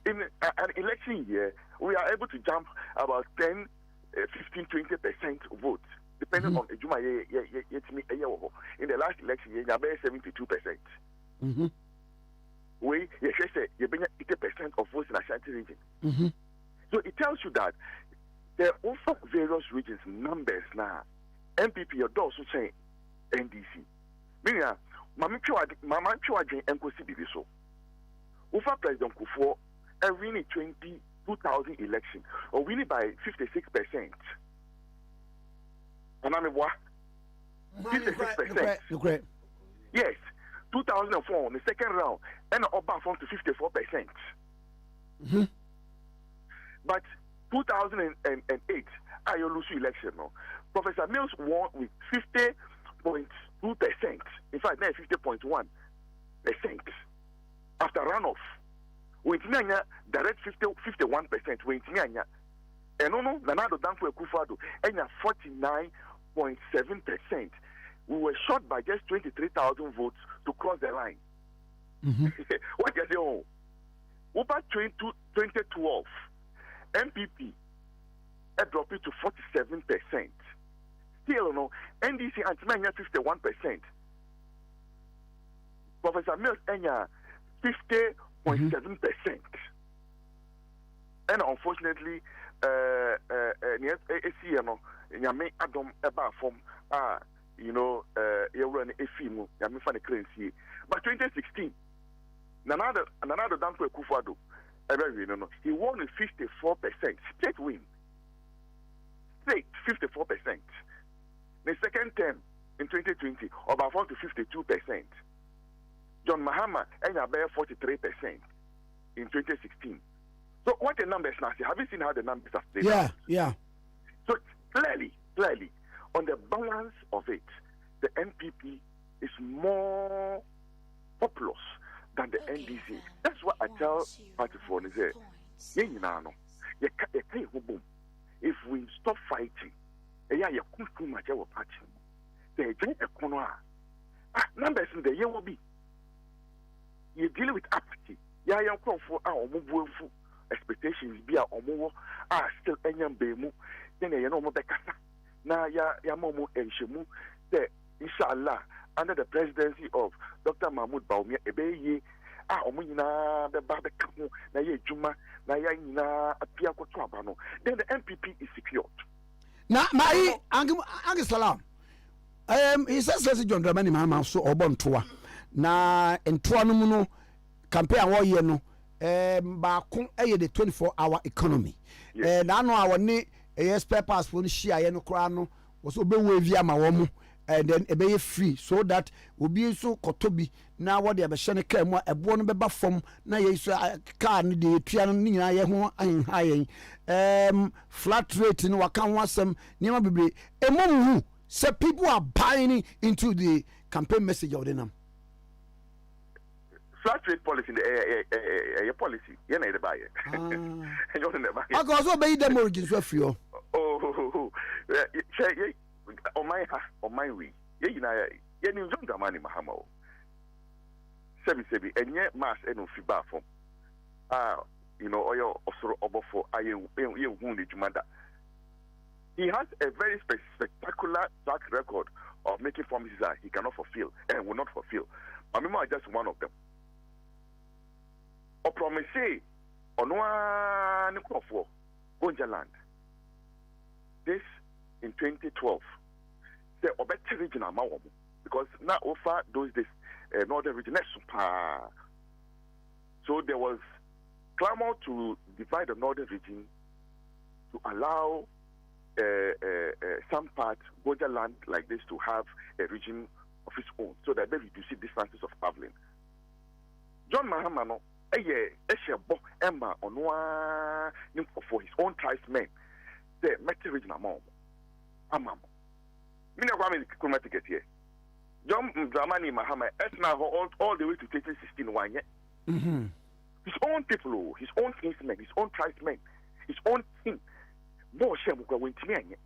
in an election year, we are able to jump about 10, 15, 20% votes, depending on the Juma. In the last election, you have 72%. We say you bring 80% of votes in Ashanti region. So it tells you that there are also various regions numbers now. MPP, your doors will say NDC. Meaning, Mama Chua and Kosi so. Over President Kufuor, winning 2000 election, or winning by 56%. And I mean, what? 56%. Yes. 2004, the second round, and Oba from to 54%. But 2008, Ayolusu election, no, Professor Mills won with 50.2%. In fact, now 50.1%. After runoff, we direct 51%. We and Nanado Danko Ekufado and 49.7%. We were short by just 23,000 votes to cross the line. What you say? Oh, over 2012, MPP dropped it to 47%. Still, no, NDC and 51%. Professor Mills and 50.7%. And unfortunately, Adam Eba from you run a film, Yamifa currency. But 2016, another Danko Ekufado, he won with 54%. Straight win. Straight 54%. The second term in 2020, about 4 to 52%. John Mahama and about 43% in 2016. So what the numbers now say? Have you seen how the numbers are played? Yeah. So clearly, on the balance of it, the NPP is more populous than the NDC. That's what I tell party for if we stop fighting, numbers in the year will be. You deal with apathy. Young for our expectations be our still enyam bemu. Then you know Becasa. Now ya momo and shimu. say inshallah under the presidency of Dr. Mahmoud Bawumia ebeye omo nyina be ba be kamu na ye adwuma na ya nyina apia koto abano, then the MPP is secured. Na mai angi salam. He says John Dramani Mahama so obontoa na ntoa no mu no campaign wo ye no ba ko the 24-hour economy. Na no a woni spare pass for share ye no kra no wo so be we via ma wo mu, and then e be free so that obi so kotobi na wo de be hye ne ka mu ebo no be ba fom na ye so car ne de tua no nyina ye ho ayen flat rate no waka ho asem niam bebre emom hu. So people are buying into the campaign message of the name. Flat rate policy, your policy, you know the buyer. I go obey them origins of you. Oh, on my way. You know, you don't the money, Mahamo. Sebi, and yet mass and no feedback from. You know, or your also for I wounded mother. He has a very spectacular track record of making promises that he cannot fulfill and will not fulfill. Mamima is just one of them. O promise on one for Gonja land. This in 2012. The better region because now offer those days northern region super. So there was clamor to divide the northern region to allow some part border land like this to have a region of its own so that they reduce the distances of traveling. John Mahama no Emma on for his own tribesmen the Meti region among Amam. Mina Kwame Nkrumah Tikese. John Dramani Mahama all the way to 2016 one year. His own people, his own kinsmen, his own tribesmen, his own king. More shame go win to me.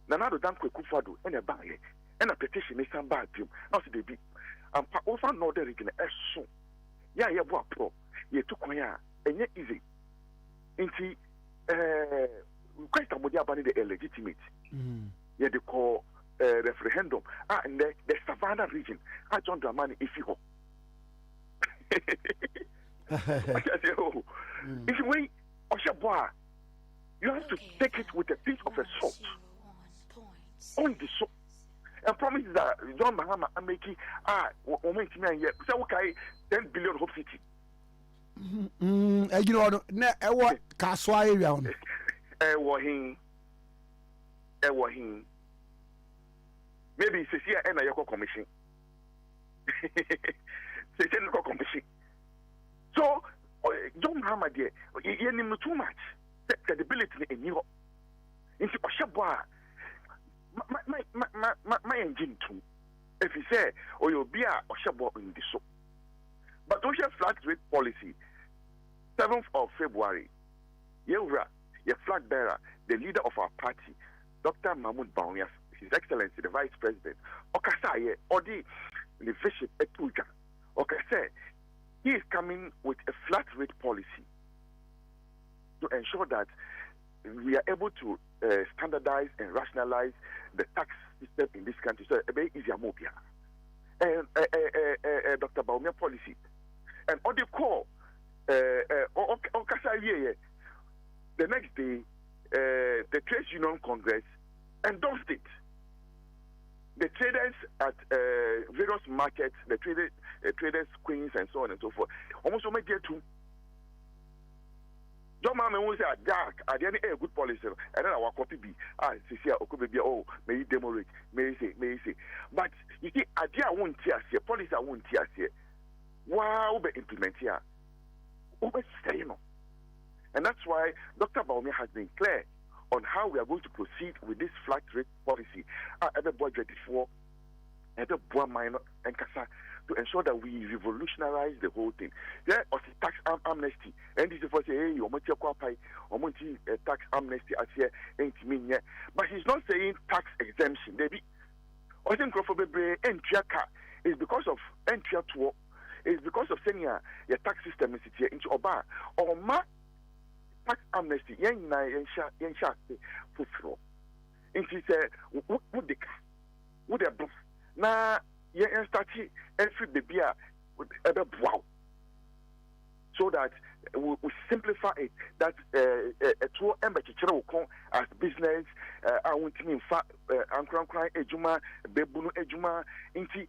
Nanado dan Kwekufado and a buy and a petition is some bad film. Not the be. And over northern region as soon. Yeah, pro. Ye took kwaya and yet easy. Inti quite a modia bunny the illegitimate. Yeah, they call referendum. And the Savannah region. John Dramani if you go. If you wait, Oshaboa. You have to take it with a pinch of a salt. On the salt. And promise that John Mahama are making so okay 10 billion Hope City. You know, what Kaswa area on maybe it's here and a Yoko commission. Commission. So John Mahama dear, you need too much. Credibility in you. Into Oshaboa, my engine too. If you say, or you'll be a Oshaboa in the soap. But Osha flag rate policy, 7th of February, Yevra, your flag bearer, the leader of our party, Dr. Mahmoud Bawumia, His Excellency, the Vice President, Okasaye, or the Bishop Etuja, Okase, he is coming with a flat rate policy to ensure that we are able to standardize and rationalize the tax system in this country. So, a very easy mobile. And Dr. Bawumia policy. And on the call, the next day, the Trade Union Congress endorsed it. The traders at various markets, the traders, queens, and so on and so forth, almost made there too. John Mahama will say, Jack, I didn't a good policy, and then our copy be, Cecilia, oh, may you demorate, may say. But you see, idea won't tear here, policy won't tear here. Wow, be implement here. And that's why Dr. Bawumia has been clear on how we are going to proceed with this flat rate policy. Every budget for every minor and kasa to ensure that we revolutionize the whole thing. There was a tax amnesty, and this is for say, hey, you want to tax amnesty as here ain't mean yet. But he's not saying tax exemption. Maybe I think is because of entry to is because of saying your tax system is here into Oba or ma tax amnesty. Yen fulfill. And she said, would the na ye start every baby wow, so that we simplify it, that to as business I want to mean ankran ejuma bebunu ejuma inti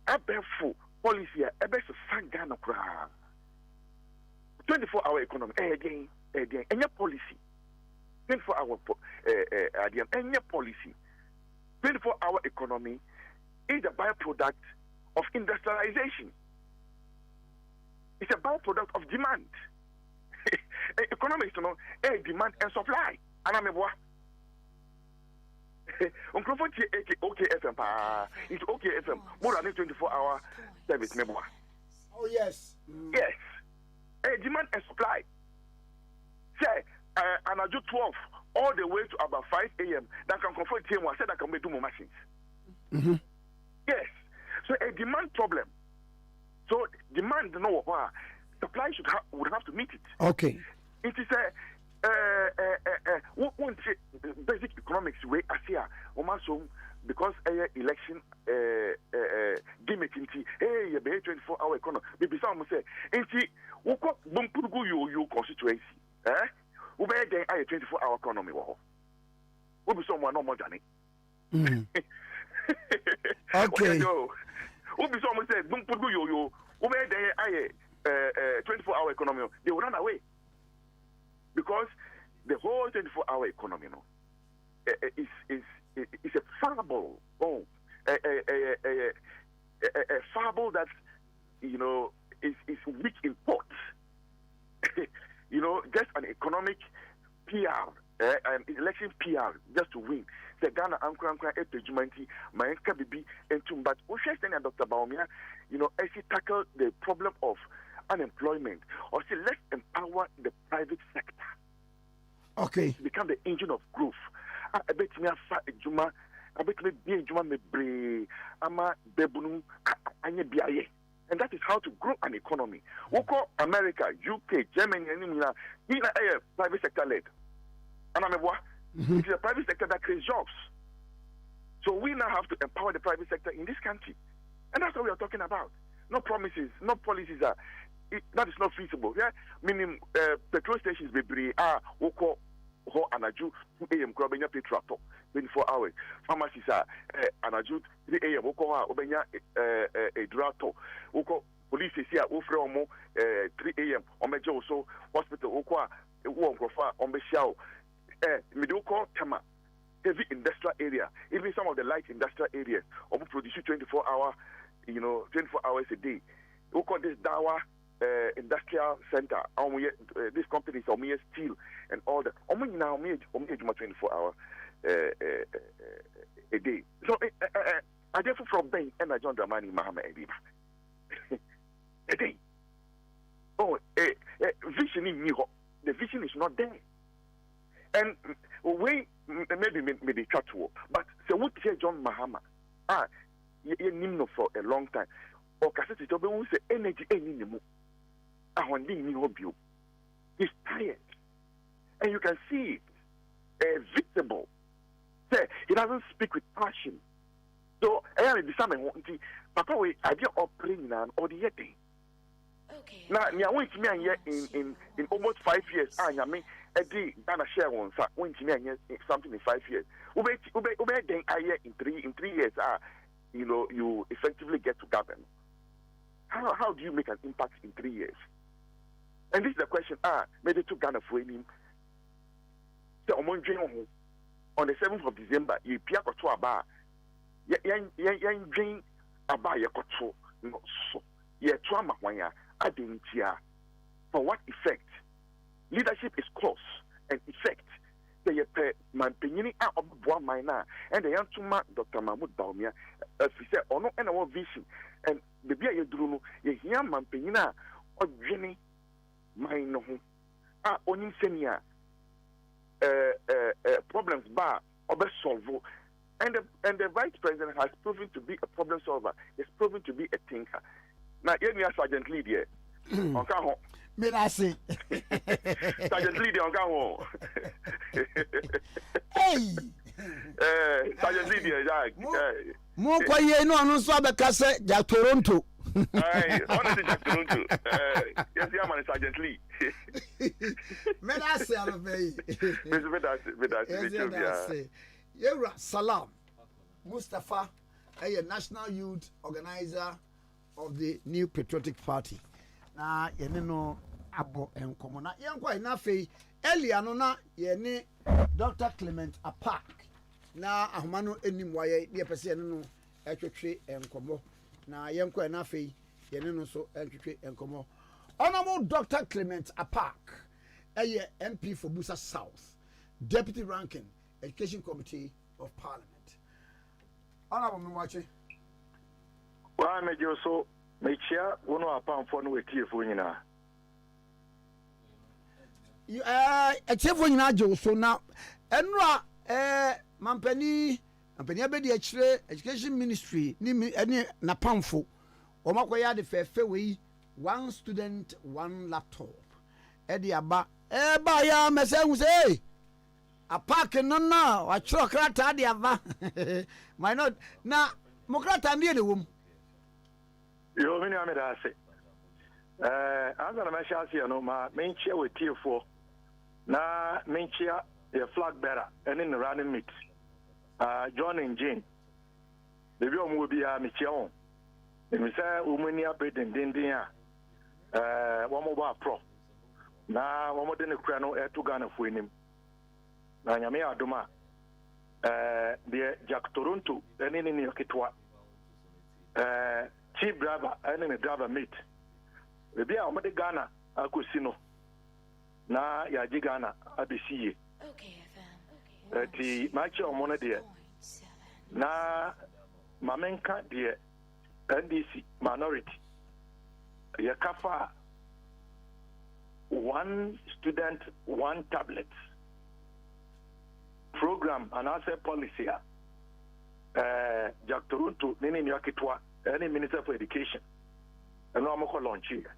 abefu policy ebe so sangana kra 24-hour economy again any policy 24-hour any policy 24-hour economy is a byproduct of industrialization. It's a byproduct of demand. Economics, demand and supply. And I'm a boy. Okay FM, it's okay FM. More than 24-hour service, me boy. Oh yes. Yes. Demand and supply. Say, and I do 12 all the way to about 5 a.m. That can confront him. I said I can make 2 more machines. Mm-hmm. Yes. So a demand problem. So demand no supply would have to meet it. Okay. It is one basic economics way as here. Because election gimmick into hey 24-hour economy. Maybe some say into woko bumpugu you constituency. We be there 24-hour economy. We be someone no more than it. Okay. We be someone say bumpugu you. We be there 24-hour economy. They will run away because the whole 24-hour economy, is a fable. A fable that is weak in thought. Just an economic PR, an election PR, just to win. The Ghana Ankran Epejumenti, Mayenka Bibi, and Tum. But Oshestan Dr. Baumia, as he tackle the problem of unemployment, or say let's empower the private sector. Okay. To become the engine of growth. I bet me a Juma, I bet me Juma me bre, ama bebunu, anye biaye. And that is how to grow an economy. Woko America, UK, Germany, and private sector led. And I'm it is a private sector that creates jobs. So we now have to empower the private sector in this country. And that's what we are talking about. No promises, no policies that is not feasible. Yeah, meaning petrol stations be woko ho anaju 2 a.m. krobenya petrol 24 hours. Pharmacies are anaju 3 a.m. woko ha obenya drato. Woko police is here ofre omo 3 a.m. omeje also hospital woko wo nkrofa ombehiao middle tama heavy industrial area, even some of the light industrial areas, produce 24 hours a day. We call this Dawa industrial center. These companies are steel and all that. Now 24 hours a day. So I therefore from Ben and I John Dramani Mahama Ediba. A day. Vision in New York. The vision is not there. And we maybe cut to, but so what say John Mahama? You know for a long time. Or Cassette will say energy anymore. He's tired. And you can see it visible. Say he doesn't speak with passion. So I am the same Papa we idea of praying or the yeti. Okay. Now wait me in almost 5 years. I mean Eddie Ghana share one when something in 5 years. Ube then in 3 years you effectively get to govern. How do you make an impact in 3 years? And this is the question. Maybe to Ghana for him. So on the 7th of December, you appear to a bar. Yan drink a bar your control. No so ye trauma when ya for what effect? Leadership is cause and effect. They man penini of one minor and the young tuma Dr. Mahmoud Baumia, as we said, or no and our vision. And the beer you drew, you hear man penina or Jenny mine onin senior problems bar or best solve. And the vice president has proven to be a problem solver. He's proven to be a thinker. Now, you are Sergeant Lee there. Me I say. Sergeant Lee there. Hey. Sergeant Lee Jack. Mo kwa ye no anu so abeka se ja Toronto. Honestly, Jack Toronto. Yes, yeah, man, Sergeant Lee. Me da se alobei. Me Yewra Salam Mustafa, a national youth organizer of the New Patriotic Party. Na yene no abo enkomo na yenkwa ina fei elia no na yene Dr. Clement Apak na ahoma no enim waye de pese yene no etwetwe enkomo na yenkwa ina fei yene no so etwetwe enkomo. Honorable Dr. Clement Apak, a MP for Busa South, Deputy Ranking Education Committee of Parliament. Honorable Mwache. Wa mejo so mechia wono apamfo no wetiefo nyina. A tiefo nyina jo so na enra mampani abedi akire Education Ministry ni na pamfo o makoya de fefe we one student one laptop. Edi aba ba ya mesengu say a park no na wa chiro krata de ava. My not na mokrata ndie ne wom. Yo mini ameda ase. Anza na mesha ase no ma menchia wetiefo na menchia the flag bearer and in the running meet. John and Jane. The view will be a mission. And we say, Umania Bedin Dindia, one mobile pro. Now, one more than a crano air to Ghana for him. Now, Yamia Duma, the Jack Toronto, and in New Kitwa, chief driver, and in a driver meet. Maybe I'm at the Ghana, Akusino. Now, Yaji Ghana, ABC. The match on one dear. Na Mamenka dear NDC minority. Yakafa one student, one tablet program and answer policy. Jack Toronto, Nini Nyakitwa, any Minister for Education. And no more launch here.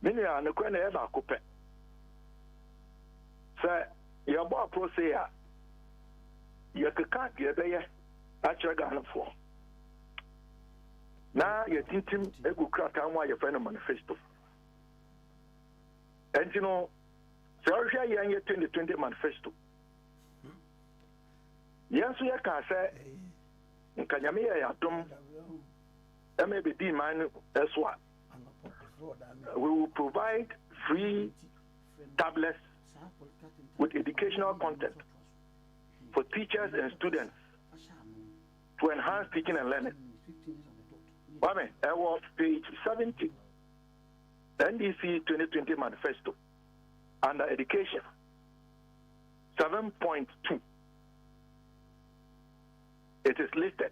Many are no question ever coupe. Sir, your boy pro say you can't get there. Actually, Ghana for now. You think him a good crack on why your friend manifesto. And you know, so you are 2020 manifesto. Yes, we can say, in Kanyamia, Yatum, MABD mine as well. We will provide free tablets with educational content for teachers and students to enhance teaching and learning. Kwame, I was page 70, NDC 2020 Manifesto, under education, 7.2. It is listed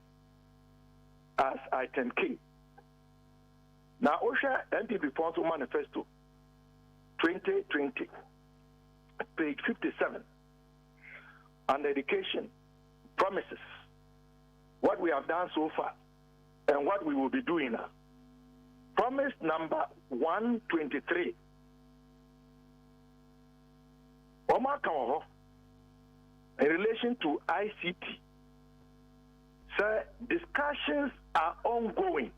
as item K. Now, OSHA NDP Council Manifesto 2020, page 57, under education, promises what we have done so far and what we will be doing now. Promise number 123. In relation to ICT, sir, discussions are ongoing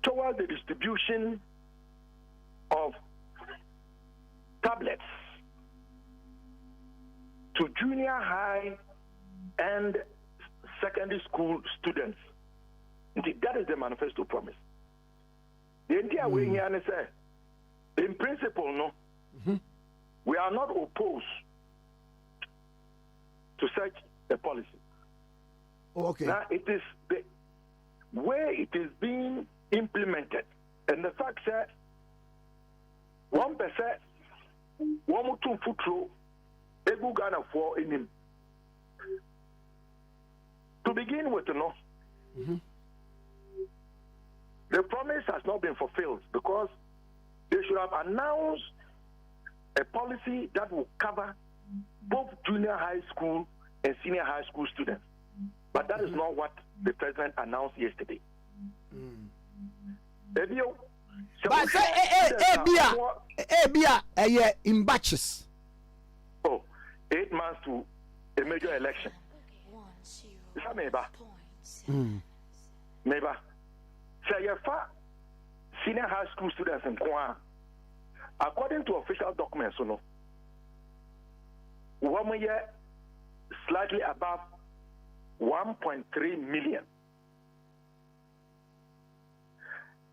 towards the distribution of tablets to junior high and secondary school students. That is the manifesto promise. The entire way here is in principle, no, we are not opposed to such a policy. Okay. Now it is the way it is being implemented, and the fact that 1%, 1 2 foot able Ghana for in him. To begin with, no, the promise has not been fulfilled because they should have announced a policy that will cover both junior high school and senior high school students. But that is not what the president announced yesterday. But say, in batches. advance to a major election. Is that maybe? Maybe. So you have senior high school students in Kwan. According to official documents, you know, 1 year slightly above 1.3 million.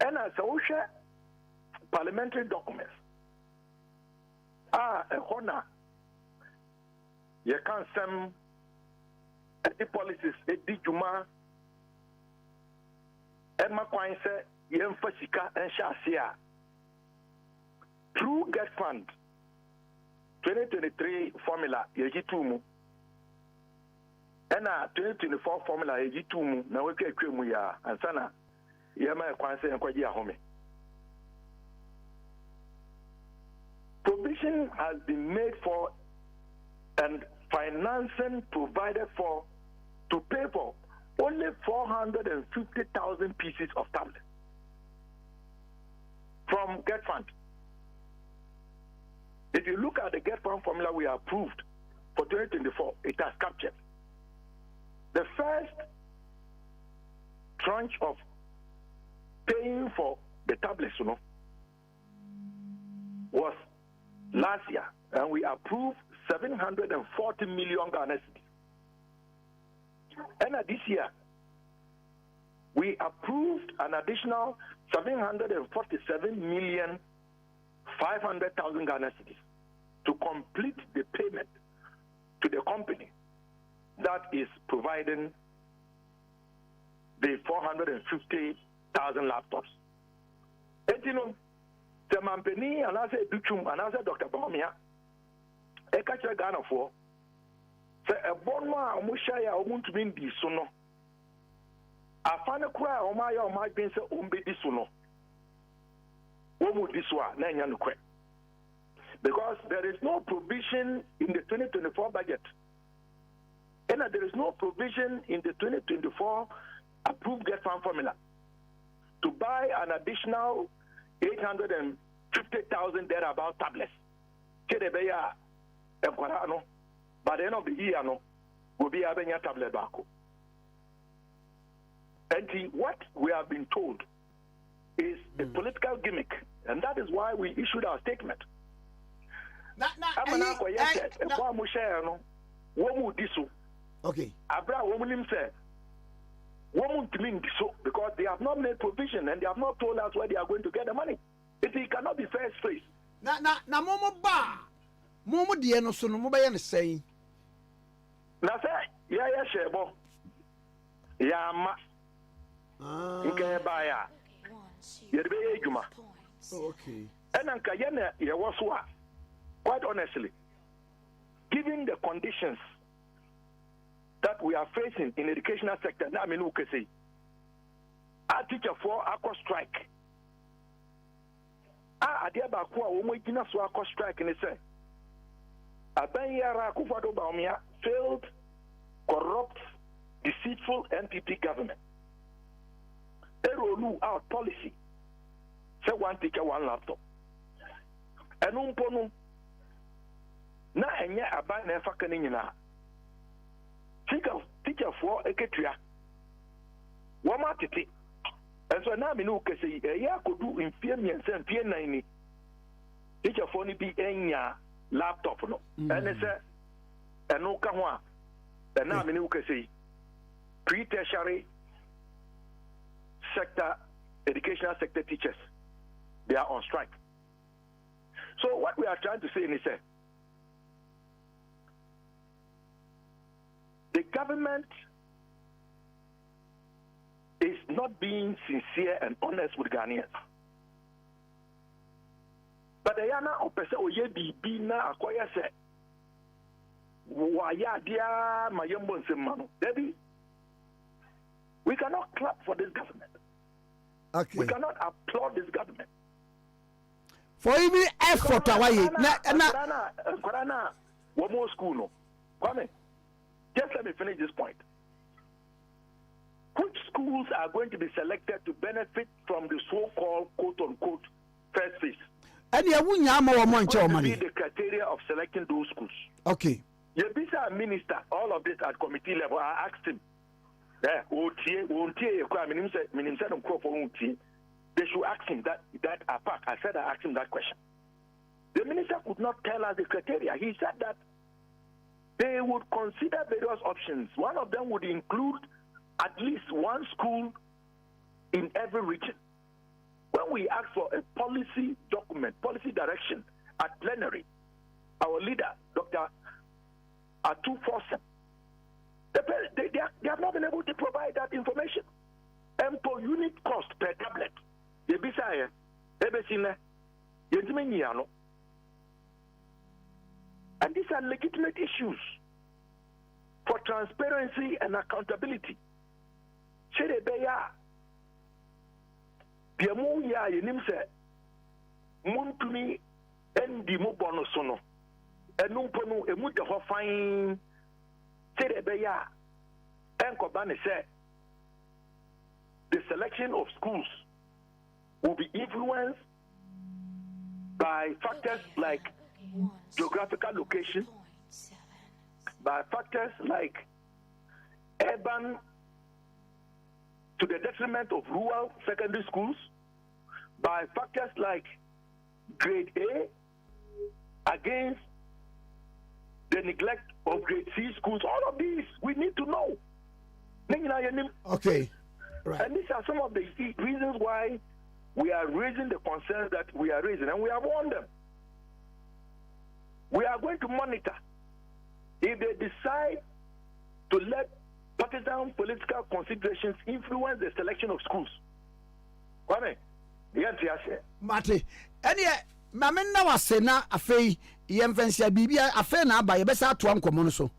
And as a parliamentary documents, a honor, you can't send any policies, a dijuma, and my coin say, Yemfasika and Shasia. Through Get Fund 2023 formula, Yejitumu, and a 2024 formula, Yejitumu, now we get Krimuya, and Sana, Yama Kwanse and Kwaja Home. Provision has been made for and financing provided for to pay for only 450,000 pieces of tablets from Get Fund. If you look at the Get Fund formula we approved for 2024, it has captured the first tranche of paying for the tablets, you know, was last year, and we approved 740 million Ghana cedis. And this year, we approved an additional 747,500,000 Ghana cedis to complete the payment to the company that is providing the 450,000 laptops. And you know, the Mampeni and I say Duchum and I say Dr. Bamia, a catcher Ghana for a bonma Mushaya won't mean the sono. A fan of cry or my being so umbe this sono. What would this one? Because there is no provision in the 2024 budget. And there is no provision in the 2024 approved Get Fund formula to buy an additional 850,000 thereabout tablets. By the end of the year, no, will be having a tablet back. And what we have been told is a political gimmick, and that is why we issued our statement. Okay. Because they have not made provision and they have not told us where they are going to get the money. It cannot be first phrase. Na momo ba. Momo die no so no mo ba ye ne sei. Na say ya shebo. Ya ma. Nke ba ya. Ye be ejuma. Okay. And anka ye na ye wo so a. Quite honestly, given the conditions that we are facing in the educational sector, now I mean, we can say, our teacher for aqua strike. Ade Akye Abia so aqua strike in the say. Abanyara Akufo-Addo Bawumia failed, corrupt, deceitful NPP government. They roll out policy. Say one teacher, one laptop. And umponu na enye aban na efa kan nyina. Teacher for eketria. Wama tete. And so now me no kese ya kodu mfie miense mfie nan ni. Teacher for ni bi enya laptop no. And say eno ka ho a. And now me no kese pre-tertiary sector, educational sector teachers, they are on strike. So what we are trying to say is that the government is not being sincere and honest with Ghanaians. But the yana opese oye bibi na akoya se waya dia mayembo nsemano. Debbie, we cannot clap for this government. Okay. We cannot applaud this government. For even effort away. Korana, one more school no. Kwame, just let me finish this point. Which schools are going to be selected to benefit from the so-called quote-unquote first phase? And you won't money. The criteria of selecting those schools. Okay. Yebisa Prime Minister, all of this at committee level, I asked him, they should ask him that apart. I said I asked him that question. The minister could not tell us the criteria. He said that they would consider various options. One of them would include at least one school in every region. When we asked for a policy document, policy direction at plenary, our leader, Dr. Atu Fossem, they have not been able to provide that information. And per unit cost per tablet, and these are legitimate issues for transparency and accountability. Muntumi endi mu bono sono enumpono emu de ho fan serebeya enkobane say the selection of schools will be influenced by factors like geographical location, by factors like urban to the detriment of rural secondary schools, by factors like grade A against the neglect of grade C schools. All of these we need to know. Okay. Right. And these are some of the reasons why we are raising the concerns that we are raising, and we have warned them. We are going to monitor. If they decide to let partisan political considerations influence the selection of schools, Kwame, Mate, any Mamma was na afei yemfensia bibia afei na aba yebesa to am komo no so.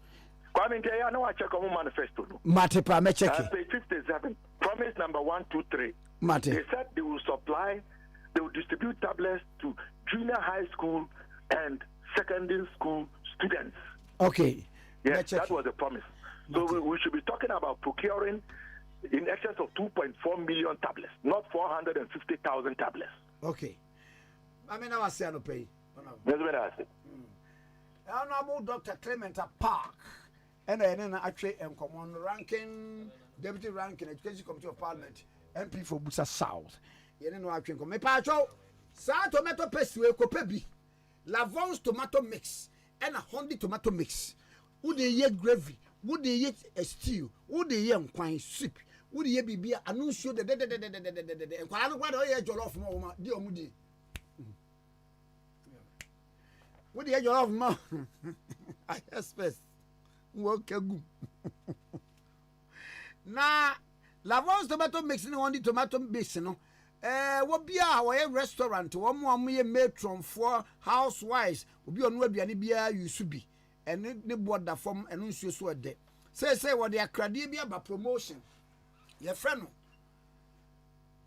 Kwame, I know I check on manifesto. Mate pa me check. Page 57. Promise number 1, 2, 3. Mate. They said they will distribute tablets to junior high school and secondary school students. Okay. Yes, that was a promise. So we should be talking about procuring in excess of 2.4 million tablets, not 450,000 tablets. Okay. I mean, I was saying no pay. That's what I said. Honorable Dr. Clement Park, and then actually common ranking, deputy ranking, education committee of parliament, MP for Busa South. You know, actually, come Pacho, Sa tomato paste, we copebi, Lavon's tomato mix, and a Hondi tomato mix. Would they eat gravy? Would they eat a stew? Would they eat wine soup? Would they be a new show the and I don't want to hear your love more, dear Moody. Would they eat your love more? I expect. Welcome. Now, Lavon's tomato mix in on the tomato mix, you know. What be our restaurant? One more matron for housewives will be on web and you should be. And ne board that form and no so de say what they are credibia by promotion your friend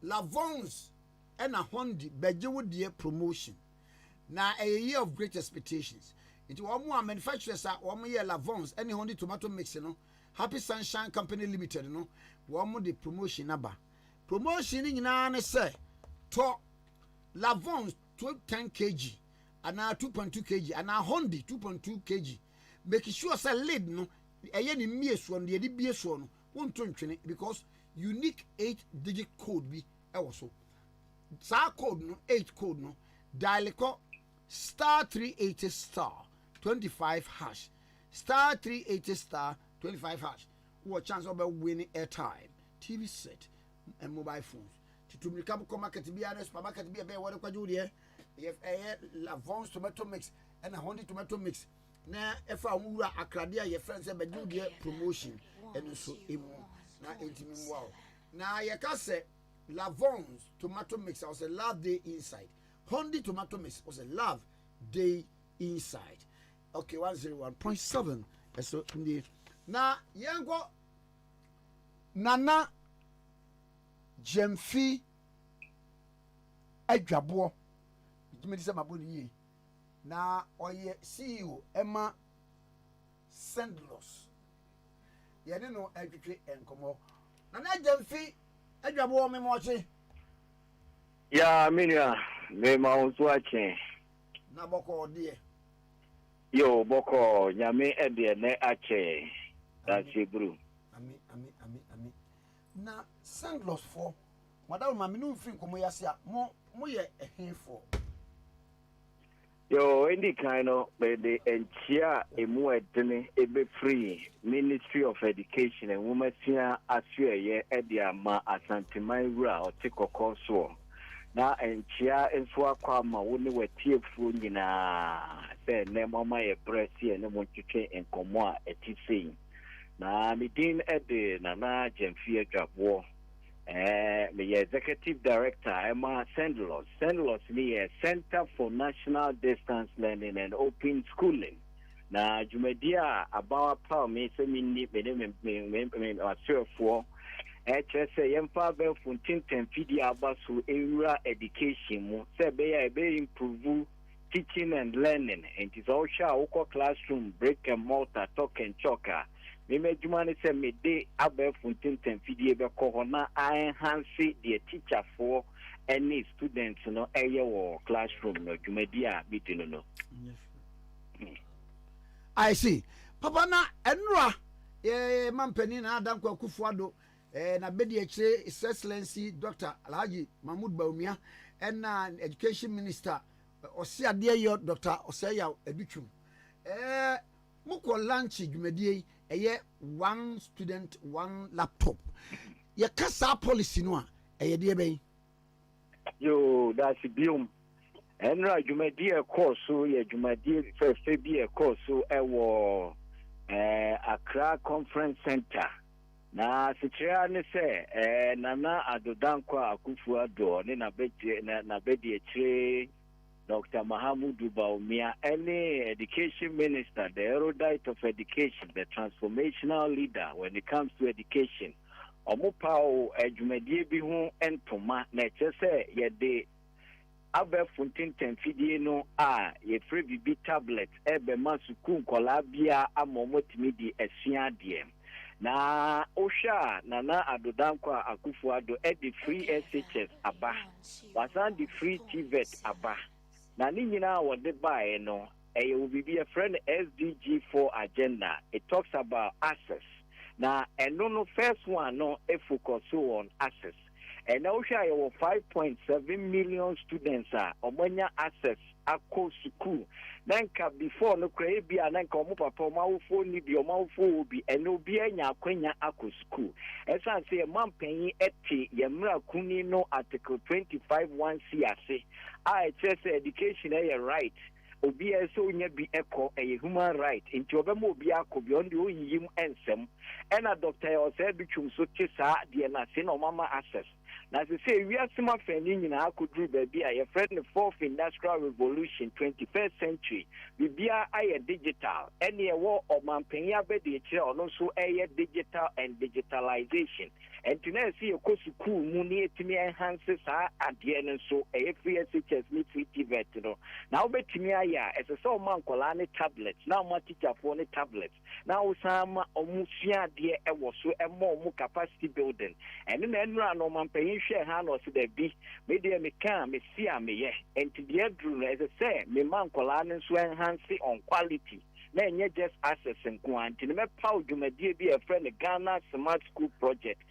Lavons and a Hondi bejewu dear promotion now a year of great expectations it one more manufacturers are 1 year Lavons any Hondi tomato mix, you know. Happy Sunshine Company Limited, you know. One more the promotion number promotion in an say to Lavons 10 kg and now 2.2 kg and now Hondi 2.2 kg. Make sure say lead no any meas one the BS one won't turn because unique 8-digit code be also. Sa code no 8 code no dial star 380 star 25 hash star 380 star 25 hash. What chance of winning airtime, TV set, and mobile phones. To become market be a supermarket be a bear what do there. If a Lavon's tomato mix and a Hondi tomato mix. Na if I were a cradia, your friends have a do their promotion and so na 80 wow. Now you can say Lavon's tomato mix was a love day inside. Hondi tomato mix was a love day inside. Okay, 101.7. So now yango Nana Jemfi Edwabo. Me say mabuni na oye CEO Emma Sendlos. Ye de no edwetwe enkomo. Nana Jemfi Edwabo me moche. Ya minia me ma unso ache. Na boko die. Yo, Boko, Yame Ade Akye. That's it, bro. Ami. Na sanglos for. Madam Maminu Fin Komoyasia, more a handful. Yo, any kind of the entire emu edene ebe free Ministry of Education and Women here asue edia ma asantemai ra o tikoko so na enchia enso akwa ma woni wetiefu nyina se ne mama ye presi ne montwetwe enkomo a etisei na midin ede na Jemfie Dwabo the executive director Emma Sendlos ni Center for National Distance Learning and Open Schooling. Na jumedia abawa pa me se minni me asefo HSA yemfa be funtin temfidi abaso ewura education mu se be ya be improve teaching and learning and it is all sha classroom break and mortar talk and choker. Me jumani se me de abe funtin temfidi be ko na enhance the teacher for any students no eye wo classroom no jumedia bitino no. I see. Papa na enra mampani na Adam Kwakufuado na bedi ekire His Excellency Dr. Alhaji Mahmoud Baumia and Education Minister Osiade yo Dr. Oseya Educhum. Muko lunch dwumadie one student one laptop. Ye kasa policy no a de ben. Yo, that's biom. Enra dwumadie course so ye dwumadie first be a course so ewo Accra Conference Center. Na sitia ne se Nana Adodankwa Akufo-Addo ne na bedi ekire Dr. Mahamudu Baumia, any education minister, the erudite of education, the transformational leader when it comes to education. Omupao ejumedie bi hu entoma na chese ye de abe funtin temfidie no a ye free bibi tablet ebe masuku nkola bia amomotimi di esua de. Na Osha Nana Adodankwa Akufo-Addo the free SHS aba. Wasan the free TVET aba. Na ni nyina wo de bae no will be a friend SDG4 agenda. It talks about access. Now no first one no focus on access. And now share 5.7 million students are omonya access akọ school. Nanka before no kra bia nanka omo papa mawfo ni bi omawfo bi eno bi anya akwanya akọ school. Esa say mampanyi eti yemra kuni no article 25(1)(c) ase. Education is right. Obi eso nya bi eko a human right. Inti obema obi akọ bi on the oyim ensem. Ena Dr. Osebitwum so tisa de na se no mama access. Na se say we are sima fani nyina akọdru ba bi a your friend the fourth industrial revolution 21st century. Bibia aye digital. Ene wo omanpanya be de kire ono so aye digital and digitalization. And tonight see a course school money etimi enhances sa ade no so free SHS ni free TVET no. Now betimi aya as a so man kola ne tablets. Now my teacher for ne tablets. Now some omusua de e wo so e mo mu capacity building. And then enra no man pay share hand or so there be me dey me can me see am ye. And to the edru as I say me man kola ne so enhance on quality. Na enye just access nkwanti ne me paw dwumadie bi a friend Ghana Smart School Project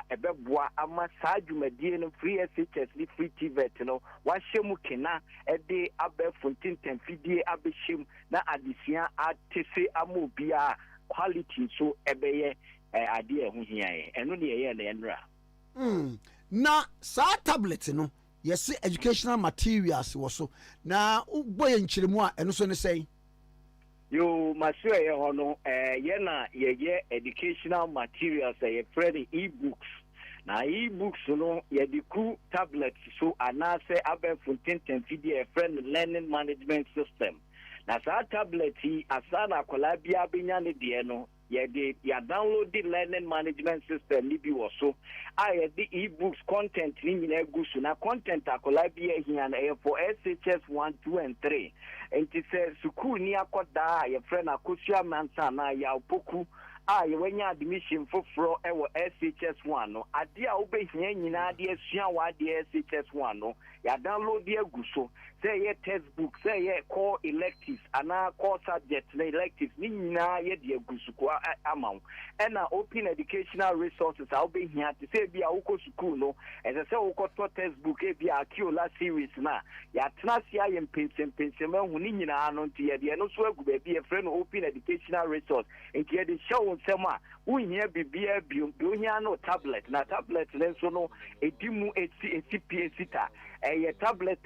ebeboa ama saa dwumadie no free SHS ni free TVET no wahyemu kena de abefontin temfidie abehym na adesua atese amobia quality so ebeye ade ehohia eno ne ye na enra na saa tablet no yes educational materials wo so na uboye nkyiremu a eno so ne sei You masua ye hono ye na ye educational materials ye friend e-books. Na e-books no ye diku tablets so anase abe funtin temfidi ye friend learning management system. Na sa tablet yi asana kola bia benya ne de no ye de ya download the learning management system ni bi wo so ye the e-books content ni nyina gusu na content akola bia hia na for SHS 1, 2 and 3 and it says school ni akoda ye friend akosua mansa na ya opoku ye wanya admission foforo ewo SHS 1 no ade a obehia nyina ade asua wa ade SHS 1 no ya download the aguso say ye textbook, say ye core electives, and our core subjects, the electives, nina ye the gusuku amount, and our open educational resources. I'll be here to say be a uko school, no, as I say, uko textbook, be a Kiola series na, ya Tnasia and Pension, who nina anon to ye, the no swag be a friend open educational resource, and here the show on Sema, who here be a no tablet, na tablet, then so no, a dimu a CPA sita. A tablet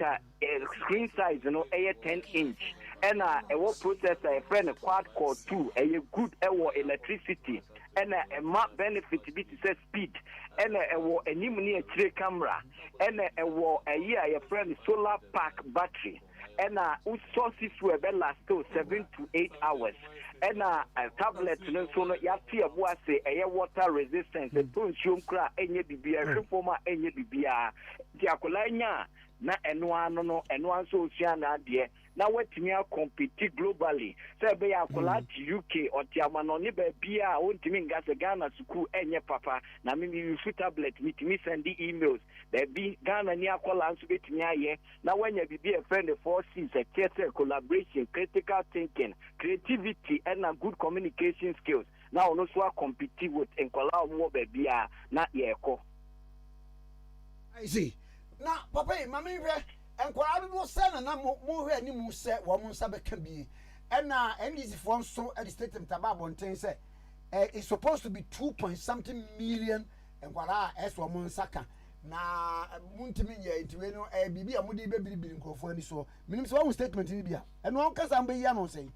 screen size, you know, a 10-inch, and a what processor, a friend, a quad core 2, a good electricity, and a map benefit to say speed, and a new camera, and a year, a friend solar pack battery, and sources were last 7 to 8 hours. And a tablet, no sooner yati a boise, a water resistance, a punchum cra, any bibia, reformer, any bibia, Diacolania, na no, and one so dear. Now, what me compete globally? Say, be a collage UK or Tiamano, Nibe Bia, won't mean gas a Ghana school, and your papa, na me use tablet with me send the emails. There be Ghana near Colans with me. Now, when you be a friend of forces, a theater collaboration, critical thinking, creativity, and a good communication skills. Now, no so compete with and collab more baby, not yet. I see. Now, Papa, Mammy, and Quabi was sent and I'm more any more set one sabe can be. And now, and this form so at the state of Tababo and say, it's supposed to be 2.something million and what I asked for Monsaka. Now, Muntiminia, it will know a baby, a moody baby being conformed. So, means one statement in Libya. And one case I'm beyond saying.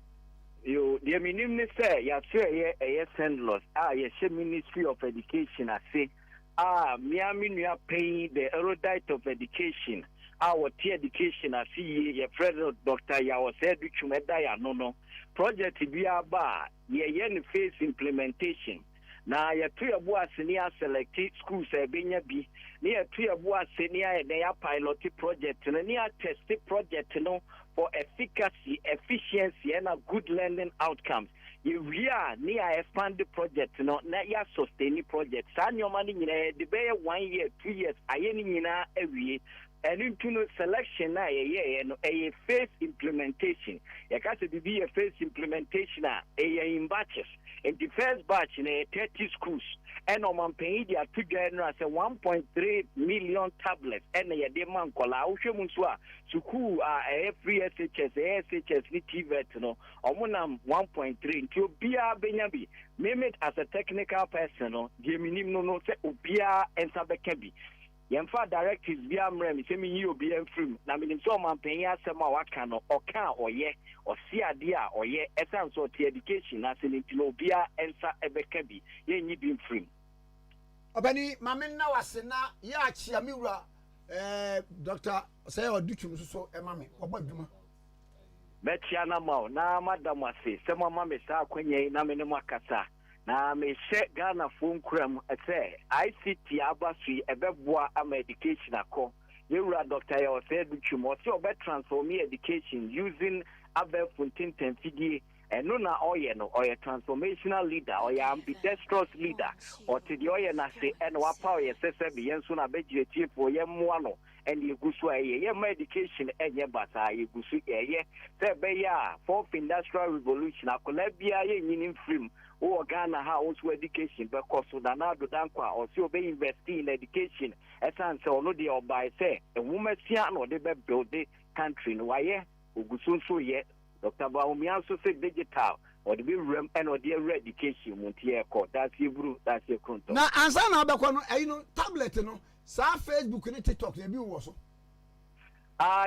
You, the minimum say, ya say, a sendless, yes, Ministry of Education, I say. Miami, we are paying the erudite of education. Our tea education, I see your friend Dr. Yawa said, which you may die, no. Project be a bar, ye face implementation. Now, your 3 of us near selected schools, a be near 3 of us near their pilot project and a near tested project, for efficacy, efficiency, and a good learning outcomes. You are near expand the project, not ya sustain the project. Sign your money in the bay 1 year, 2 years, I in every and into selection, a phase implementation. You can't be a phase implementation, in batches. In the first batch, in 30 schools, and on paying their 2 generals, 1.3 million tablets, and a demand call out Suku a free SHS, SHS, TVET, no, Omunam 1.3 to Bia Benyabi. Name it as a technical person, the minimum no say Ubia and Sabekebi. Yemfa directives via Mrem, semi you be free. Now, meaning so man paying us some wakano or can or ye or see a dear or ye essence of the education as in Ethiopia and Sa Ebekebi, ye need be free. Obani, Mamin now as na ya Chiamura, Doctor say or Duchum so a mammy, or what do you? Betchiana Mao, na Madam Wasi, some mamma sa quenye, Naminamakasa. Na me share Ghana phone cram say ICT abasui ebeboa am education ako yewura Dr. Yawa said Duchum so be transform education using abe fontin temfidie eno na oye no oye transformational leader oye ambidextrous leader or to the oye na say en wapa oye sesebi yenso na begie for ye moa no and you go so ye education enye bata ye go so ye say be ya fourth industrial revolution akolabia ye nyinin film o Ghana ha also education because so na do dankwa or so be invest in education esan so no dey obai say a woman sia no dey be build the country no why ogusun so ye Dr. Baumia so say digital or the rem and or the education muntie ko that's Hebrew that's your content na ansa na abekwa no you tablet no sa Facebook ni TikTok e bi wo so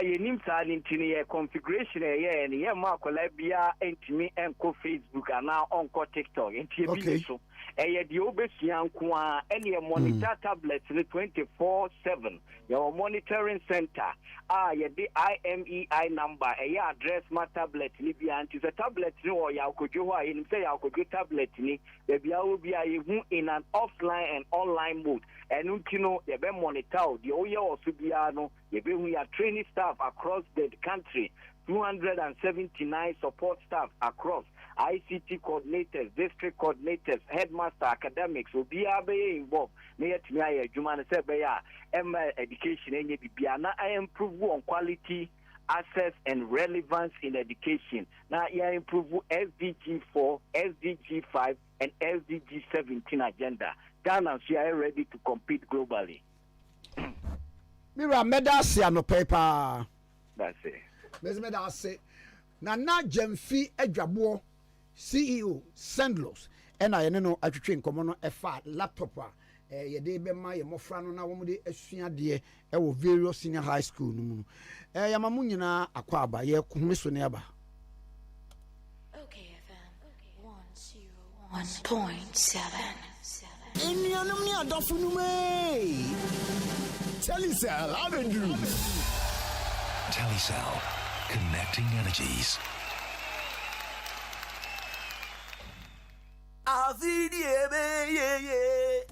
ye nim sa nintini ye configuration ye ne ye ma kola bia entimi enko Facebook ana onko TikTok enti e bi so ye de obesua nko a ene ye monitor tablet 24/7 your monitoring center ye the IMEI number ye address ma tablet ni bia anti the tablet ni o ya kodwo ho a ye nim say ya kodwo tablet ni be bia wo bia ye hu in an offline and online mode enu kino ye be monitor the o ye oso bia no ye be hu ya training staff across the country 279 support staff across ICT coordinators, district coordinators, headmaster, academics will be involved. Near to me, Juman said, education, and I improve on quality access and relevance in education. Now, you improve SDG 4, SDG 5, and SDG 17 agenda. Ghana, we are ready to compete globally. Mira medasi ano paper. That's it. Mes medasi. Nana Jemfi Edwabo CEO Sendlos. Ena yene no atwetwe nkomo no efa laptop a yede be ma ye mofra no na wo de asua de e wo various senior high school no mu ya mamu nyina akwa aba ye kuhme so ne aba. Okay FM 101.7. Enianum ni adofunu me. Telecel Avenue. Telecel, connecting energies.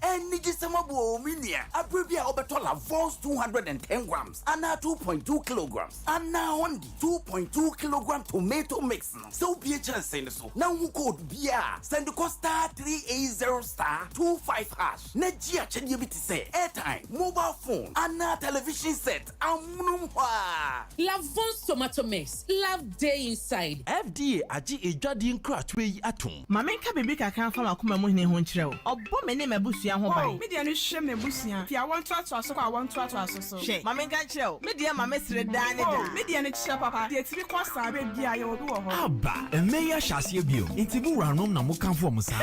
And it is a mobile minia. A previa Obetola falls 210 grams and now 2.2 kilograms. And now only 2.2 kilogram tomato mix. So be a chance so. Now who code beer. Send the cost star 380 star 25 hash. Nejia Chedibiti say airtime, mobile phone, and now television set. Lavon's tomato mix. Love day inside. FDA Aji Ejadi Nkratwe Atom. Mamenka baby kaka fa makoma mo hene ho nkyerɛ o. Obɔ me ne mabusua ho ban. Me dia no hwɛ me busua. Fi awon to aso so kwa awon to aso so. Hwɛ, mamenka kyerɛ o. Me dia mama sire da ne da. Me dia no kyerɛ papa. Dia tiri kwa sa be bia ye obi wɔ hɔ. Aba, emeya hyase bio. Intibu ranom na mo kanfo mo sa.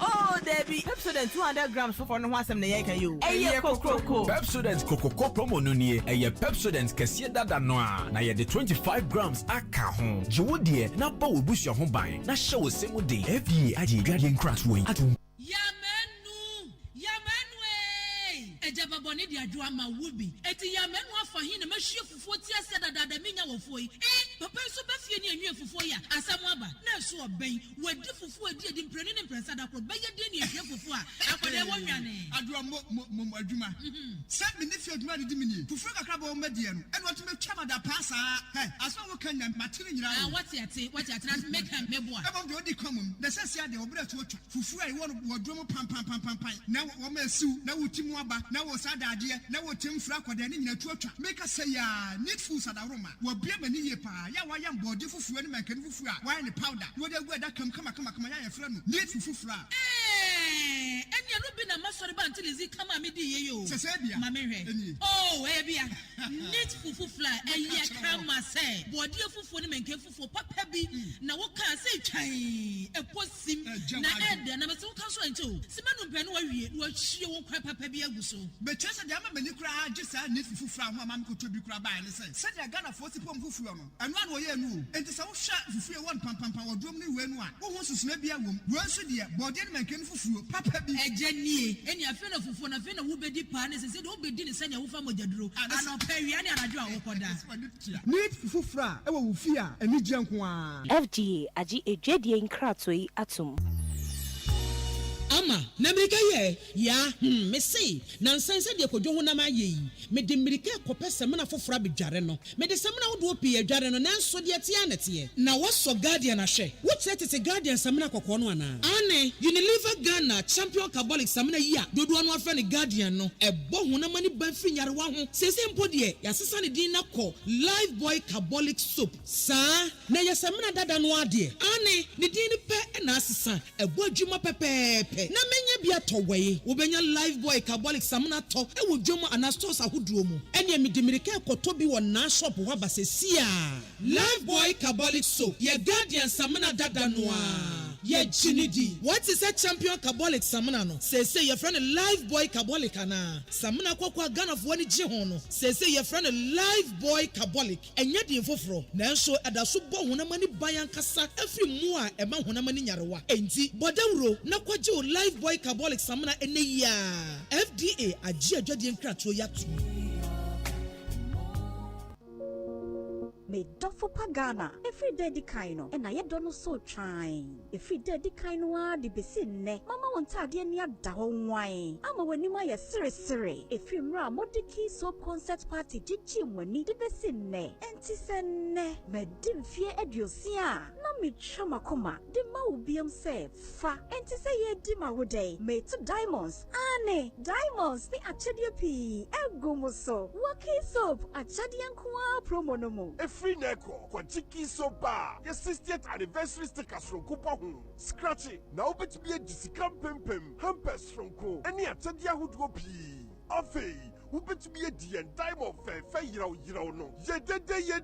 Oh, Debbie, Pepsodent 200 grams for no asem na ye kan yo. Eye kokoko. Pepsodent kokoko promo no nie. Eye Pepsodent kɛseɛ dada no a. Na ye de 25 grams aka ho. Jiwo de na ba wo busua ho ban. Na hyɛ wo semu de. FDA Aji Ejadi Nkratwe Atom. Ejababoni di adwa ma wubi eti ya menu afa hin na mahwie fufuo ti ase dada minya wofo yi papa so ba fie ni anwie fufuo ya asam aba na so oben wadi fufuo edi mpreni ne mpresa da kro beye de ni ehwe fufuo a akode wo nwane adwa mo adwuma se me ne fie adwuma de mini fufuo kakra ba o medie no eno to metwa mada pasa aso wo kan na matire nyira wati ate na make am meboa eba de odi kwamum na sese ade obra to otwa fufuo ai wo drum pam na wo ma asiu na wo timu aba na wo sadade na wo temfra kwada ne nyina tuatwa make say ya need food sadaroma wo bia mani ye pa ya wa ya mbode fufuo ne mankan fufuo a wa ne powder wo de gu da kam kama ya ya fra no need fufuo enya no bi na masori ba until is kama me di ye yo sese bia ma me hwe oh bia need fufuo eye kama say bode fufuo ne mankan fufuo papa bi na wo ka say twan eposim na ede na me so kan so ento simanu pe no wa wie wo hie wo kwa papa bi aguso Betesa de ama mani kura agisa ne fufuo a ho ama me koto bi kura ba ne se se de Ghana for sipom fufuo no eno an wo ye nu enti se wo hwa fufuo won pam wo dom ne we nu a wo ho susuna bia wom wo nso de bode ne mankan fufuo papa bi eje nie eni afi na fufuo na afi na wo bedi pa ne se de wo bedi ne se ne wo fa mogyaduro ana opawia ne anadwo a wo koda need fufuo a e wo wo fi a eni gye nko a FDA Aji Ejadi Nkratwe Atom. Ama na America ye ya me say na nsanse de kodwo ho na ma ye yi me de America kopese me na fofora bedware no me de semna wo do pie adware no nanso de ate anete na woso guardian ahwe wo tete guardian semna kokko no ana ane Unilever Ghana champion carbolic semna yi a dodo no afa ne guardian no ebo ho na mani ban fi nyare wa ho sese mpo de ya sesa ne din na ko live boy carbolic soap sa na ya semna dada no ade ane ne din pe na asesa ebo adwuma pepepe na menya bia towe wo benya live boy carbolic samna to e wo dwomo anastos ahoduo mu ene mi dimirika ekoto bi wo na shop ho abasesia live boy carbolic soap ye guardian samna dada no a ye chinidi what is a champion carbolic samna no say your friend live boy carbolic ana samna kwakwa Ghana fo ni gye ho no say your friend live boy carbolic enye di foforo nanso adaso bo honamani bayan kasa afri mu a ema honamani nyarewa enti bodawro na kwaje live boy carbolic samna eneya FDA Aji Ejadi Nkratwe yatu Me dofo pagana every day di kaino and I don't know so trying every day di kaino di besi ne mama wonta ade ni ada ho nwan ama wani ma ye sere every mra modiki soap concert party di chi wani di besi ne enti se ne me dimfie adiosia na me chama koma de ma ubiam se fa enti se ye di ma wo day me to diamonds ane diamonds ni achedia pi egumo so waki soap achedia nkoa promo no mo efri neko kwa chiki soap bar your 60th anniversary stickers from kupa ho scratchy na obetumi agisikam pempem hampers from ko eni achedia hodo pi afei wobetumi adi en diamond fe yiraw no yedede ye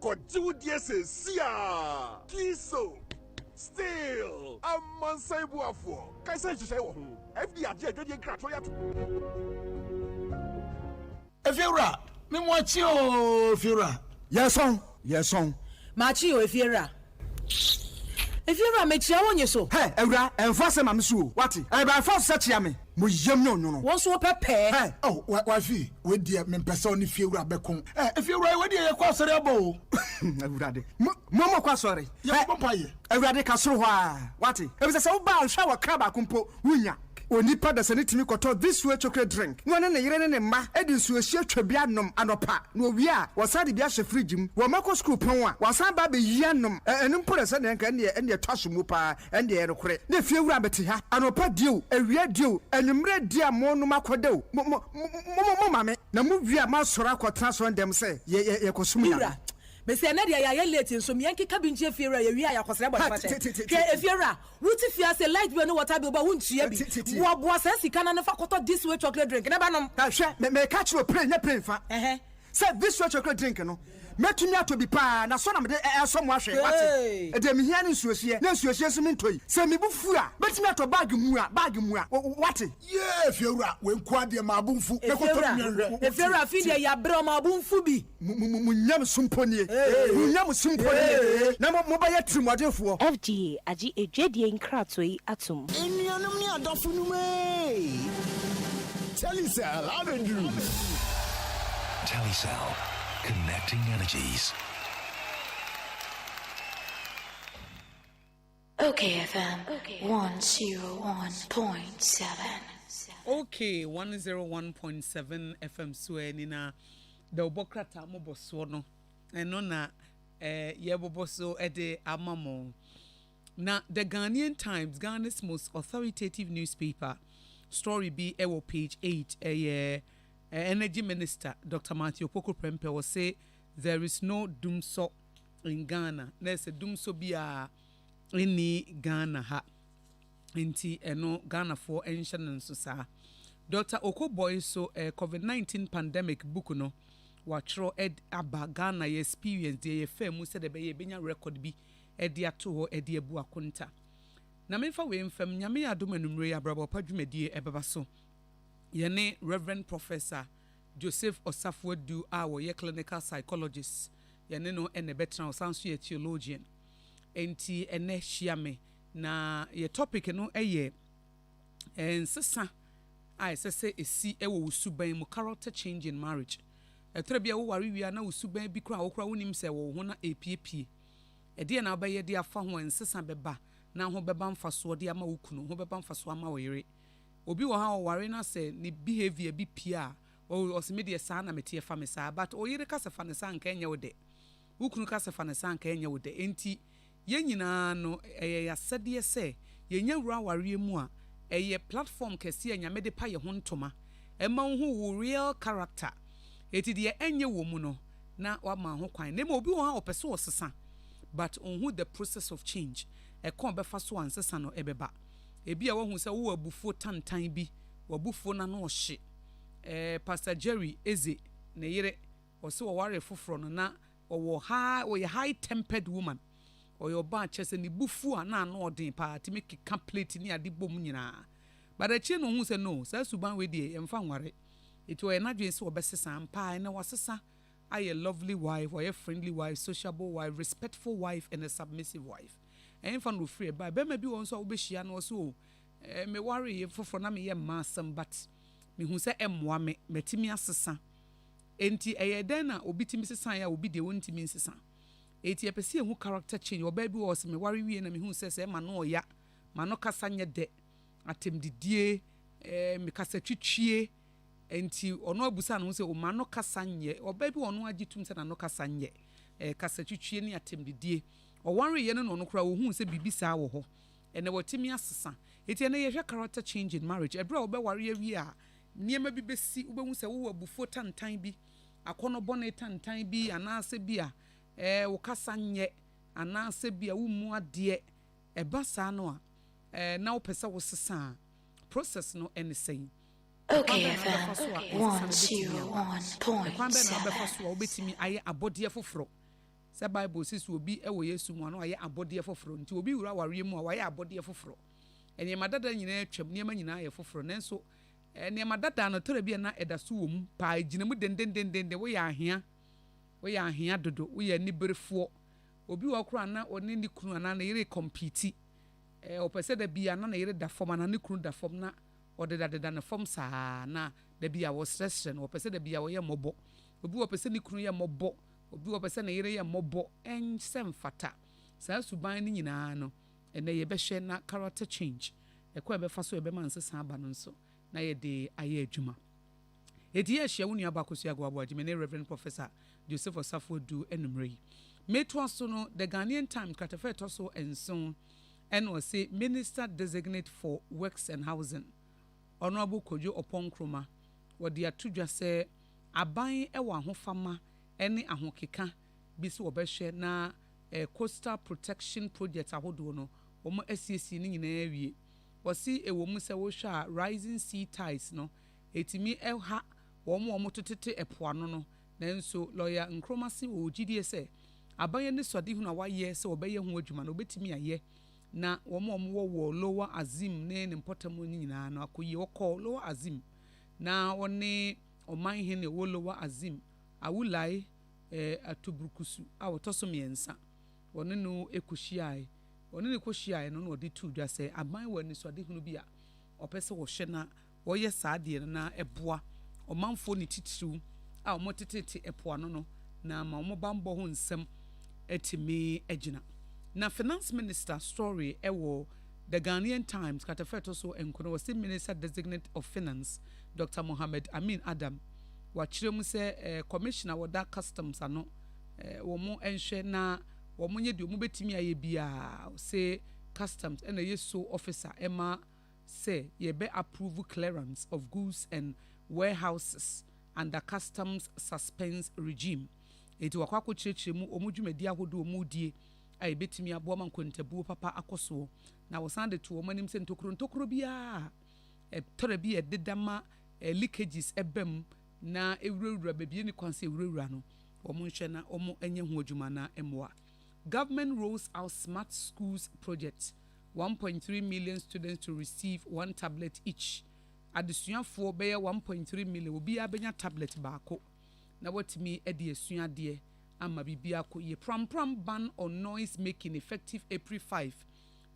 kojiwo die se sia kiso still amansai buafo kaisa hyehyɛ wɔ ho fd agye adwodie nkrato yato Efiura me mo achi o Efiura yeson Machi o Efiura me chia wonye so hey ewura enfase ma me so what e ba force chia me mo yam no won so pepe hey oh wa fi we die me pese oni Efiura bekon Efiura we die ye kwa sori abo ewura de mo kwa sori ye papa ye ewura de ka soro ho a what e be se wo ba hwa wa kraba kumpo wunya onipa da sane timi koto this way chocolate drink no ne yire ne ma edi nsuo hie twabia nom anopa no wi a wasade bia hye fridge mu wo mako school pon a wasan ba be yi anom enu mpore se ne nka ne twaso mu pa ende rekore ne fie wura beti ha anopa dio awia dio enumre dia mo no makodew mo mame na mu wi a ma soro akotena so ndem se ye kosum ya Mesi na dia ya late nso me yanke kabinje Efiura ye wi ayakosere bo fate ke Efiura wuti fia se light bi no water bi ba wuntua bi wo bo asa sika na fa koto this way chocolate drink na ba nom ka hwe me catch we pray nya pray fa say this way chocolate drink no metumi ato bi pa na so na me de so mo ahwe wate e de me hia ne nsuohie na nsuohie so me ntoi se me bufu a metumi ato bag mu a wate yeah Efiura we nkwa de ma abunfu e koto nyanhwe Efiura fi de ya bre ma abunfu bi munyam sumponie munyam sumponie na mo ba ya trimodefo FGA agi edwedie nkratoi atom enuanum ni adofo nu me Telecel Avenue Telecel, connecting energies. Okay, FM 101.7. Okay, 101.7 FM Suenina. The Obokrata Mobosono. And nona Yeboboso Ede Amamo. Now, the Ghanaian Times, Ghana's most authoritative newspaper, story B, Ewo page 8, Energy Minister Dr. Matthew Poko Prempe will say there is no doomso in Ghana. There's a doomso bia in Ghana ha. Inti eno Ghana for ancient and so Dr. Okoboy so COVID-19 pandemic book no watro ed aba Ghana experience the fam said be benya record bi edi ato edi ebu akonta. Na mefa we mfam nyame adom anumre abrabo padwumedie ebeba so. Yene Reverend Professor Joseph Osafwedu a ye clinical psychologist yene no ene veteran osanso ye theologian enti ene hyiame na ye topic no eye ensesa ai sese esi ewo usuban mu character change in marriage etrebia wo ware wia na usuban bi kra wo kra wonim se wo ho na epiepie ede na abaye de afa ho ensesa beba na ho beba mfaso de ama wukunu ho beba mfaso ama wo yere obi wo ha ware na se ni behavior bi pia o se media sa na metie fa me sa but o yere kasa fa ne sa nka enye wo de wukunu kasa fa ne sa nka enye wo de enti ye nyina no ya sede se ye nya wura ware mu a eye platform kese anyame de pa ye ho ntoma ema wo real character eti de enye wo mu no na wa ma ho kwan na obi wo ha opese wo sesa but on who the process of change e kon be fa so ansesa no ebeba ebi a wo hu se wo abufo tantan bi wabufo na no hye Pastor Jerry Eze ne yere o se wo ware foforo no na wo high tempered woman o yo ba chese ni bufu a na odin pa ti make plate ni ade bom nyina but a chi no hu se no sa suban we die emfa nware it we na dwen se obesesa mpa na wasesa I a lovely wife or a friendly wife, sociable wife, respectful wife and a submissive wife en fa no free ba be ma bi won so obehia no so me worry for na me ye masam but me hu se emwa me metimi asesa enti den na obitimi sesa ya obi de wontimi nsesa eti epese hu character change oba bi wo se me worry wie na me hu se ma no ya ma no kasa nye de atemdidie me kasa twitwie enti ono abusa no se o ma no kasa nye oba bi ono agitum se na no kasa nye kasatwitwie ne atemdidie ɔwanre ye no no kora wo hu sɛ bibi saa wo ho ene watimi asesa eti ene yehwe character change in marriage ebra wo be ware awie a niema bi besi wo behu sɛ wo abufo tantan bi akono bone tantan bi anase bi a wo kasa nye anase bi a wo mu ade eba saa no a na wo pese wo sesa process no ene sei okay fa 101.6 kwambe na befa so wo betimi aye abode foforo sɛ bible says obi ɛwɔ yesu mu ano ayɛ abɔdeɛ foforo nti obi wura ware mu a wayɛ abɔdeɛ foforo ɛnema dada nyinaa atwam nneɛma nyinaa yɛ foforo nanso ɛnema dada no tɔrɔ bi na ɛda so wɔ mu paa gyina mu dendendenden woyɛ ahia dodo woyɛ niberefoɔ obi wɔ kora na ɔne ne kunu ana na yere compete ɔpɛ sɛ da bia na yere da fam ana ne kunu da fam na ɔde dada na fam saa na da bia wɔ stress no ɔpɛ sɛ da bia wɔyɛ mɔbɔ obi wɔ pɛ sɛ ne kunu yɛ mɔbɔ obi wo pese na yere ye mobo ensem fata saa suban ni nyinaa no ene ye behwe na character change ekwa be fa so be man sesa aba no nso na ye de aye adwuma edi ye hia wonu aba kosu agwa abo me Reverend Professor Joseph Osafo du enumre meto so no the Ghanaian Times katafe to so enso en o say Minister Designate for Works and Housing Honorable Kojo Oppong Nkrumah wo de atudwa se aban e wa hofama ene ahokeka bi so obehwe na coastal protection project ahodo no omo asiesi ni nyina awie wosi ewo mu se wo hwa rising sea tides no etimi ha omo totete epoano no nanso lawyer Nkrumah si wo gidie se aban ne sode hu na waye se obeye ho adwuma no obetimi aye na omo wo lower azim ne importamu nyina no akoyi wo lower azim na woni oman he ne wo lower azim awulai atubrukusu a wotoso miensa woni no ekoshiai woni ne koshiai no odi tudwa se aban wani so de hunu bia opese wo hye na wo ye saade na eboa omanfo ne titiru a omotete epoa no na ma omobambo ho nsem etimi agina na finance minister story ewo the Ghanaian Times katafeto so enkono was minister designate of finance Dr. Mohammed Amin Adam wachire mu se commissioner woda customs ano wo mo enhwe na wo mo nye de mo betimi aye bia se customs and yeso officer ema say ye be approve clearance of goods and warehouses under customs suspense regime eti wakwako chirechire mu omudwumadi ahodo omudie ay betimi abo man kontabu papa akoso na wo sande to omanim se ntokro bia tore bi ededama leakages ebem na ewurawura bebie ni kwanse ewurawura no omo nhwe na omo enye ho adwuma na emwa government rolls out smart schools project 1.3 million students to receive one tablet each adesuafo beye 1.3 million obi abenya tablet baako na watimi ede esua de ama bibia ko ye pram ban on noise making effective April 5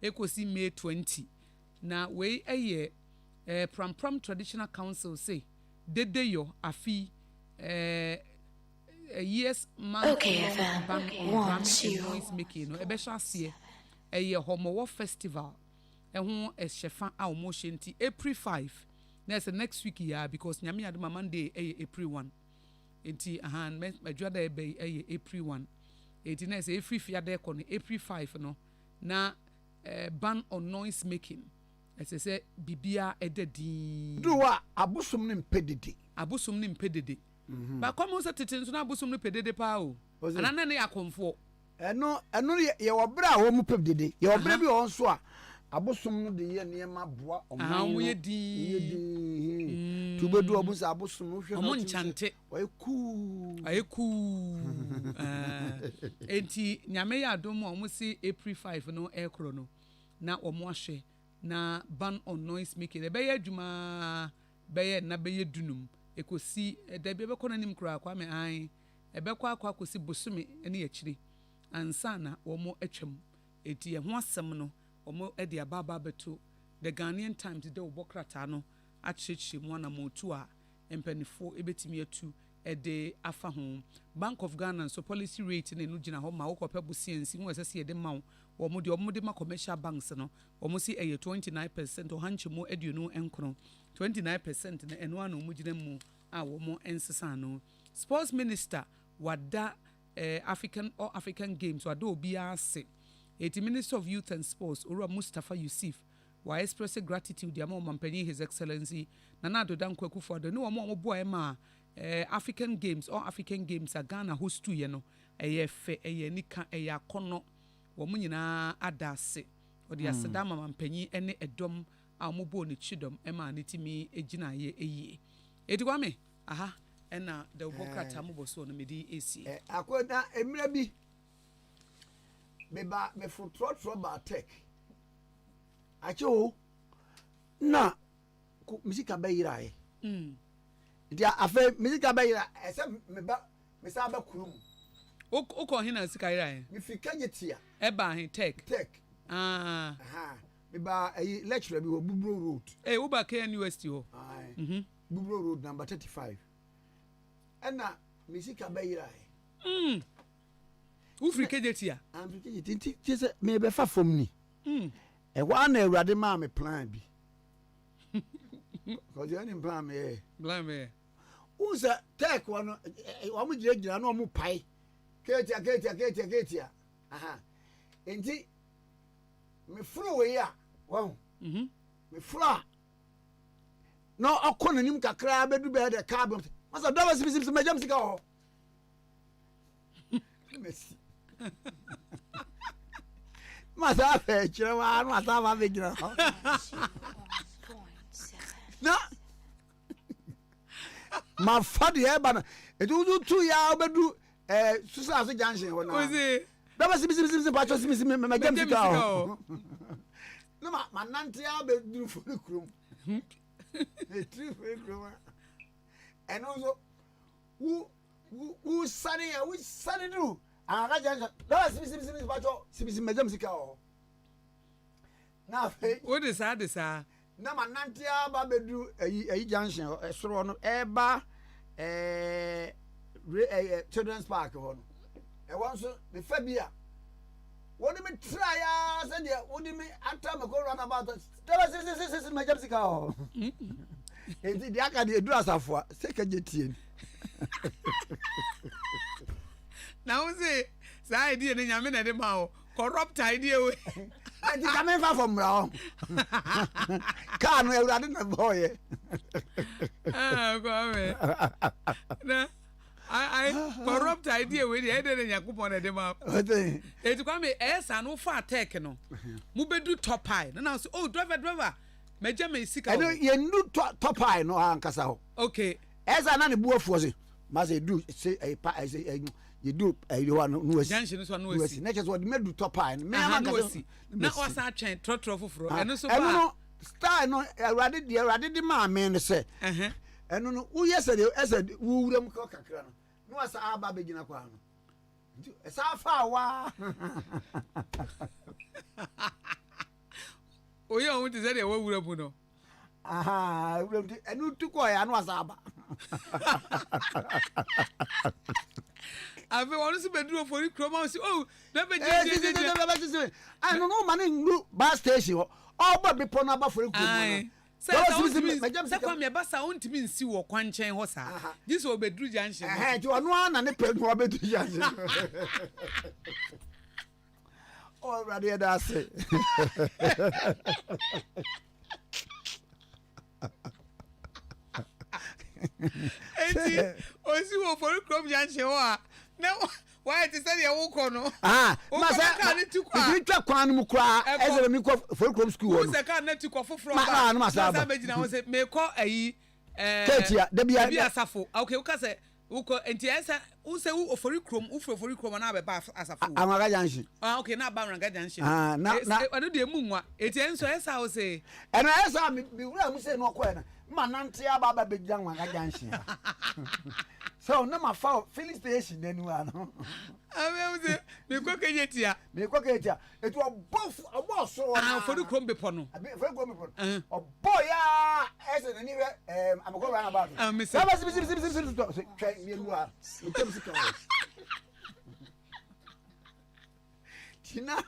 ekosi May 20 na we eye pram traditional council say dedeyo afi yes man ban on noise making no ebesha ase eye homowo festival ehun ehyefa a omo hye April 5 next week ya because nyame adoma Monday April 1 enti madwada ebe April 1 enti na say April fiade kono April 5 no na ban on noise making say bibia ededi duwa abusum ne mpedede ba komo se tete nso na abusum ne pedede pa o anana ne yakomfo eno ye wobra wo mu pedede ye wobra bi won so a abusum no de ye niema boa omo ye di tubedu omusa abusum no hwe omo nchante ayeku enti nyame ya adom omo si April 5 no ekro no na omo ahwe na ban on noise making ebe adwuma beye na beye dunum ekosi da bi ebekọ nanim kura Kwame an ebekọ akwa kosi bosumi ene yakire ansa na omo atwam eti ho asem no omo ede ababa beto the Ghanaian Times de obokrata no achichi mu na motu a empanifo ebetimi atu ede afa ho Bank of Ghana so policy rate na enu gina ho ma wokopa busiensi ho esese de ma omo de ma commercial banks no omo si 29% o hanche mu aduonu enkron 29% na eno anu mu gina mu a womo ensesa no sports minister wada African Games wa do obi ase eti Minister of Youth and Sports Ora Mustafa Yusuf wa express gratitude ya mo mampani His Excellency Nana Addo Dankwa Akufo-Addo no mo boa ma African Games or African Games a Ghana host to ye no fe nika akono wo mo nyina adase odi aseda ma mampani ene edom a mo bo ne chidom ma ne timi egina ye eyi eti Kwame aha ena the Bokrata mo boso no medi esi akoda emra bi meba me frotro ba tech acho na musika bayira dia afa musika bayira ese meba me sa ba kurum o hina sika ira me fika jetia eba hin tech meba lecturer bi wo Bubro Road wo ba KN University ho Bubro Road number 35 ena musika bayira wo frike jetia am frike jetia tise me be fa fom ni wa na Awurade ma me plan bi ko je ni plan me usa tech wa no wa mu gira no mu pai ketia aha enti me furu we ya wa me furu no akona nim kakra bedu be de carbon masa do was bisim majam sika ho merci masa fe chira wa masa va be gira na ma fadi e ba na edu tu ya obedu susa so junction ho na ozi da ba sibi pa cho sibi ma jam sika ho no ma nante ya be du fu krum e tri fu krum and also who sani do aga junction da sibi pa cho sibi ma jam sika ho na fe what is that na ma nante ya ba be du ayi junction soro no e ba children's park ho no e won so the fabia wodi me try ya say dey wodi me anta me go run about this my job sika ho enti dia ka dey do asafo se ka jetie na wo say say idea ne nyame na de ma o corrupt idea we enti ka me fa from ra ka no Awurade na boy Kwame na I corrupt idea we dey dey Yakupon na de ma eti Kwame esa no fa tech no mu bedu top high na say oh driver meja me sika no ye nu top high no ankasa ho okay esa na ne buafuo se ma say do say you do you want no wasi junction so no wasi na just what me do top high me ankasa na wasa twen trotro foforo eno so ba eno style no Awurade de ma me ne se eno no wo yesa de esa wo wuram ka kakra no no wasa aba begina kwa no esa fa wa oye o ti se de wo wuram no aha wuram ti enu tu ko ya no wasa aba ave wonu se bedru ofori kroma si oh na be je I no man in bus station oba be pon aba for kroma se kwa me basa ontimi nsi wo kwanchen ho sa this wo bedru junction ti onu ana ne pe wo bedru junction oh radio da say enti osi wo for krom junction ho na why ti say ye wo ko no ma say ti twa kwan mu kra ezere mi ko for krom school wo se ka na ti ko foforo ba ma sa ba be gina wo se me ko ayi ketia da bia asafo okay wo ka say wo ko enti esa wo se wo ofori krom wo ofori krom na be ba asafo amara junction okay na ba amara junction na anu de mu nwa enti enso esa wo se ena esa mi wura mu se no ko na ma nante aba be gyan wa junction so na ma fa filling station nenu ano ame uze me ko kejetia etu obo so na fodu krom be pono fodu krom be pono obo ya ese na niwe amako run about baba sibi try me lu a me tem sika tina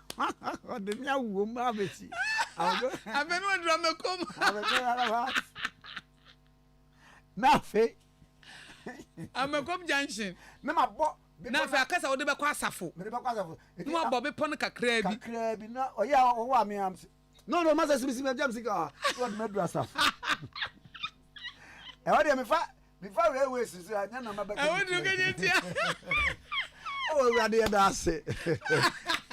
ode mi awu ma beti abenu ndra me kom na fe Amakom junction na ma bo na fa akasa wo de be kwa asafo me de be kwa asafo no abo be pon kakra bi na oya wo am am no masa simisi me jam sika what me do asafo e wo de me fa railway sisi anya na mabaka e wo de ke ntia o wa de da se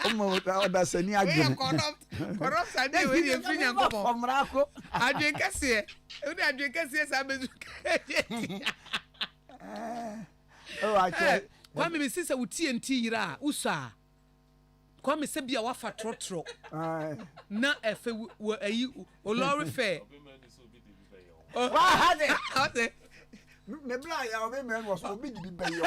o da se ni agene corrupt ade we dey finya ngomo omrako adwen kase e de adwen kase sa bezu oh ache Kwame me sisa wutie nti yira usa Kwame se bia wafa trotro na efe wo ayi o lorry fair wa hade me bla ya o me men was obi di be yo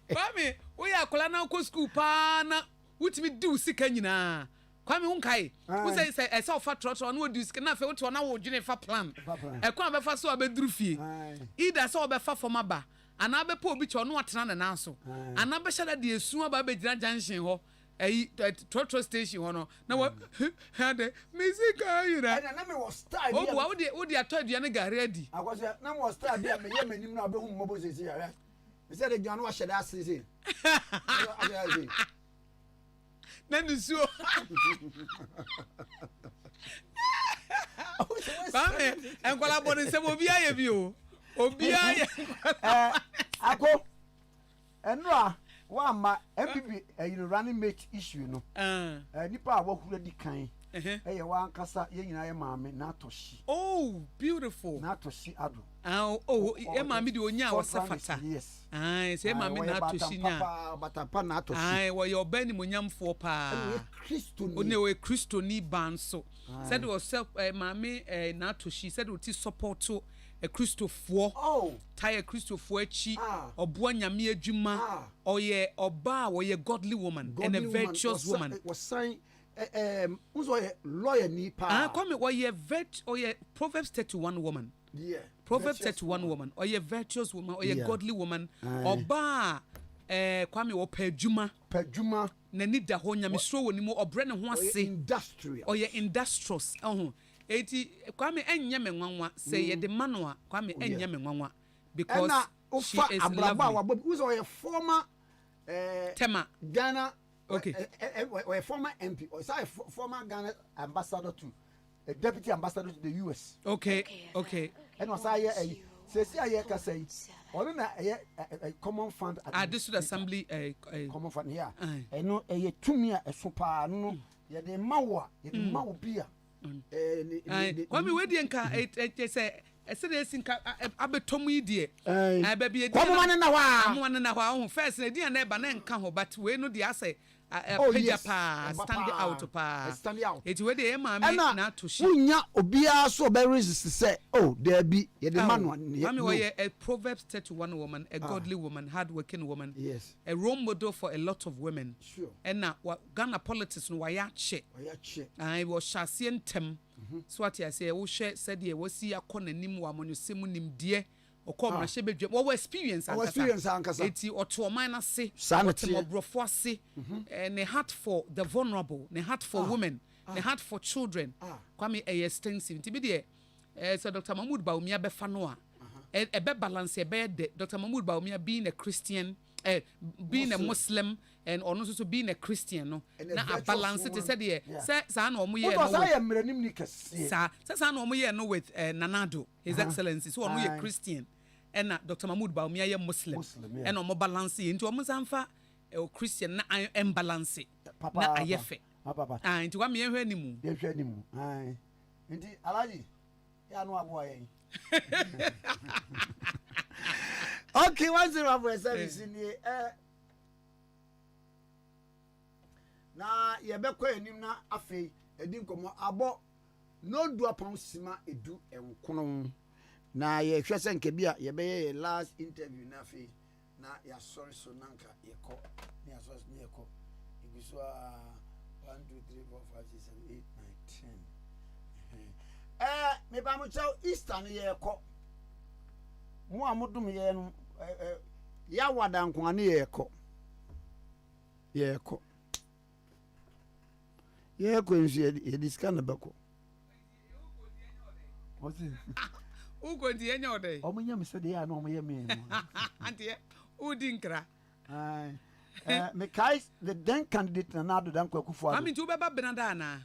Kwame wo ya kola na ko school pa na wutimi du sika nyina Kwame unkai wo say ese ofa trotro na odi sika na fe wo to na wo dwene fa plan e kwa be fa so abeduru fie ida so be fa forma ba ana be pa obi cho no atena na nanso ana be shada de esu aba be gina junction ho ayi trotro station ho no na wo hade musica yira na me was style o bo wo de atodua ne gare adi akwase na me was style bia me ye manim na obehu mmobo sesi ya me say de gina no wa shada asese na nusuo Kwame enkola boni se obi aye bi o obi aye ako enra wa ma MPP running mate issue no nipa awahura di kan eye wa ankasa ye nyina ye maame na atoshi oh beautiful na atoshi ado ye maame di onya wo se fata yes se maame na atoshi nya batapa na atoshi wo ye obani monyamfo pa one we Kristo ni banso said was maame na atoshi said we ti support to a Christopher tie a Christopher chi obo nyame adwuma oye oba oye godly woman and a virtuous woman was saying who's lawyer ni pa come oye oye Proverbs 31 woman Proverbs 31 woman oye virtuous woman oye godly woman oba kwame wo padwuma na ni da ho nyame suro woni mu obre ne ho ase industrial oye industrious eti kwame enye me nwanwa say ye de manoa kwame enye me nwanwa because she is lovely. Who's a former Tema Ghana okay or a former MP or a former Ghana ambassador to a deputy ambassador to the US. Okay. And was I say can say or a common fund at district assembly a common fund here. I know a 2 year a super no ya de mawa beer. Kwame wedi nka say esere sinka abetomu idie baby kwamane na wa first na dia na eba na nka ho but we no dia say page pa stand out pa it we dey maame na to shi unya obia so be resist say there be ye the man one maame we a Proverbs 31 woman a godly woman hard working woman yes a role model for a lot of women sure and na Ghana politics no waya che I was shasien tem so what I say wo hwe said ye wasi akonanim wa monusem nimdie okomra hye bedwam wo experience ankasa eti otoman na se otomobrofo ase ne heart for the vulnerable ne heart for women ne heart for children kwame extensive nti bi de so Dr. Mahmoud Bawumia be fa no a be balance be de Dr. Mahmoud Bawumia being a Christian being a Muslim and also being a Christian no na a balance it said here say na omo ye no omo ye no with Nanado his excellency so omo ye Christian and na Dr. Mahmoud Bawumia ye Muslim and omo balance into omo sanfa Christian na imbalance na ayefe into wa me hwe animu nti alaji ya no abo ayen okay 1047 ni na ye bekọ enim na afei edi nkomo abo no do apon sima edu enkono na ye hwese nke bia ye be last interview na afei na ya sorry so nanka ye ko na ya sorry ni ye ko ibiso 1 2 3 4 5 6 7 8 9 10 me ba mo chao Easter ni ye ko mo amodum ye no ya wada nko ane ye ko ye ko nsi ye diska na bako What's it? Who go to any other? Oh, my name said they are no me. Auntie, who didn't cry? Mekai, the then candidate and another than Kwaku. I mean, to Baba Benadana.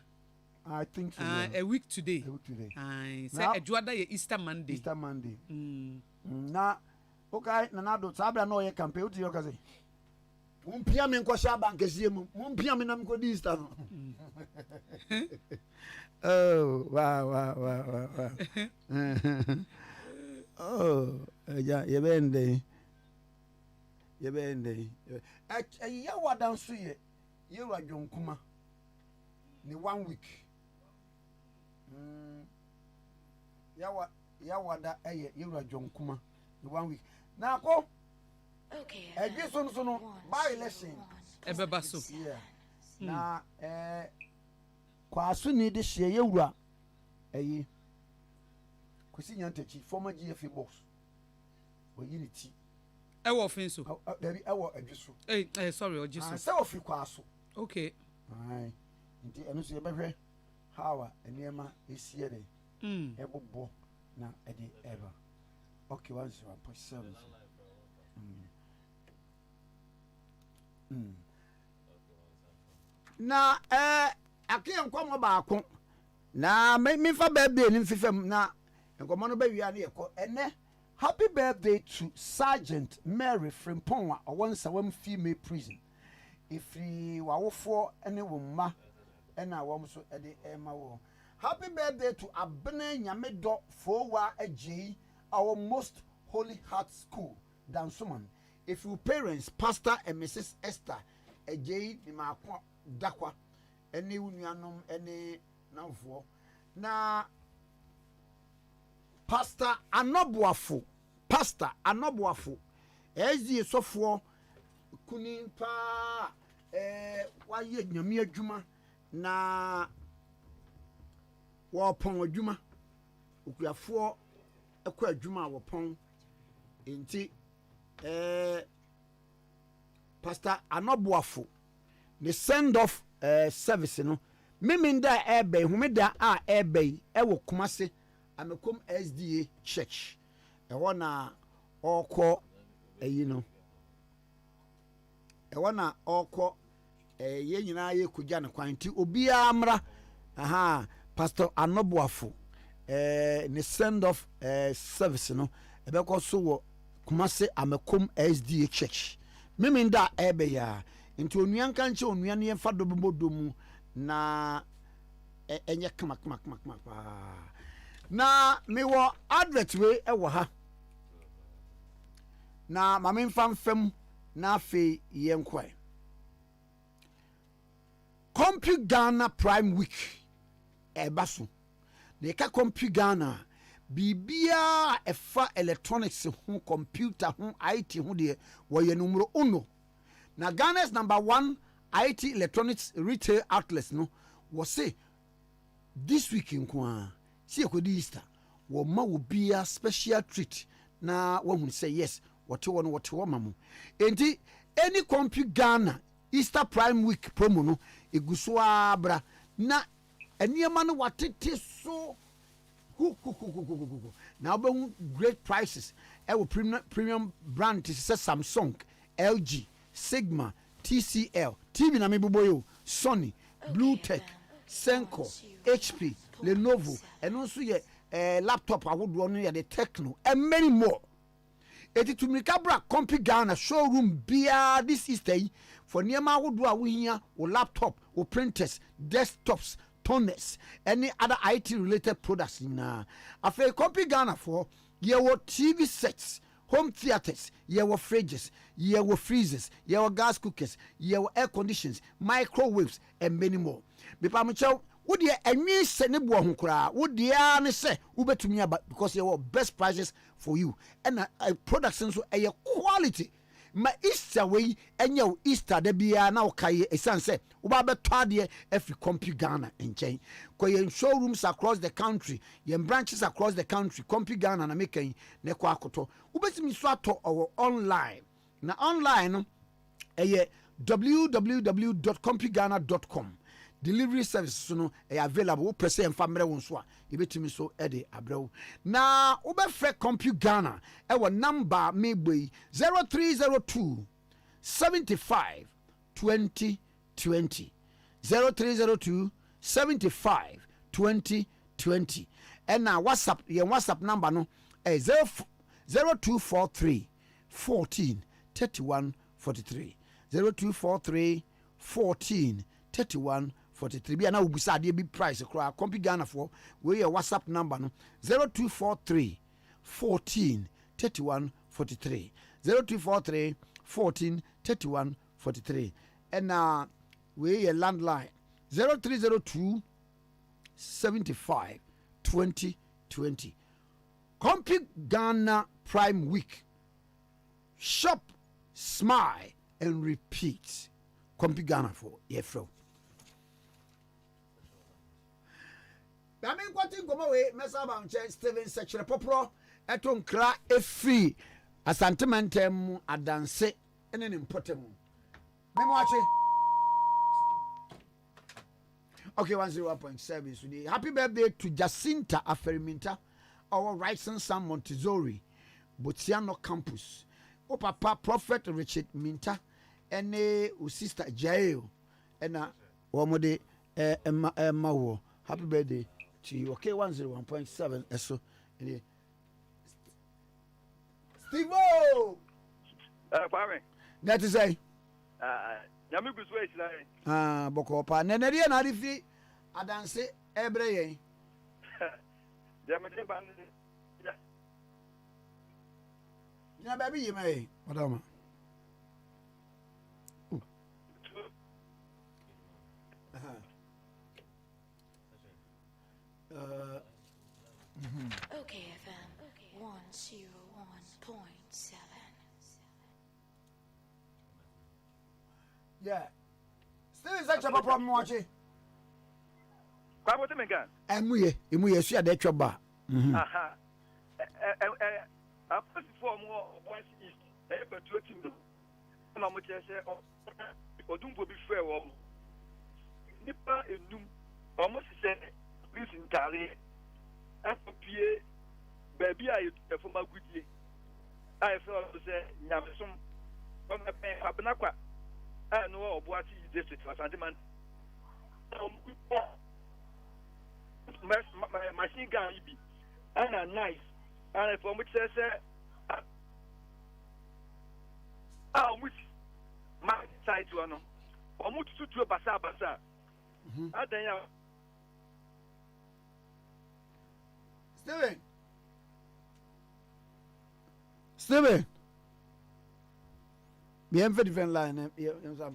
I think so. A week today. A week today. I say a Juada Easter Monday. Easter Monday. Na, okay, Nanado, Sabra no ye campaign to your cousin. Mumpiamin Kwasha Bank is him, Mumpiaminam Godista. Oh, wow. Oh, yeah, Yebende. A yawa down street, you are John Kuma. Ni 1 week. Yawa da you are John Kuma. Ni 1 week. Now go. Okay. I guess on by election. Ebebasu. Yeah. Na kwasu ni de hye yewura ayi kwesi nyantachi former GFA boss oyiniti ewo ofin so dabi ewo adwiso sorry ojiso say ofi kwaso okay ai nti eno so yebehwe hawa eniema esie de ebobo na ede eba okay 1.7 na akia nkomo baako na me fa birthday ni mfifem na nkomo no ba wia na yeko ene happy birthday to Sergeant Mary Frimpon a once female prison ifri wawofo ene wo mma ena wo so ede ema wo happy birthday to Abene Nyamedo Fowa Ejei our most holy heart school Dansuman if you parents Pastor and Mrs Esther Ejei ni makwa dakwa ene unuanom ene namfo na Pastor Anobuafo ezi sofo kunin pa waye nyame adwuma na wo pon adwuma okuafo ekọ adwuma wo pon enti Pastor Anobuafo the send off service no meminda ebe humida a ebe ewo Kumase Amekom SDA Church ewo na okọ no ewo na okọ ye nyina ye kugya ne kwanti obi amra Pastor Anobuafo ne send off service no ebekọ so wo Kumase Amekom SDA Church meminda ebe ya nti onuan kanche onuan ye fa dobodomu na enye kama na me wo advert we ewo ha na mame mfam fam na afi yenkwae Compute Ghana Prime Week ebaso na ka Compute Ghana bibia efa electronics ho computer ho IT ho de wo ye numero 1 na Ghana's #1 IT electronics retail outlets no was say this week in kwa see ekodi Easter wo ma wo bia special treat na wo hu say yes what wo mamu enti any Compute Ghana Easter Prime Week promo no eguso abra na eniema no watete so na obe great prices premium brand is Samsung, LG, Sigma, TCL, TV na mebuboyo, Sony, Bluetech, Senko, HP, Lenovo, and also ye laptop awodo no ye the Techno and many more. Eti to Mikabra Compute Ghana showroom bia this Easter for niema awodo a wo hia o laptop, o printers, desktops, toners, any other IT related products na afa Compute Ghana for ye wo TV sets, home theaters, ye wo fridges, ye wo freezers, ye wo gas cookers, ye wo air conditions, microwaves and many more. Me pa mcho wo de enwi se ne bo ho kura wo de a ne se wo betumi aba because ye wo best prices for you and products so a quality ma Easter way enya Easter da bia na okaye esan se wo ba beto ade every Compute Ghana enchen koye showrooms across the country ye branches across the country Compute Ghana na mekan ne kwa akoto wo betimi so ato our online na online no www.computeghana.com delivery service so no available wo press and family won so a yebetimi so de abrɛw na wo be frɛ compute Ghana number meboi 0302 75 20 20 0302 75 20 20 and now WhatsApp number no 0243 14 31 43 0243 14 31 43 bi ana obusa ade bi price kra Compute Ghana for we your WhatsApp number no 0243 14 31 43 0243 14 31 43 and now we your landline 0302 75 20 20 Compute Ghana Prime Week. Shop, smile, and repeat. Compute Ghana for Yefro. I mean, what in Gomawe, Messaba, Steven Section Popro, Eton Kra, a free, a sentimentum, a dance, and an important. Memoache. Okay, 101.7 today. Happy birthday to Jacinta Aferiminta, our Ryson San Montessori, Botiano Campus. O Papa Prophet Richard Minta, and sister Jael, and Womode Emma. Happy birthday to you. Okay, 101.7. So, Steve Kwame. That is a Yamugu Switch line. Bokopa. Neneria Narifi, Adanse, Ebre. Yeah, baby, you may, madam. Okay, FM 101.7. Yeah. Still is that your problem, watching? What was the man? And we see that your bar. Aha. I put for more once east. But to him, and I'm going to say, or don't be fair. Nipper is doom. Almost said, listen, Tally. After Pierre, baby, I for my good year. I felt to say, Yamson, from the pen, Habanaqua. I know what is this for sentiment. My machine gun, and a nice, and from which I said, which my side to an almost to a basa. I think Steven. Be a different line. I'm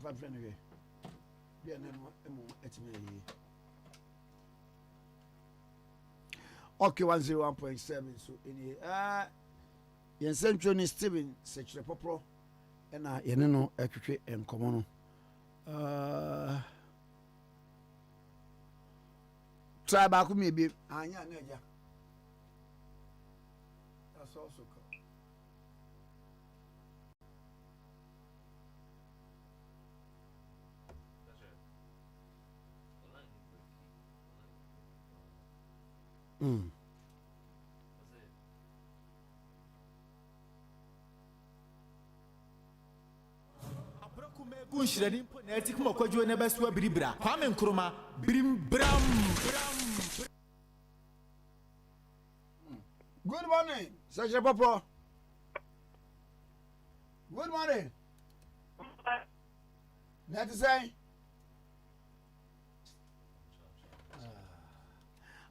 friend again. Be a name. Okay, 101.7. So in here, Central is Steven, such a popro, and I know actually and common. Try back with me, babe. That's also cool. Kunshirani poneti kuma kwajo ne baswa biribra Kwame Nkrumah birim-bram. Good morning, Sergeant Popo. Good morning. That is say.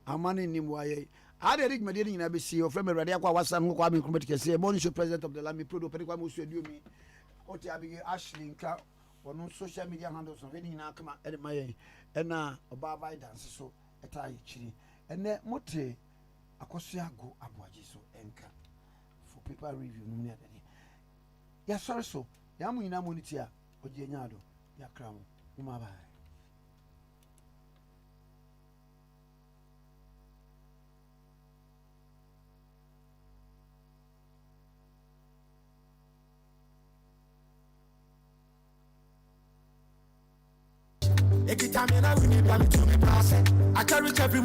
Amani Nimwaye. I did my dealing in ABC, your friend Ade Akye Abia, Kwame Nkrumah Tikese, Morning Show President of the Lami Prodo, Perikwa Musu Edumi, Ade Akye Ashley Nka, on social media handles of any Nakama, and my and Obaba dance so at I chili. And then Mote Akosia go Abuaji so Enka for paper review. Yes, sorry, so Yamu in Amunitia, Ojenado, Yakram, Umaba. Ekitamina we need to me pass it. I carry every